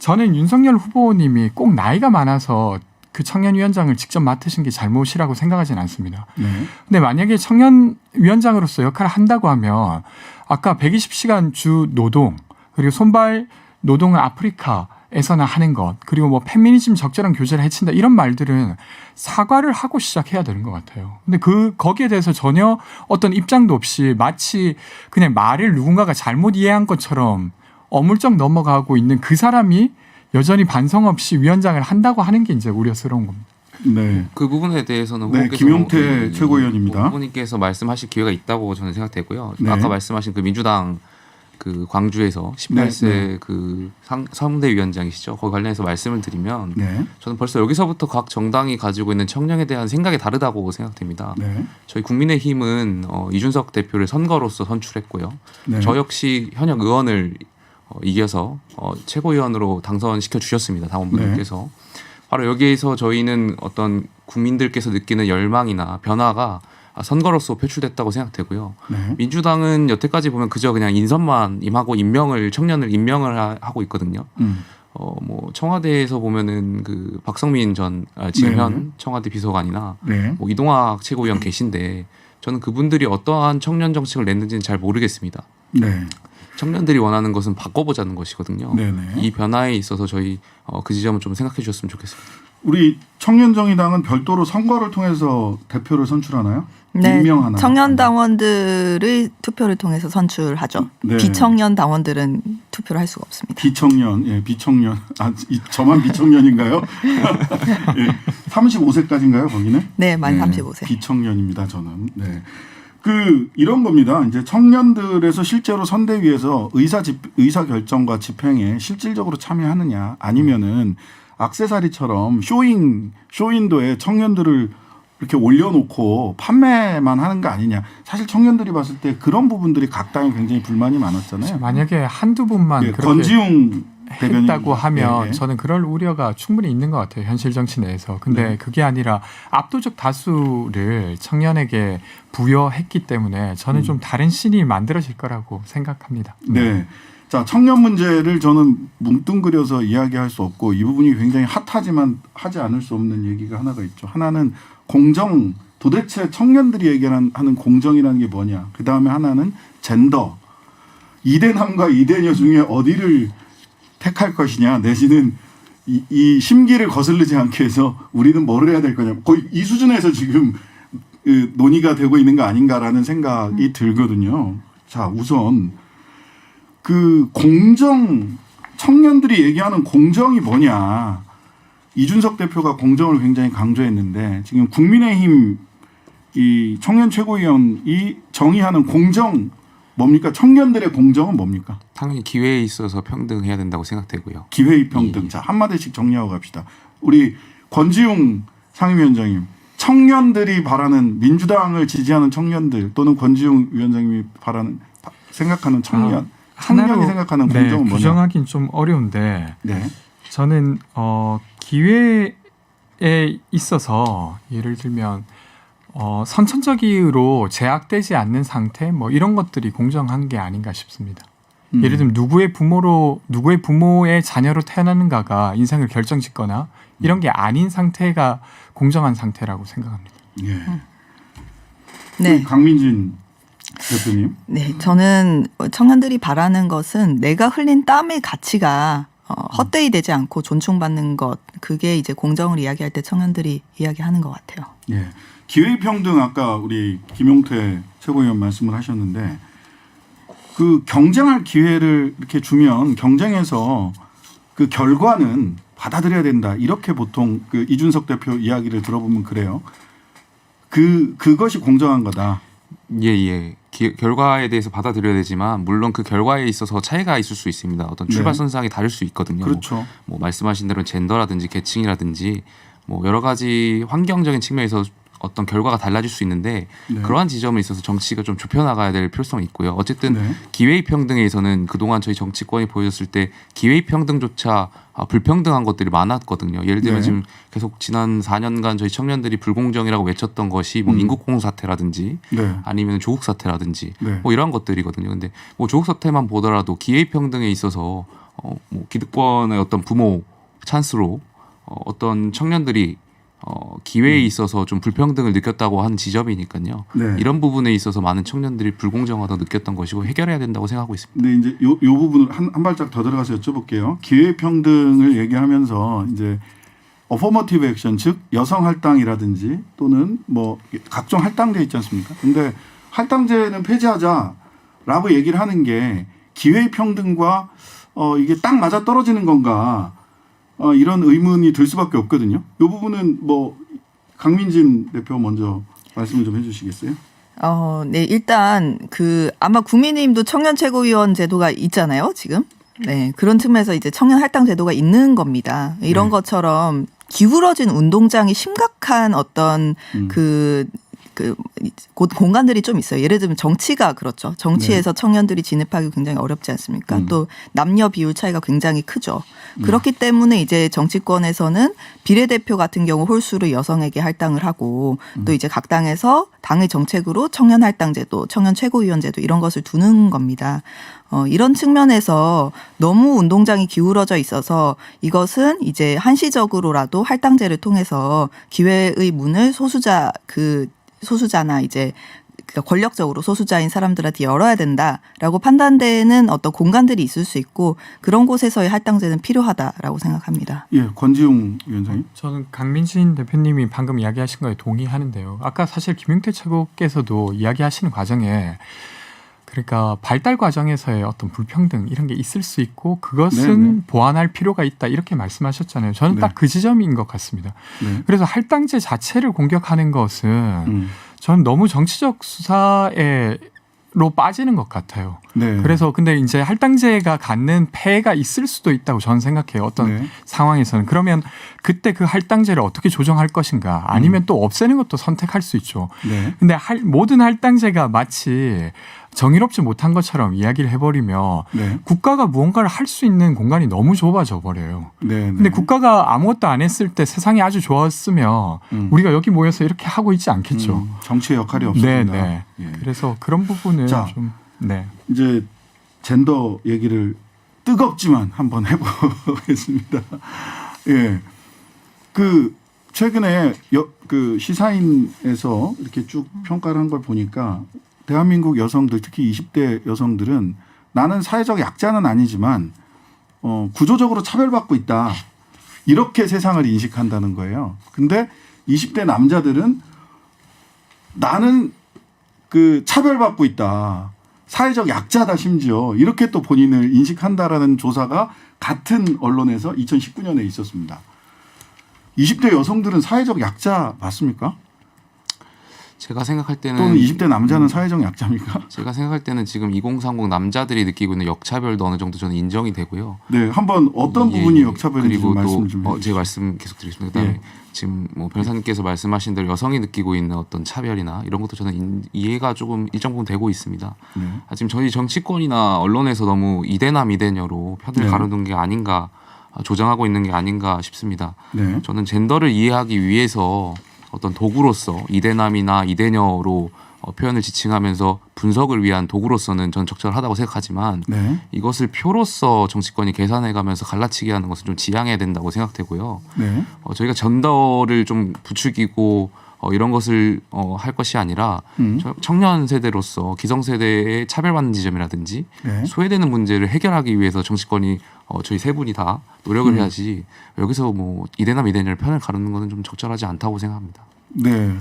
저는 윤석열 후보님이 꼭 나이가 많아서 그 청년위원장을 직접 맡으신 게 잘못이라고 생각하지는 않습니다. 네. 근데 만약에 청년위원장으로서 역할을 한다고 하면 아까 120시간 주 노동 그리고 손발 노동을 아프리카에서나 하는 것 그리고 뭐 페미니즘 적절한 교제를 해친다 이런 말들은 사과를 하고 시작해야 되는 것 같아요. 근데 거기에 대해서 전혀 어떤 입장도 없이 마치 그냥 말을 누군가가 잘못 이해한 것처럼 어물쩍 넘어가고 있는 그 사람이 여전히 반성 없이 위원장을 한다고 하는 게 이제 우려스러운 겁니다. 네. 그 부분에 대해서는 네, 후보께서 김용태 최고위원입니다. 후보님께서 말씀하실 기회가 있다고 저는 생각되고요. 네. 아까 말씀하신 그 민주당 그 광주에서 18세 네. 그 선대위원장이시죠. 거기 관련해서 말씀을 드리면 네. 저는 벌써 여기서부터 각 정당이 가지고 있는 청년에 대한 생각이 다르다고 생각됩니다. 네. 저희 국민의힘은 이준석 대표를 선거로서 선출했고요. 네. 저 역시 현역 의원을 이겨서 최고위원으로 당선시켜 주셨습니다. 당원분들께서. 바로 여기에서 저희는 어떤 국민들께서 느끼는 열망이나 변화가 선거로서 표출됐다고 생각되고요. 네. 민주당은 여태까지 보면 그저 그냥 인선만 임하고 청년을 임명을 하고 있거든요. 뭐 청와대에서 보면은 그 박성민 지금 네. 현 청와대 비서관이나 네. 뭐 이동학 최고위원 계신데 저는 그분들이 어떠한 청년 정책을 냈는지는 잘 모르겠습니다. 네. 청년들이 원하는 것은 바꿔보자는 것이거든요. 네네. 이 변화에 있어서 저희 그 지점을 좀 생각해 주셨으면 좋겠습니다. 우리 청년정의당은 별도로 선거를 통해서 대표를 선출하나요? 네, 임명하나요? 청년 당원들의 투표를 통해서 선출하죠. 네. 비청년 당원들은 투표를 할 수가 없습니다. 비청년. 저만 비청년인가요? 예, 35세까지인가요, 거기는? 네, 만 네, 35세. 비청년입니다, 저는. 네. 이런 겁니다. 이제 청년들에서 실제로 선대위에서 의사 결정과 집행에 실질적으로 참여하느냐, 아니면은 액세서리처럼 쇼인도에 청년들을 이렇게 올려놓고 판매만 하는 거 아니냐. 사실 청년들이 봤을 때 그런 부분들이 각 당에 굉장히 불만이 많았잖아요. 만약에 한두 분만 예, 그렇게 권지웅 했다고 하면 예, 예. 저는 그럴 우려가 충분히 있는 것 같아요. 현실 정치 내에서. 근데 네. 그게 아니라 압도적 다수를 청년에게 부여했기 때문에 저는 좀 다른 신이 만들어질 거라고 생각합니다. 네. 자, 청년 문제를 저는 뭉뚱그려서 이야기할 수 없고 이 부분이 굉장히 핫하지만 하지 않을 수 없는 얘기가 하나가 있죠. 하나는 공정, 도대체 청년들이 얘기하는 공정이라는 게 뭐냐. 그다음에 하나는 젠더. 이대남과 이대녀 중에 어디를 택할 것이냐 내지는 이 심기를 거스르지 않게 해서 우리는 뭐를 해야 될 거냐. 거의 이 수준에서 지금 논의가 되고 있는 거 아닌가라는 생각이 들거든요. 자, 우선 그 공정, 청년들이 얘기하는 공정이 뭐냐. 이준석 대표가 공정을 굉장히 강조했는데 지금 국민의힘 이 청년 최고위원이 정의하는 공정 뭡니까? 청년들의 공정은 뭡니까? 당연히 기회에 있어서 평등해야 된다고 생각되고요. 기회의 평등. 예. 자, 한마디씩 정리하고 갑시다. 우리 권지웅 상임위원장님, 청년들이 바라는 민주당을 지지하는 청년들 또는 권지웅 위원장님이 생각하는 청년이 생각하는 네, 공정은 뭐냐? 규정하긴 좀 어려운데 네. 저는 기회에 있어서 예를 들면 선천적으로 제약되지 않는 상태 뭐 이런 것들이 공정한 게 아닌가 싶습니다. 예를 들면 누구의 부모의 자녀로 태어나는가가 인생을 결정짓거나 이런 게 아닌 상태가 공정한 상태라고 생각합니다. 예. 네. 강민진 대표님. 네, 저는 청년들이 바라는 것은 내가 흘린 땀의 가치가 헛되이 되지 않고 존중받는 것, 그게 이제 공정을 이야기할 때 청년들이 이야기하는 것 같아요. 예. 기회평등 아까 우리 김용태 최고위원 말씀을 하셨는데 그 경쟁할 기회를 이렇게 주면 경쟁에서 그 결과는 받아들여야 된다. 이렇게 보통 그 이준석 대표 이야기를 들어보면 그래요. 그것이 공정한 거다. 예. 결과에 대해서 받아들여야 되지만 물론 그 결과에 있어서 차이가 있을 수 있습니다. 어떤 출발선상이 다를 수 있거든요. 그렇죠. 뭐 말씀하신 대로 젠더라든지 계층이라든지 뭐 여러 가지 환경적인 측면에서 어떤 결과가 달라질 수 있는데 네. 그러한 지점에 있어서 정치가 좀 좁혀나가야 될 필요성이 있고요. 어쨌든 네. 기회의 평등에서는 그동안 저희 정치권이 보여줬을 때 기회의 평등조차 불평등한 것들이 많았거든요. 예를 들면 네. 지금 계속 지난 4년간 저희 청년들이 불공정이라고 외쳤던 것이 뭐 인국공무 사태라든지 네. 아니면 조국 사태라든지 네. 뭐 이러한 것들이거든요. 근데 뭐 조국 사태만 보더라도 기회의 평등에 있어서 뭐 기득권의 어떤 부모 찬스로 어떤 청년들이 기회에 있어서 좀 불평등을 느꼈다고 하는 지점이니까요. 네. 이런 부분에 있어서 많은 청년들이 불공정하다고 느꼈던 것이고 해결해야 된다고 생각하고 있습니다. 근데 이제 요 부분을 한 발짝 더 들어가서 여쭤볼게요. 기회 평등을 얘기하면서 이제 어포머티브 액션 즉 여성 할당이라든지 또는 뭐 각종 할당제 있지 않습니까? 근데 할당제는 폐지하자라고 얘기를 하는 게 기회 평등과 이게 딱 맞아 떨어지는 건가? 이런 의문이 들 수밖에 없거든요. 이 부분은 뭐 강민진 대표 먼저 말씀을 좀 해주시겠어요? 네, 일단 아마 국민의힘도 청년 최고위원 제도가 있잖아요, 지금. 네, 그런 측면에서 이제 청년 할당 제도가 있는 겁니다. 이런 네. 것처럼 기울어진 운동장이 심각한 어떤 공간들이 좀 있어요. 예를 들면 정치가 그렇죠. 정치에서 청년들이 진입하기 굉장히 어렵지 않습니까? 또 남녀 비율 차이가 굉장히 크죠. 그렇기 때문에 이제 정치권에서는 비례대표 같은 경우 홀수를 여성에게 할당을 하고 또 이제 각 당에서 당의 정책으로 청년 할당제도, 청년 최고위원제도 이런 것을 두는 겁니다. 이런 측면에서 너무 운동장이 기울어져 있어서 이것은 이제 한시적으로라도 할당제를 통해서 기회의 문을 소수자나 이제 권력적으로 소수자인 사람들한테 열어야 된다라고 판단되는 어떤 공간들이 있을 수 있고 그런 곳에서의 할당제는 필요하다라고 생각합니다. 예, 권지웅 위원장님. 저는 강민진 대표님이 방금 이야기하신 거에 동의하는데요. 아까 사실 김용태 최고께서도 이야기하시는 과정에 그러니까 발달 과정에서의 어떤 불평등 이런 게 있을 수 있고 그것은 네네. 보완할 필요가 있다 이렇게 말씀하셨잖아요. 저는 네. 딱 그 지점인 것 같습니다. 네. 그래서 할당제 자체를 공격하는 것은 저는 너무 정치적 수사로 빠지는 것 같아요. 네. 그래서 근데 이제 할당제가 갖는 폐해가 있을 수도 있다고 저는 생각해요. 어떤 네. 상황에서는. 그러면 그때 그 할당제를 어떻게 조정할 것인가 아니면 또 없애는 것도 선택할 수 있죠. 네. 근데 모든 할당제가 마치 정의롭지 못한 것처럼 이야기를 해버리며 네. 국가가 무언가를 할 수 있는 공간이 너무 좁아져 버려요. 네. 근데 국가가 아무것도 안 했을 때 세상이 아주 좋았으면 우리가 여기 모여서 이렇게 하고 있지 않겠죠. 정치의 역할이 없습니다. 네. 예. 그래서 그런 부분은 자, 좀 네. 이제 젠더 얘기를 뜨겁지만 한번 해보겠습니다. 예. 그 최근에 그 시사인에서 이렇게 쭉 평가를 한 걸 보니까 대한민국 여성들, 특히 20대 여성들은 나는 사회적 약자는 아니지만 구조적으로 차별받고 있다. 이렇게 세상을 인식한다는 거예요. 근데 20대 남자들은 나는 그 차별받고 있다. 사회적 약자다 심지어. 이렇게 또 본인을 인식한다라는 조사가 같은 언론에서 2019년에 있었습니다. 20대 여성들은 사회적 약자 맞습니까? 제가 생각할 때는 또는 20대 남자는 사회적 약자입니까? 제가 생각할 때는 지금 2030 남자들이 느끼고 있는 역차별도 어느 정도 저는 인정이 되고요. 네, 한번 어떤 부분이 역차별인지 그리고 좀 말씀 좀 또 해주시죠. 제가 말씀 계속 드리겠습니다. 그다음에 예. 지금 뭐 변호사님께서 말씀하신 대로 여성이 느끼고 있는 어떤 차별이나 이런 것도 저는 이해가 조금 일정 부분 되고 있습니다. 네. 지금 저희 정치권이나 언론에서 너무 이대남 이대녀로 편을 네. 가르는 게 아닌가, 조장하고 있는 게 아닌가 싶습니다. 네. 저는 젠더를 이해하기 위해서 어떤 도구로서 이대남이나 이대녀로 표현을 지칭하면서 분석을 위한 도구로서는 전 적절하다고 생각하지만 네. 이것을 표로서 정치권이 계산해가면서 갈라치기 하는 것은 좀 지양해야 된다고 생각되고요. 네. 저희가 젠더를 좀 부추기고 이런 것을 할 것이 아니라 청년 세대로서 기성세대의 차별받는 지점이라든지 네. 소외되는 문제를 해결하기 위해서 정치권이 저희 세 분이 다 노력을 해야지 여기서 뭐 이대남 이대녀를 편을 가르는 것은 좀 적절하지 않다고 생각합니다. 네.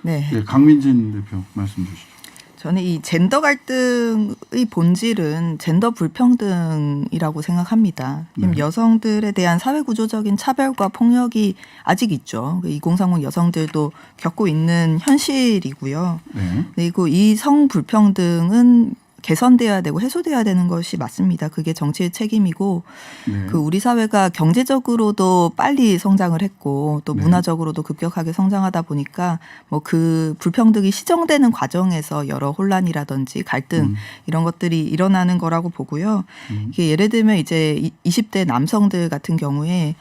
네. 네. 강민진 대표 말씀 주시죠. 저는 이 젠더 갈등의 본질은 젠더 불평등이라고 생각합니다. 지금 네. 여성들에 대한 사회구조적인 차별과 폭력이 아직 있죠. 2030 여성들도 겪고 있는 현실이고요. 네. 그리고 이 성불평등은 개선돼야 되고 해소돼야 되는 것이 맞습니다. 그게 정치의 책임이고 네. 그 우리 사회가 경제적으로도 빨리 성장을 했고 또 네. 문화적으로도 급격하게 성장하다 보니까 뭐 그 불평등이 시정되는 과정에서 여러 혼란이라든지 갈등 이런 것들이 일어나는 거라고 보고요. 이게 예를 들면 이제 20대 남성들 같은 경우에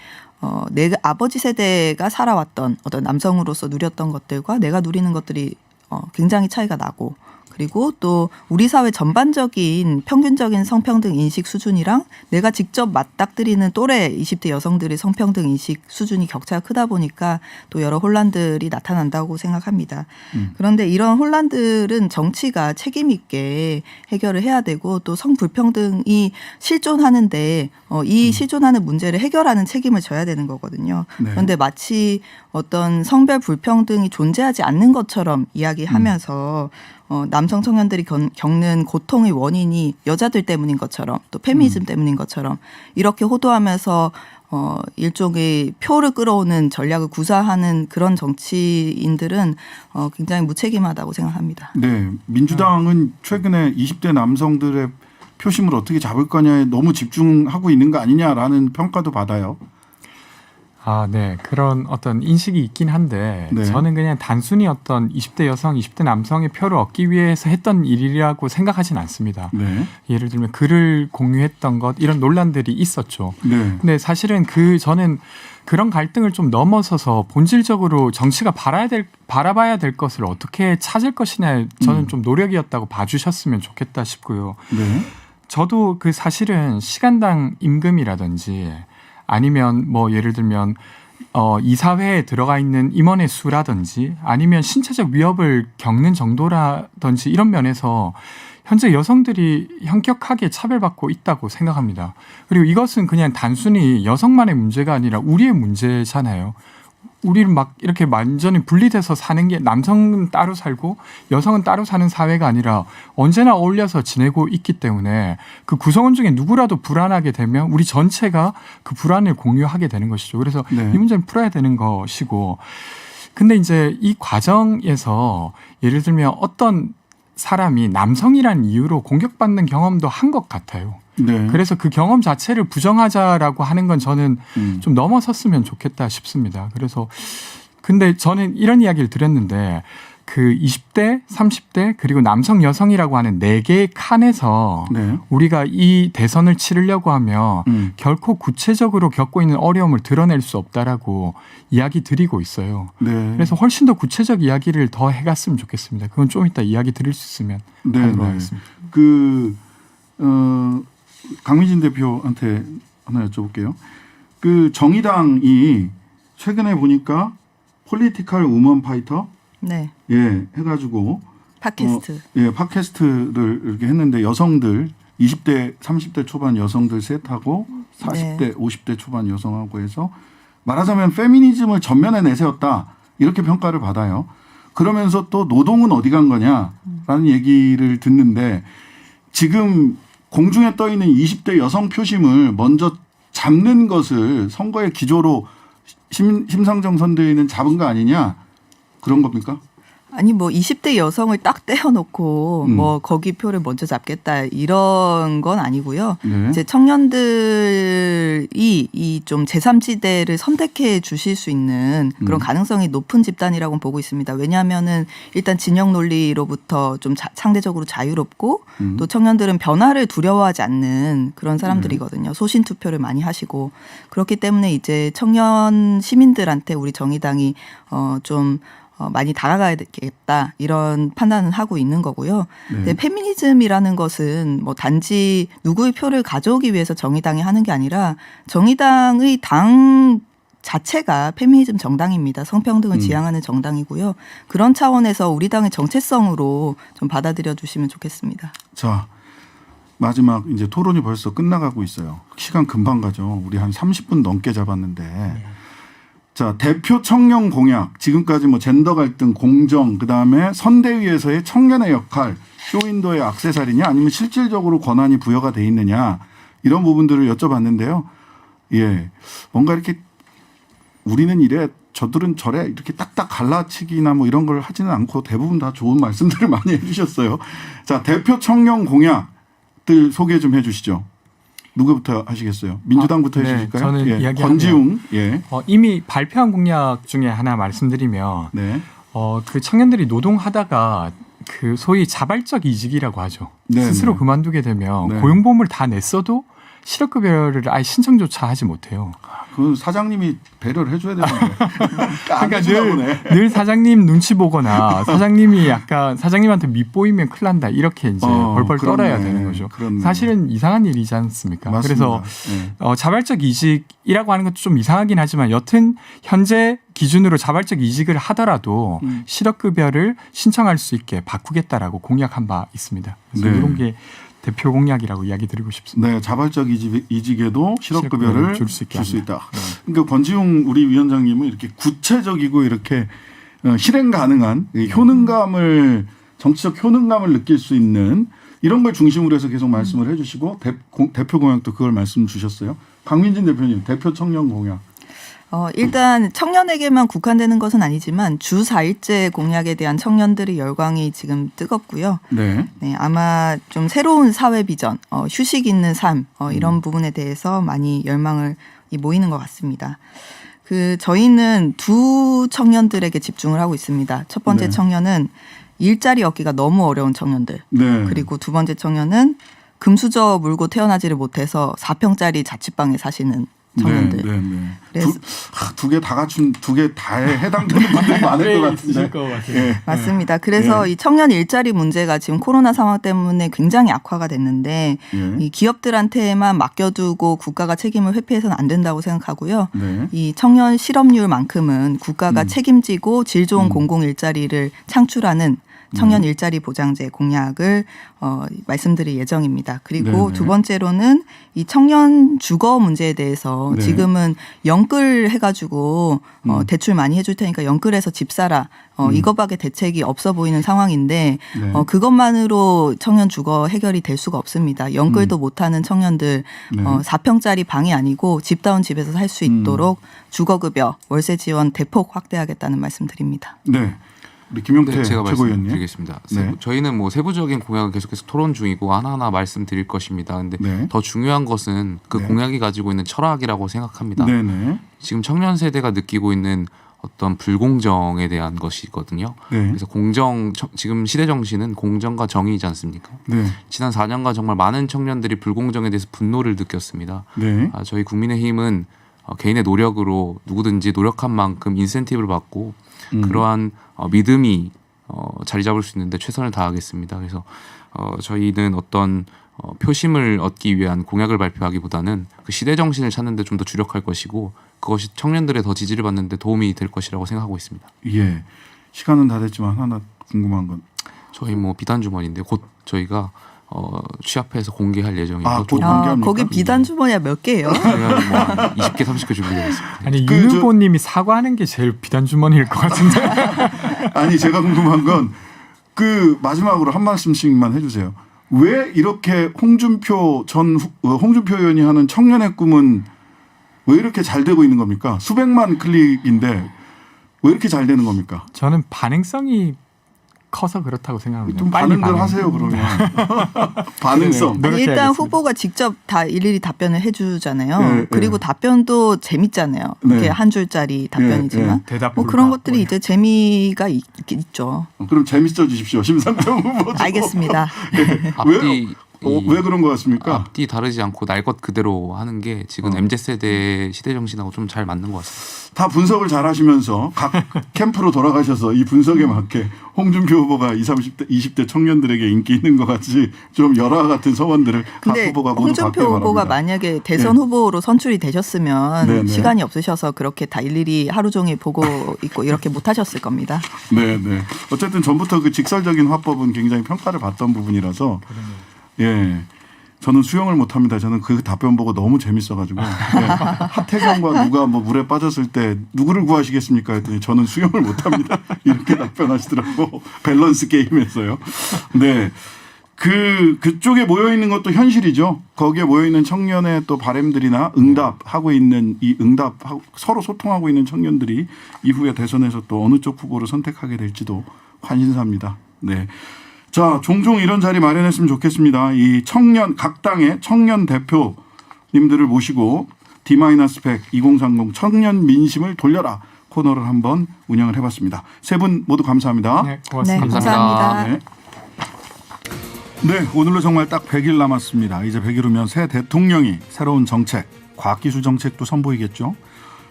내가 아버지 세대가 살아왔던 어떤 남성으로서 누렸던 것들과 내가 누리는 것들이 굉장히 차이가 나고 그리고 또 우리 사회 전반적인 평균적인 성평등 인식 수준이랑 내가 직접 맞닥뜨리는 또래 20대 여성들의 성평등 인식 수준이 격차가 크다 보니까 또 여러 혼란들이 나타난다고 생각합니다. 그런데 이런 혼란들은 정치가 책임 있게 해결을 해야 되고 또 성불평등이 실존하는데 이 실존하는 문제를 해결하는 책임을 져야 되는 거거든요. 네. 그런데 마치 어떤 성별 불평등이 존재하지 않는 것처럼 이야기하면서 남성 청년들이 겪는 고통의 원인이 여자들 때문인 것처럼 또 페미니즘 때문인 것처럼 이렇게 호도하면서 일종의 표를 끌어오는 전략을 구사하는 그런 정치인들은 굉장히 무책임하다고 생각합니다. 네. 민주당은 최근에 20대 남성들의 표심을 어떻게 잡을 거냐에 너무 집중하고 있는 거 아니냐라는 평가도 받아요. 아, 네. 그런 어떤 인식이 있긴 한데 네. 저는 그냥 단순히 어떤 20대 여성, 20대 남성의 표를 얻기 위해서 했던 일이라고 생각하진 않습니다. 네. 예를 들면 글을 공유했던 것 이런 논란들이 있었죠. 네. 근데 사실은 저는 그런 갈등을 좀 넘어서서 본질적으로 정치가 바라봐야 될 것을 어떻게 찾을 것이냐 저는 좀 노력이었다고 봐주셨으면 좋겠다 싶고요. 네. 저도 그 사실은 시간당 임금이라든지 아니면 뭐 예를 들면 이 사회에 들어가 있는 임원의 수라든지 아니면 신체적 위협을 겪는 정도라든지 이런 면에서 현재 여성들이 현격하게 차별받고 있다고 생각합니다. 그리고 이것은 그냥 단순히 여성만의 문제가 아니라 우리의 문제잖아요. 우리는 막 이렇게 완전히 분리돼서 사는 게 남성은 따로 살고 여성은 따로 사는 사회가 아니라 언제나 어울려서 지내고 있기 때문에 그 구성원 중에 누구라도 불안하게 되면 우리 전체가 그 불안을 공유하게 되는 것이죠. 그래서 네. 이 문제는 풀어야 되는 것이고 근데 이제 이 과정에서 예를 들면 어떤 사람이 남성이라는 이유로 공격받는 경험도 한 것 같아요. 네. 그래서 그 경험 자체를 부정하자라고 하는 건 저는 좀 넘어섰으면 좋겠다 싶습니다. 그래서 근데 저는 이런 이야기를 드렸는데 그 20대, 30대 그리고 남성 여성이라고 하는 4개의 칸에서 네. 우리가 이 대선을 치르려고 하면 결코 구체적으로 겪고 있는 어려움을 드러낼 수 없다라고 이야기 드리고 있어요. 네. 그래서 훨씬 더 구체적 이야기를 더 해갔으면 좋겠습니다. 그건 좀 이따 이야기 드릴 수 있으면 네, 하도록 네. 하겠습니다. 강민진 대표한테 하나 여쭤볼게요. 그 정의당이 최근에 보니까 폴리티컬 우먼 파이터 네. 예 해가지고 팟캐스트. 팟캐스트를 이렇게 했는데 여성들 20대 30대 초반 여성들 셋하고 40대 네. 50대 초반 여성하고 해서 말하자면 페미니즘을 전면에 내세웠다 이렇게 평가를 받아요. 그러면서 또 노동은 어디 간 거냐라는 얘기를 듣는데 지금 공중에 떠 있는 20대 여성 표심을 먼저 잡는 것을 선거의 기조로 심상정 선대위는 잡은 거 아니냐 그런 겁니까? 아니 뭐 20대 여성을 딱 떼어놓고 뭐 거기 표를 먼저 잡겠다 이런 건 아니고요. 네. 이제 청년들이 이 좀 제3지대를 선택해 주실 수 있는 그런 가능성이 높은 집단이라고 보고 있습니다. 왜냐하면은 일단 진영 논리로부터 좀 상대적으로 자유롭고 또 청년들은 변화를 두려워하지 않는 그런 사람들이거든요. 소신 투표를 많이 하시고 그렇기 때문에 이제 청년 시민들한테 우리 정의당이 좀 많이 다가가야겠다 이런 판단은 하고 있는 거고요. 네. 근데 페미니즘이라는 것은 뭐 단지 누구의 표를 가져오기 위해서 정의당이 하는 게 아니라 정의당의 당 자체가 페미니즘 정당입니다. 성평등을 지향하는 정당이고요. 그런 차원에서 우리 당의 정체성으로 좀 받아들여 주시면 좋겠습니다. 자 마지막 이제 토론이 벌써 끝나가고 있어요. 시간 금방 가죠. 우리 한 30분 넘게 잡았는데. 자, 대표 청년 공약, 지금까지 뭐 젠더 갈등, 공정, 그 다음에 선대위에서의 청년의 역할, 쇼윈도의 액세서리냐, 아니면 실질적으로 권한이 부여가 돼 있느냐, 이런 부분들을 여쭤봤는데요. 예. 뭔가 이렇게 우리는 이래, 저들은 저래, 이렇게 딱딱 갈라치기나 뭐 이런 걸 하지는 않고 대부분 다 좋은 말씀들을 많이 해주셨어요. 자, 대표 청년 공약들 소개 좀 해주시죠. 누구부터 하시겠어요? 민주당부터 네, 해주실까요? 저는 예. 이야기하면 권지웅. 예. 이미 발표한 공약 중에 하나 말씀드리면 네. 그 청년들이 노동하다가 그 소위 자발적 이직이라고 하죠. 네, 스스로 네. 그만두게 되면 네. 고용보험을 다 냈어도 실업급여를 아예 신청조차 하지 못해요. 그 사장님이 배려를 해줘야 되는데. 그러니까 늘 사장님 눈치 보거나 사장님이 약간 사장님한테 밑보이면 큰일 난다 이렇게 이제 벌벌 떨어야 그렇네. 되는 거죠. 그렇네. 사실은 이상한 일이지 않습니까? 맞습니다. 그래서 네. 자발적 이직이라고 하는 것도 좀 이상하긴 하지만 여튼 현재 기준으로 자발적 이직을 하더라도 실업급여를 신청할 수 있게 바꾸겠다라고 공약한 바 있습니다. 그래서 네. 이런 게 대표 공약이라고 이야기 드리고 싶습니다. 네, 자발적 이직에도 실업급여를 줄 수 있다. 네. 그러니까 권지웅 우리 위원장님은 이렇게 구체적이고 이렇게 실행 가능한 효능감을 정치적 효능감을 느낄 수 있는 이런 걸 중심으로 해서 계속 말씀을 해주시고 대표 공약도 그걸 말씀 주셨어요. 강민진 대표님 대표 청년 공약. 일단 청년에게만 국한되는 것은 아니지만 주 4일제 공약에 대한 청년들의 열광이 지금 뜨겁고요. 네. 네, 아마 좀 새로운 사회 비전, 휴식 있는 삶 이런 부분에 대해서 많이 열망을 모이는 것 같습니다. 저희는 두 청년들에게 집중을 하고 있습니다. 첫 번째 네. 청년은 일자리 얻기가 너무 어려운 청년들. 네. 그리고 두 번째 청년은 금수저 물고 태어나지를 못해서 4평짜리 자취방에 사시는 청년들. 네, 네, 네. 그래서 두 개 다 갖춘 두 개 다에 해당되는 분들이 많을 것 같은데. 예. 맞습니다. 그래서 이 청년 일자리 문제가 지금 코로나 상황 때문에 굉장히 악화가 됐는데 예. 이 기업들한테만 맡겨두고 국가가 책임을 회피해서는 안 된다고 생각하고요. 네. 이 청년 실업률만큼은 국가가 책임지고 질 좋은 공공 일자리를 창출하는 청년 일자리 보장제 공약을 말씀드릴 예정입니다. 그리고 네네. 두 번째로는 이 청년 주거 문제에 대해서 네. 지금은 연끌 해가지고 대출 많이 해줄 테니까 연끌해서 집 사라 이것밖에 대책이 없어 보이는 상황인데 네. 그것만으로 청년 주거 해결이 될 수가 없습니다. 연끌도 못하는 청년들 네. 4평짜리 방이 아니고 집다운 집에서 살 수 있도록 주거급여 월세 지원 대폭 확대하겠다는 말씀드립니다. 네. 우리 김용태 네, 제가 최고위원님. 말씀드리겠습니다. 네. 저희는 뭐 세부적인 공약을 계속해서 토론 중이고 하나하나 말씀드릴 것입니다. 근데 네. 더 중요한 것은 그 네. 공약이 가지고 있는 철학이라고 생각합니다. 네네. 지금 청년 세대가 느끼고 있는 어떤 불공정에 대한 것이거든요. 네. 그래서 지금 시대 정신은 공정과 정의이지 않습니까? 네. 지난 4년간 정말 많은 청년들이 불공정에 대해서 분노를 느꼈습니다. 네. 저희 국민의힘은 개인의 노력으로 누구든지 노력한 만큼 인센티브를 받고 그러한 믿음이 자리 잡을 수 있는데 최선을 다하겠습니다. 그래서 저희는 어떤 표심을 얻기 위한 공약을 발표하기보다는 그 시대 정신을 찾는 데 좀 더 주력할 것이고 그것이 청년들의 더 지지를 받는 데 도움이 될 것이라고 생각하고 있습니다. 예. 시간은 다 됐지만 하나 궁금한 건 저희 뭐 비단 주머니인데 곧 저희가 취합해서 공개할 예정이라서 곧 공개합니까? 거기 비단 주머니가 몇 개예요? 뭐한 20개 30개 준비되어 있습니다. 아니 그 윤 후보님이 사과하는 게 제일 비단 주머니일 것 같은데. 아니 제가 궁금한 건 그 마지막으로 한 말씀씩만 해주세요. 왜 이렇게 홍준표 의원이 하는 청년의 꿈은 왜 이렇게 잘 되고 있는 겁니까? 수백만 클릭인데 왜 이렇게 잘 되는 겁니까? 저는 반응성이 커서 그렇다고 생각합니다. 좀 빨리 반응들 하세요 그러면. 반응성. 그러네요. 아니, 일단 노력해야겠습니다. 후보가 직접 다 일일이 답변을 해주잖아요. 네, 그리고 네. 답변도 재밌잖아요. 네. 이게 한 줄짜리 답변이지만 대답 뭐 그런 것들이 이제 재미가 있죠. 그럼 재밌어 주십시오. 심상정 후보. 알겠습니다. 앞뒤 왜 그런 것 같습니까? 앞뒤 다르지 않고 날 것 그대로 하는 게 지금 MZ세대 시대 정신하고 좀 잘 맞는 것 같습니다. 다 분석을 잘 하시면서 각 캠프로 돌아가셔서 이 분석에 맞게 홍준표 후보가 20, 30대, 20대 청년들에게 인기 있는 것 같이 좀 열화 같은 서원들을 각 근데 후보가 모두 홍준표 받게 후보가 바랍니다. 만약에 대선 네. 후보로 선출이 되셨으면 네, 네. 시간이 없으셔서 그렇게 다 일일이 하루 종일 보고 있고 이렇게 못 하셨을 겁니다. 네, 네. 어쨌든 전부터 그 직설적인 화법은 굉장히 평가를 받던 부분이라서 예. 저는 수영을 못합니다. 저는 그 답변 보고 너무 재밌어가지고 예. 하태경과 누가 뭐 물에 빠졌을 때 누구를 구하시겠습니까? 했더니 저는 수영을 못합니다. 이렇게 답변하시더라고. 밸런스 게임에서요. 네. 그쪽에 모여 있는 것도 현실이죠. 거기에 모여 있는 청년의 또 바람들이나 응답하고 있는 이 응답 서로 소통하고 있는 청년들이 이후에 대선에서 또 어느 쪽 후보를 선택하게 될지도 관심사입니다. 네. 자, 종종 이런 자리 마련했으면 좋겠습니다. 이 청년, 각 당의 청년 대표님들을 모시고 D-100 2030 청년 민심을 돌려라 코너를 한번 운영을 해봤습니다. 세 분 모두 감사합니다. 네, 고맙습니다. 네, 감사합니다. 감사합니다. 네. 네, 오늘로 정말 딱 100일 남았습니다. 이제 100일 후면 새 대통령이 새로운 정책, 과학기술 정책도 선보이겠죠.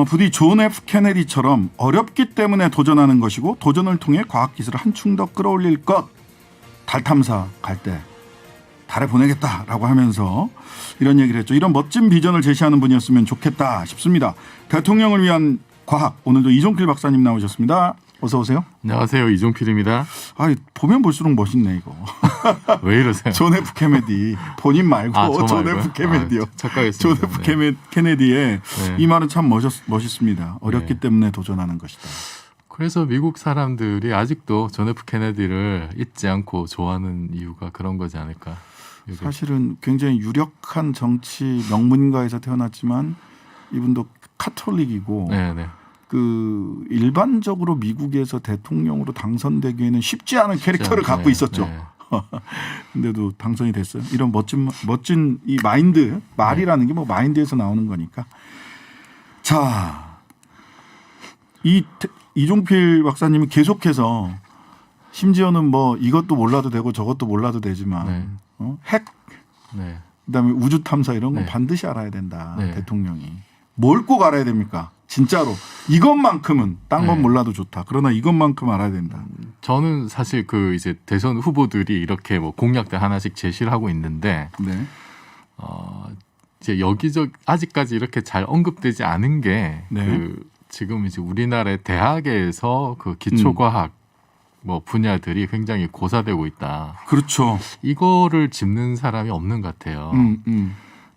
부디 존 F 케네디처럼 어렵기 때문에 도전하는 것이고 도전을 통해 과학기술을 한층 더 끌어올릴 것. 달 탐사 갈 때 달에 보내겠다라고 하면서 이런 얘기를 했죠. 이런 멋진 비전을 제시하는 분이었으면 좋겠다 싶습니다. 대통령을 위한 과학, 오늘도 이종필 박사님 나오셨습니다. 어서 오세요. 안녕하세요. 이종필입니다. 아, 보면 볼수록 멋있네 이거. 왜 이러세요? 존 F 케네디 본인 말고 저 존 말고요? F 케네디요. 착각했습니다. 존 F 케네디의 네. 이 말은 참 멋있습니다. 어렵기 네. 때문에 도전하는 것이다. 그래서 미국 사람들이 아직도 존 F 케네디를 잊지 않고 좋아하는 이유가 그런 거지 않을까. 이게 사실은 굉장히 유력한 정치 명문가에서 태어났지만 이분도 카톨릭이고 네네. 그 일반적으로 미국에서 대통령으로 당선되기에는 쉽지 않은 캐릭터를 진짜, 갖고 네, 있었죠. 네. 근데도 당선이 됐어요. 이런 멋진 이 마인드, 말이라는 게 뭐 마인드에서 나오는 거니까. 자, 이종필 박사님이 계속해서 심지어는 뭐 이것도 몰라도 되고 저것도 몰라도 되지만 네. 핵, 네. 그다음에 우주 탐사 이런 거 네. 반드시 알아야 된다. 네. 대통령이 뭘 꼭 알아야 됩니까? 진짜로 이것만큼은 딴 건 네. 몰라도 좋다. 그러나 이것만큼 알아야 된다. 저는 사실 그 이제 대선 후보들이 이렇게 뭐 공약들 하나씩 제시를 하고 있는데 네. 이제 여기저기 아직까지 이렇게 잘 언급되지 않은 게 네. 그 지금 이제 우리나라의 대학에서 그 기초과학 뭐 분야들이 굉장히 고사되고 있다. 그렇죠. 이거를 짚는 사람이 없는 것 같아요.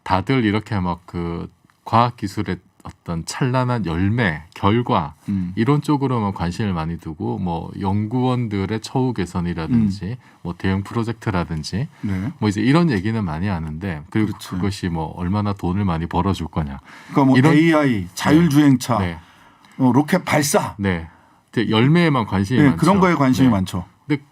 다들 이렇게 막 그 과학 기술의 어떤 찬란한 열매, 결과 이런 쪽으로만 관심을 많이 두고 뭐 연구원들의 처우 개선이라든지 뭐 대형 프로젝트라든지 네. 뭐 이제 이런 얘기는 많이 하는데 그리고 그렇죠. 그것이 뭐 얼마나 돈을 많이 벌어줄 거냐. 그러니까 뭐 이런- AI, 자율주행차, 네, 로켓 발사, 네. 이제 열매에만 관심이 네, 많죠. 그런 거에 관심이 네. 많죠. 근데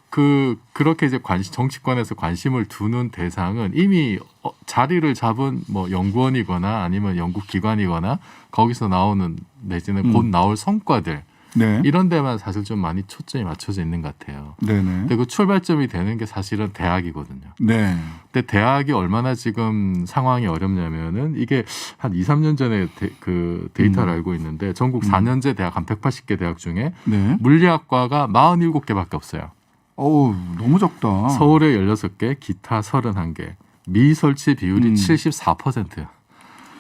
그렇게 이제 정치권에서 관심을 두는 대상은 이미 자리를 잡은 뭐 연구원이거나 아니면 연구기관이거나 거기서 나오는 내지는 곧 나올 성과들 네. 이런 데만 사실 좀 많이 초점이 맞춰져 있는 것 같아요. 네네. 근데 그 출발점이 되는 게 사실은 대학이거든요. 네. 근데 대학이 얼마나 지금 상황이 어렵냐면은 이게 한 2, 3년 전에 그 데이터를 알고 있는데 전국 4년제 대학 한 180개 대학 중에 네. 물리학과가 47개밖에 없어요. 어우, 너무 적다. 서울에 16개, 기타 31개, 미설치 비율이 74%예요.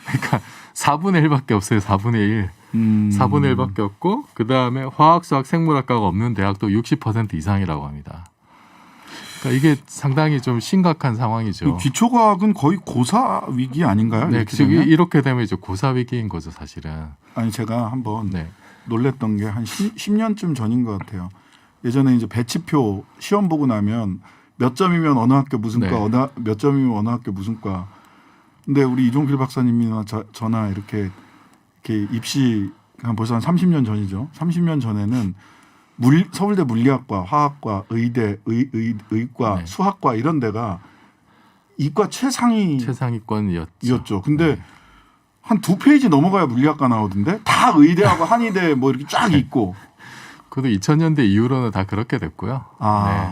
그러니까 4분의 1밖에 없어요. 4분의 1. 4분의 1밖에 없고 그다음에 화학, 수학, 생물학과가 없는 대학도 60% 이상이라고 합니다. 그러니까 이게 상당히 좀 심각한 상황이죠. 기초과학은 거의 고사 위기 아닌가요? 네, 이렇게 지금 되면? 이렇게 되면 이제 고사 위기인 거죠, 사실은. 아니 제가 한번 네. 놀랬던 게 한 10년쯤 전인 것 같아요. 예전에 이제 배치표 시험 보고 나면 몇 점이면 어느 학교 무슨 네. 과, 몇 점이면 어느 학교 무슨 과. 근데 우리 이종필 박사님이나 저나 이렇게 입시 한 벌써 한 30년 전이죠. 30년 전에는 서울대 물리학과, 화학과, 의대, 의과, 네. 수학과 이런 데가 이과 최상위권이었죠. 이었죠. 근데 네. 한 2페이지 넘어가야 물리학과 나오던데 다 의대하고 한의대 뭐 이렇게 쫙 있고. 그래도 2000년대 이후로는 다 그렇게 됐고요. 아. 네.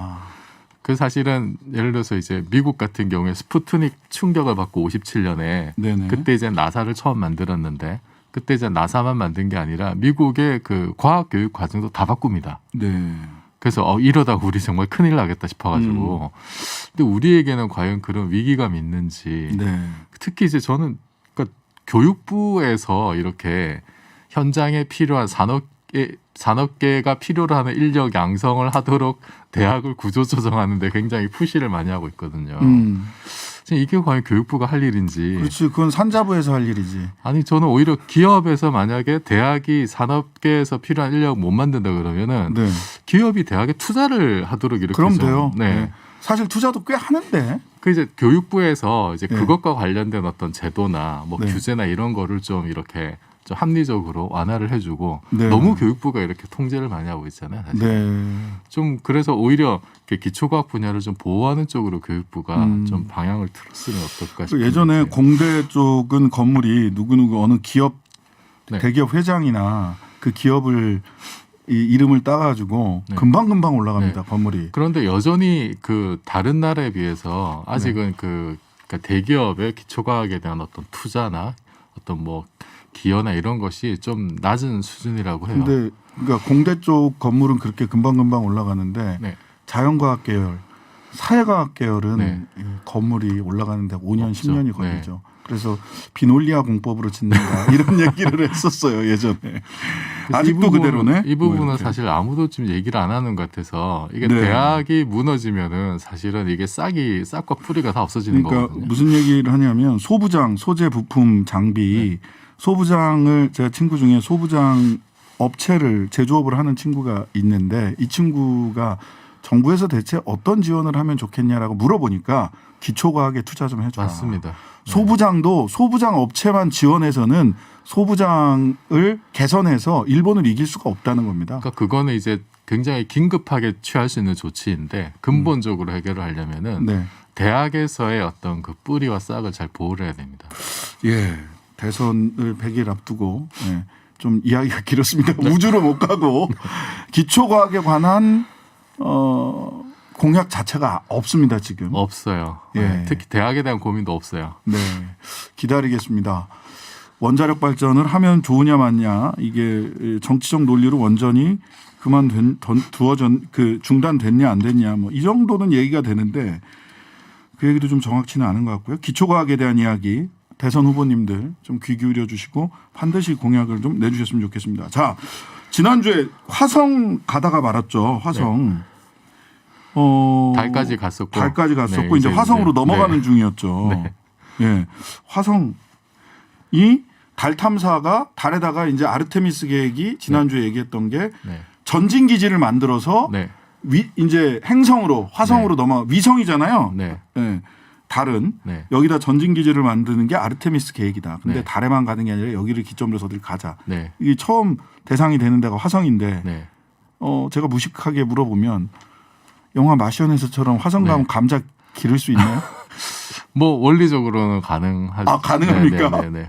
그 사실은 예를 들어서 이제 미국 같은 경우에 스푸트닉 충격을 받고 57년에 네네. 그때 이제 나사를 처음 만들었는데 그때 이제 나사만 만든 게 아니라 미국의 그 과학 교육 과정도 다 바꿉니다. 네. 그래서 이러다 우리 정말 큰일 나겠다 싶어가지고. 근데 우리에게는 과연 그런 위기감이 있는지. 네. 특히 이제 저는 그러니까 교육부에서 이렇게 현장에 필요한 산업계가 필요로 하는 인력 양성을 하도록 대학을 구조조정하는데 굉장히 푸시를 많이 하고 있거든요. 지금 이게 과연 교육부가 할 일인지. 그렇지. 그건 산자부에서 할 일이지. 아니 저는 오히려 기업에서 만약에 대학이 산업계에서 필요한 인력 못 만든다 그러면은 네. 기업이 대학에 투자를 하도록 이렇게 그럼 좀, 돼요. 네. 네. 사실 투자도 꽤 하는데. 그 이제 교육부에서 이제 네. 그것과 관련된 어떤 제도나 뭐 네. 규제나 이런 거를 좀 이렇게 좀 합리적으로 완화를 해주고 네. 너무 교육부가 이렇게 통제를 많이 하고 있잖아요. 사실. 네. 좀 그래서 오히려 기초과학 분야를 좀 보호하는 쪽으로 교육부가 좀 방향을 틀었으면 어떨까 싶어요. 예전에 공대 쪽은 건물이 누구누구 어느 기업 네. 대기업 회장이나 그 기업을 이름을 따가지고 네. 금방 올라갑니다. 네. 건물이. 그런데 여전히 그 다른 나라에 비해서 아직은 네. 그러니까 대기업의 기초과학에 대한 어떤 투자나 어떤 뭐 기여나 이런 것이 좀 낮은 수준이라고 해요. 근데 그러니까 공대 쪽 건물은 그렇게 금방 올라가는데 네. 자연과학 계열, 사회과학 계열은 네. 이 건물이 올라가는데 5년, 없죠. 10년이 걸리죠. 그래서 비놀리아 공법으로 짓는다 이런 얘기를 했었어요 예전에. 아직도 그대로네. 이 부분은 뭐 이렇게. 사실 아무도 지금 얘기를 안 하는 것 같아서 이게 네. 대학이 무너지면은 사실은 이게 싹과 뿌리가 다 없어지는 그러니까 거거든요. 무슨 얘기를 하냐면 소부장, 소재, 부품, 장비, 소부장을 제가 친구 중에 소부장 업체를 제조업을 하는 친구가 있는데 이 친구가 정부에서 대체 어떤 지원을 하면 좋겠냐라고 물어보니까 기초과학에 투자 좀 해줘라. 맞습니다. 소부장도 소부장 업체만 지원해서는 소부장을 개선해서 일본을 이길 수가 없다는 겁니다. 그러니까 그거는 이제 굉장히 긴급하게 취할 수 있는 조치인데 근본적으로 해결을 하려면은 네. 대학에서의 어떤 그 뿌리와 싹을 잘 보호를 해야 됩니다. 예. 대선을 100일 앞두고 예. 좀 이야기가 길었습니다. 우주로 못 가고 기초과학에 관한 공약 자체가 없습니다. 지금. 없어요. 예. 네, 특히 대학에 대한 고민도 없어요. 네. 기다리겠습니다. 원자력 발전을 하면 좋으냐 마냐 이게 정치적 논리로 원전이 중단됐냐 안 됐냐 뭐 이 정도는 얘기가 되는데 그 얘기도 좀 정확치는 않은 것 같고요. 기초과학에 대한 이야기 대선 후보님들 좀 귀 기울여 주시고 반드시 공약을 좀 내주셨으면 좋겠습니다. 자, 지난주에 화성 가다가 말았죠. 화성. 달까지 갔었고. 달까지 갔었고 네, 이제 화성으로 이제, 넘어가는 네. 중이었죠. 네. 예. 화성이 달 탐사가 달에다가 이제 아르테미스 계획이 지난주에 얘기했던 게 네. 전진 기지를 만들어서 네. 이제 행성으로 화성으로 넘어 위성이잖아요. 네. 예. 달은 네. 여기다 전진 기지를 만드는 게 아르테미스 계획이다. 근데 네. 달에만 가는 게 아니라 여기를 기점으로 해서 어딜 가자. 네. 이게 처음 대상이 되는 데가 화성인데 네. 제가 무식하게 물어보면 영화 마션에서처럼 화성 가면 네. 감자 기를 수 있나요? 뭐 원리적으로는 가능하죠. 아, 가능합니까? 네.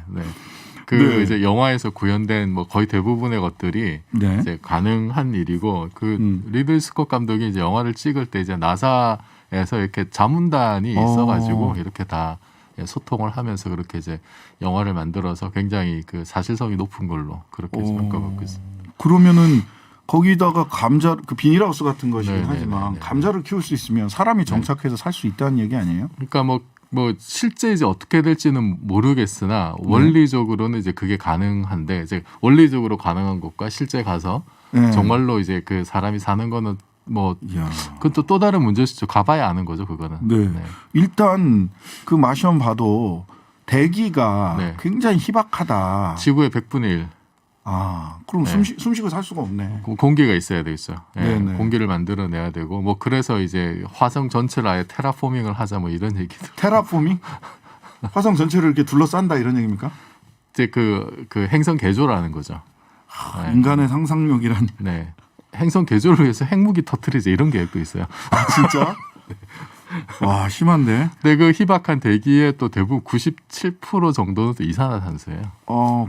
그 네. 이제 영화에서 구현된 뭐 거의 대부분의 것들이 네. 이제 가능한 일이고 그 리들 스콧 감독이 이제 영화를 찍을 때 이제 나사에서 이렇게 자문단이 있어가지고 이렇게 다 소통을 하면서 그렇게 이제 영화를 만들어서 굉장히 그 사실성이 높은 걸로 그렇게 평가받고 있습니다. 그러면은 거기다가 감자 그 비닐하우스 같은 것이긴 네, 하지만 네. 감자를 키울 수 있으면 사람이 정착해서 살 수 있다는 얘기 아니에요? 그러니까 뭐 실제 이제 어떻게 될지는 모르겠으나 원리적으로는 이제 그게 가능한데 이제 원리적으로 가능한 것과 실제 가서 네. 정말로 이제 그 사람이 사는 거는 뭐 이야. 그건 또 다른 문제시죠. 가봐야 아는 거죠, 그거는. 네. 일단 그 마션 봐도 대기가 네. 굉장히 희박하다. 지구의 100분의 1. 아, 그럼 네. 숨쉬고 살 수가 없네. 공기가 있어야 되겠어요. 예, 네네. 공기를 만들어내야 되고 뭐 그래서 이제 화성 전체를 아예 테라포밍을 하자 뭐 이런 얘기도. 테라포밍? 화성 전체를 이렇게 둘러싼다 이런 얘기입니까? 이제 그 행성 개조라는 거죠. 네. 인간의 상상력이란. 네. 행성 개조를 위해서 핵무기 터뜨리자 이런 계획도 있어요. 아, 진짜? 와, 심한데. 근데 그 희박한 대기의 또 대부분 97% 정도는 또 이산화탄소예요.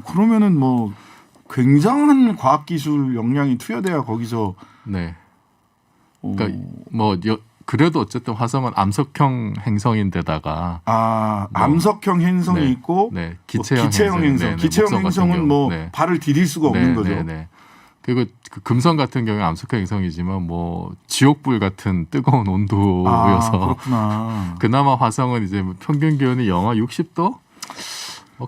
그러면은 뭐 굉장한 과학기술 역량이 투여돼야 거기서. 네. 그러니까 뭐 그래도 어쨌든 화성은 암석형 행성인데다가 암석형 행성이 네. 있고 네. 기체형 행성. 네, 기체형 목성 같은 행성은 경우. 뭐 네. 발을 디딜 수가 없는 거죠. 네. 그리고 그 금성 같은 경우에 암석형 행성이지만 뭐 지옥불 같은 뜨거운 온도여서 그렇구나. 그나마 화성은 이제 평균 기온이 영하 60도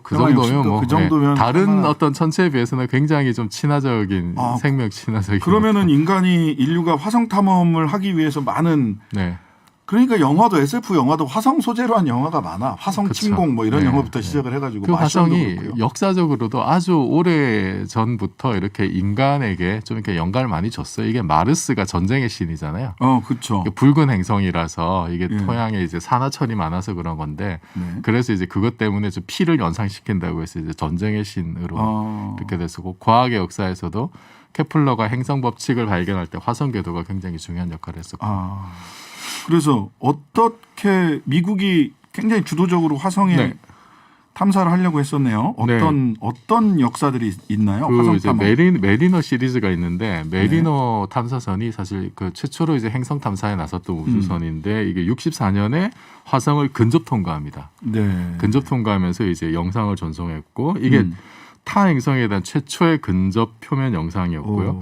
그 영하 정도면 60도, 뭐 그 정도면 다른 얼마나... 어떤 천체에 비해서는 굉장히 좀 친화적인 생명 친화적인. 그러면은 인류가 화성 탐험을 하기 위해서 많은 네. 그러니까 영화도 SF 영화도 화성 소재로 한 영화가 많아. 화성 그쵸. 침공 뭐 이런 네, 영화부터 네. 시작을 해가지고 그 화성이 그렇고요. 역사적으로도 아주 오래 전부터 이렇게 인간에게 좀 이렇게 영감을 많이 줬어요. 이게 마르스가 전쟁의 신이잖아요. 그렇죠. 붉은 행성이라서 이게 예. 토양에 이제 산화철이 많아서 그런 건데 네. 그래서 이제 그것 때문에 좀 피를 연상시킨다고 해서 이제 전쟁의 신으로 이렇게 됐었고 과학의 역사에서도 케플러가 행성 법칙을 발견할 때 화성 궤도가 굉장히 중요한 역할을 했었고. 그래서 어떻게 미국이 굉장히 주도적으로 화성에 네. 탐사를 하려고 했었네요. 어떤 역사들이 있나요? 그 화성 이제 탐험. 메리너 시리즈가 있는데 메리너 탐사선이 사실 그 최초로 이제 행성 탐사에 나섰던 우주선인데 이게 64년에 화성을 근접 통과합니다. 네. 근접 통과하면서 이제 영상을 전송했고 이게 타 행성에 대한 최초의 근접 표면 영상이었고요.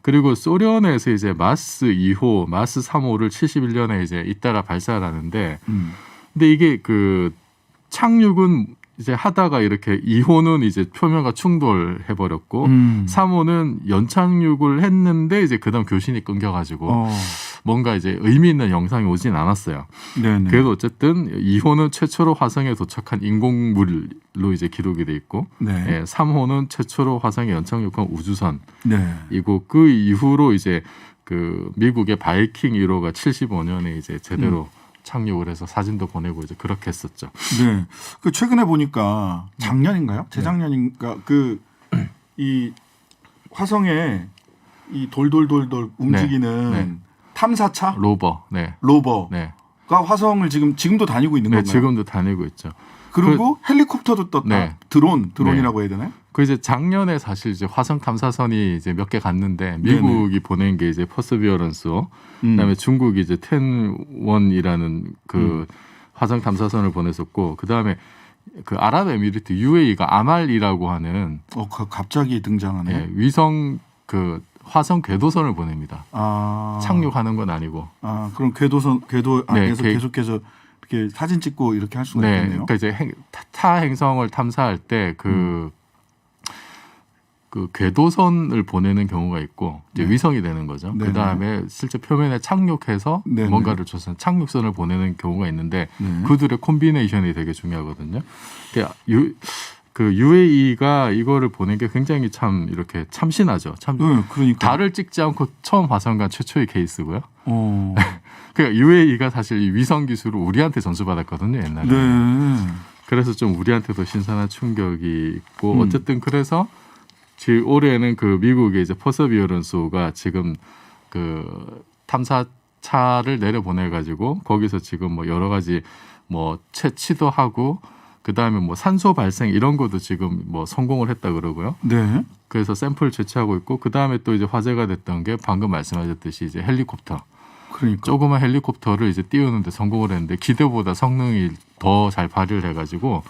그리고 소련에서 이제 마스 2호, 마스 3호를 71년에 이제 잇따라 발사를 하는데, 근데 이게 그 착륙은 이제 하다가 이렇게 2호는 이제 표면과 충돌해 버렸고, 3호는 연착륙을 했는데 이제 그다음 교신이 끊겨가지고 뭔가 이제 의미 있는 영상이 오진 않았어요. 네네. 그래도 어쨌든 2호는 최초로 화성에 도착한 인공물로 이제 기록이 돼 있고, 네. 3호는 최초로 화성에 연착륙한 우주선이고 네. 그 이후로 이제 그 미국의 바이킹 1호가 75년에 이제 제대로 착륙을 해서 사진도 보내고 이제 그렇게 했었죠. 네. 그 최근에 보니까 작년인가요? 재작년인가 그 이 화성에 이 돌돌돌돌 움직이는 네. 탐사차 로버가 로버가 화성을 지금도 다니고 있는 네, 건가요? 지금도 다니고 있죠. 그리고 헬리콥터도 떴다. 네. 드론이라고 해야 되나요? 그 이제 작년에 사실 이제 화성 탐사선이 이제 몇 개 갔는데 미국이 보낸 게 이제 퍼스비어런스호, 그다음에 중국이 이제 텐원이라는 그 화성 탐사선을 보냈었고, 그다음에 그 아랍에미리트 UAE가 아말이라고 하는 갑자기 등장하네. 위성 그 화성 궤도선을 보냅니다. 착륙하는 건 아니고. 그럼 궤도 안에서 계속해서 이렇게 사진 찍고 이렇게 할 수가 있겠네요. 그러니까 이제 타 행성을 탐사할 때 그 궤도선을 보내는 경우가 있고 이제 위성이 되는 거죠. 네네. 그 다음에 실제 표면에 착륙해서 네네. 뭔가를 줘서 착륙선을 보내는 경우가 있는데 네. 그들의 콤비네이션이 되게 중요하거든요. 그 UAE가 이거를 보낸 게 굉장히 참 이렇게 참신하죠. 참 그러니까. 달을 찍지 않고 처음 화성 간 최초의 케이스고요. 그러니까 UAE가 사실 이 위성 기술을 우리한테 전수받았거든요, 옛날에. 네. 그래서 좀 우리한테도 신선한 충격이 있고 어쨌든 그래서 올해는 그 미국의 이제 퍼서비어런스호가 지금 그 탐사 차를 내려보내 가지고 거기서 지금 뭐 여러 가지 뭐 채취도 하고 그다음에 뭐 산소 발생 이런 것도 지금 뭐 성공을 했다 그러고요. 네. 그래서 샘플을 채취하고 있고 그다음에 또 이제 화제가 됐던 게 방금 말씀하셨듯이 이제 헬리콥터. 그러니까. 조그만 헬리콥터를 이제 띄우는데 성공을 했는데 기대보다 성능이 더 잘 발휘를 해가지고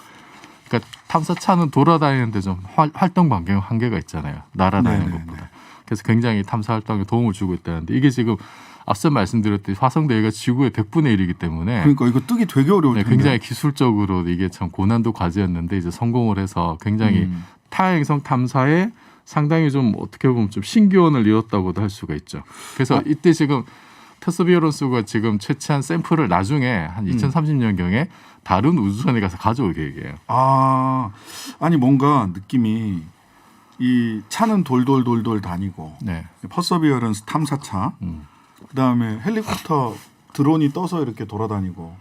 그러니까 탐사차는 돌아다니는데 좀 활동 반경 한계가 있잖아요. 날아다니는 네네네. 것보다. 그래서 굉장히 탐사 활동에 도움을 주고 있다는데 이게 지금 앞서 말씀드렸듯이 화성 대기가 지구의 100분의 1이기 때문에 그러니까 이거 뜨기 되게 어려울 네, 텐데. 굉장히 기술적으로 이게 참 고난도 과제였는데 이제 성공을 해서 굉장히 타행성 탐사에 상당히 좀 어떻게 보면 좀 신기원을 이뤘다고도 할 수가 있죠. 그래서 이때 지금 퍼서비어런스가 지금 채취한 샘플을 나중에 한 2030년경에 다른 우주선에 가서 가져올 계획이에요. 아니 뭔가 느낌이 이 차는 돌돌돌돌 다니고 네. 퍼서비어런스 탐사차 그다음에 헬리콥터 드론이 떠서 이렇게 돌아다니고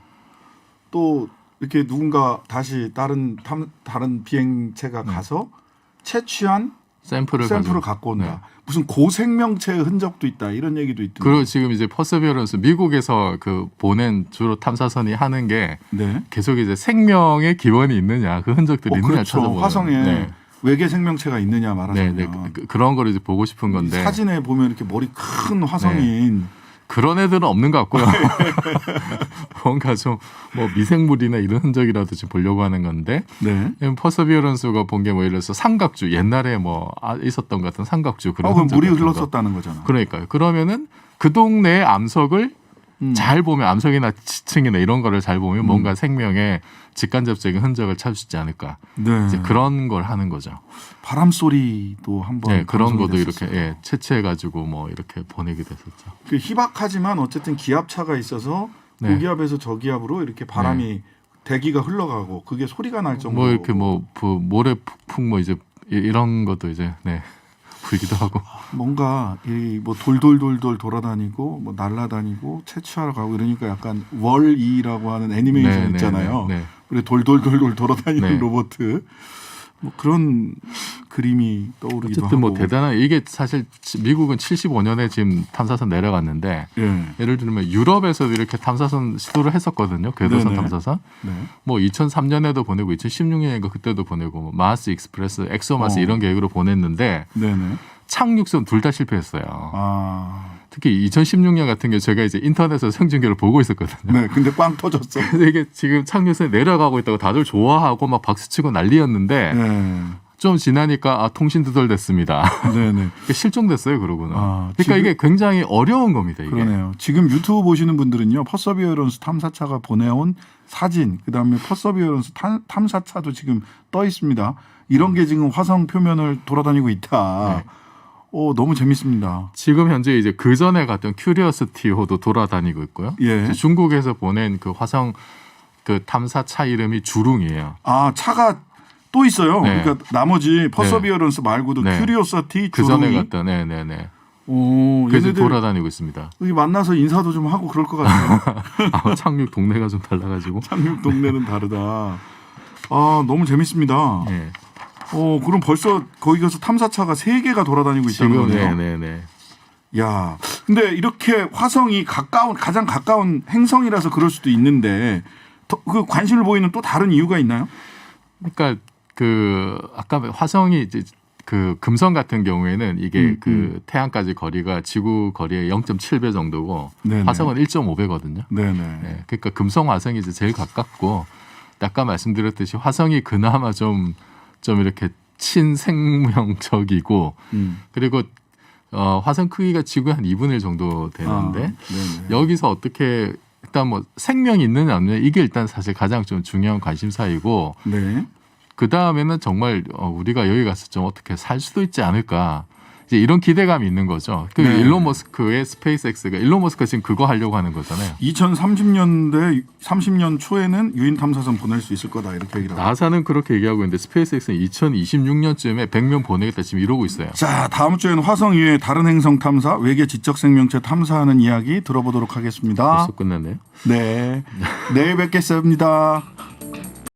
또 이렇게 누군가 다시 다른 비행체가 가서 채취한 샘플을 갖고 온다. 네. 무슨 고생명체의 흔적도 있다 이런 얘기도 있던데. 그리고 지금 이제 퍼서비어런스 미국에서 그 보낸 주로 탐사선이 하는 게 네. 계속 이제 생명의 기원이 있느냐 그 흔적들이 있느냐 그렇죠. 찾아보는 화성에 네. 외계 생명체가 있느냐 네, 말하자면 네. 그런 거를 이제 보고 싶은 건데 사진에 보면 이렇게 머리 큰 화성인 그런 애들은 없는 것 같고요. 뭔가 좀 뭐 미생물이나 이런 흔적이라도 좀 보려고 하는 건데 네. 퍼서비어런스가 본 게 뭐 예를 들어서 삼각주 옛날에 뭐 있었던 것 같은 삼각주 그런 그럼 물이 흔적 같은 거. 흘렀었다는 거잖아. 그러니까요. 그러면은 그 동네의 암석을 잘 보면 암석이나 지층이나 이런 거를 잘 보면 뭔가 생명의 직간접적인 흔적을 찾을 수 있지 않을까. 네. 이제 그런 걸 하는 거죠. 바람 소리도 한번 네, 그런 방송이 것도 됐었어요. 이렇게 채취해 가지고 뭐 이렇게 보내게 됐었죠. 그 희박하지만 어쨌든 기압차가 있어서 네. 고기압에서 저기압으로 이렇게 바람이 대기가 흘러가고 그게 소리가 날 정도로 뭐 이렇게 뭐 모래 폭풍 뭐 이제 이런 것도 이제 네. 불기도 하고 뭔가 이 뭐 돌돌돌돌 돌아다니고 뭐 날아다니고 채취하러 가고 이러니까 약간 월이라고 하는 애니메이션 네, 있잖아요. 네, 네. 그래 돌돌돌돌 돌아다니는 네. 로봇 뭐 그런 그림이 떠오르기도 어쨌든 하고. 뭐 대단한 이게 사실 미국은 75년에 지금 탐사선 내려갔는데 예. 예를 들면 유럽에서도 이렇게 탐사선 시도를 했었거든요. 궤도선 네네. 탐사선. 네. 뭐 2003년에도 보내고 2016년인가 그때도 보내고 뭐 마스 익스프레스, 엑소마스 이런 계획으로 보냈는데 네네. 착륙선 둘 다 실패했어요. 특히 2016년 같은 경우 제가 이제 인터넷에서 생중계를 보고 있었거든요. 네. 근데 빵 터졌어. 그래서 이게 지금 착륙선에 내려가고 있다고 다들 좋아하고 막 박수치고 난리였는데 네. 좀 지나니까 통신 두절됐습니다. 네네. 실종됐어요, 그러고는. 그러니까 지금- 이게 굉장히 어려운 겁니다. 이게. 그러네요. 지금 유튜브 보시는 분들은요, 퍼서비어런스 탐사차가 보내온 사진, 그 다음에 퍼서비어런스 탐사차도 지금 떠 있습니다. 이런 게 지금 화성 표면을 돌아다니고 있다. 네. 너무 재밌습니다. 지금 현재 이제 그 전에 갔던 큐리어시티호도 돌아다니고 있고요. 예. 이제 중국에서 보낸 그 화성 그 탐사차 이름이 주룽이에요. 차가 또 있어요. 네. 그러니까 나머지 퍼서비어런스 말고도 네. 큐리오시티, 그 전에 주룽이. 갔던, 네네네. 얘네들 그래서 돌아다니고 있습니다. 여기 만나서 인사도 좀 하고 그럴 것 같아요. 착륙 동네가 좀 달라가지고. 착륙 동네는 다르다. 너무 재밌습니다. 네. 그럼 벌써 거기 가서 탐사차가 3개가 돌아다니고 있다는 지금 거네요. 네네네. 야, 근데 이렇게 화성이 가장 가까운 행성이라서 그럴 수도 있는데 그 관심을 보이는 또 다른 이유가 있나요? 그러니까 그 아까 화성이 이제 그 금성 같은 경우에는 이게 그 태양까지 거리가 지구 거리의 0.7배 정도고 네네. 화성은 1.5배거든요. 네네. 네, 그러니까 금성 화성이 이제 제일 가깝고 아까 말씀드렸듯이 화성이 그나마 좀 이렇게 친생명적이고 그리고 화성 크기가 지구의 한 2분의 1 정도 되는데 네네. 여기서 어떻게 일단 뭐 생명이 있느냐 없느냐 이게 일단 사실 가장 좀 중요한 관심사이고 네. 그 다음에는 정말 우리가 여기 가서 좀 어떻게 살 수도 있지 않을까 이제 이런 기대감이 있는 거죠. 그 네. 일론 머스크의 스페이스X가 일론 머스크가 지금 그거 하려고 하는 거잖아요. 30년 초에는 유인 탐사선 보낼 수 있을 거다 이렇게 얘기를 하고. 나사는 그렇게 얘기하고 있는데 스페이스X는 2026년쯤에 100명 보내겠다 지금 이러고 있어요. 자, 다음 주에는 화성 이외의 다른 행성 탐사, 외계 지적 생명체 탐사하는 이야기 들어보도록 하겠습니다. 벌써 끝났네요. 네. 내일 뵙겠습니다.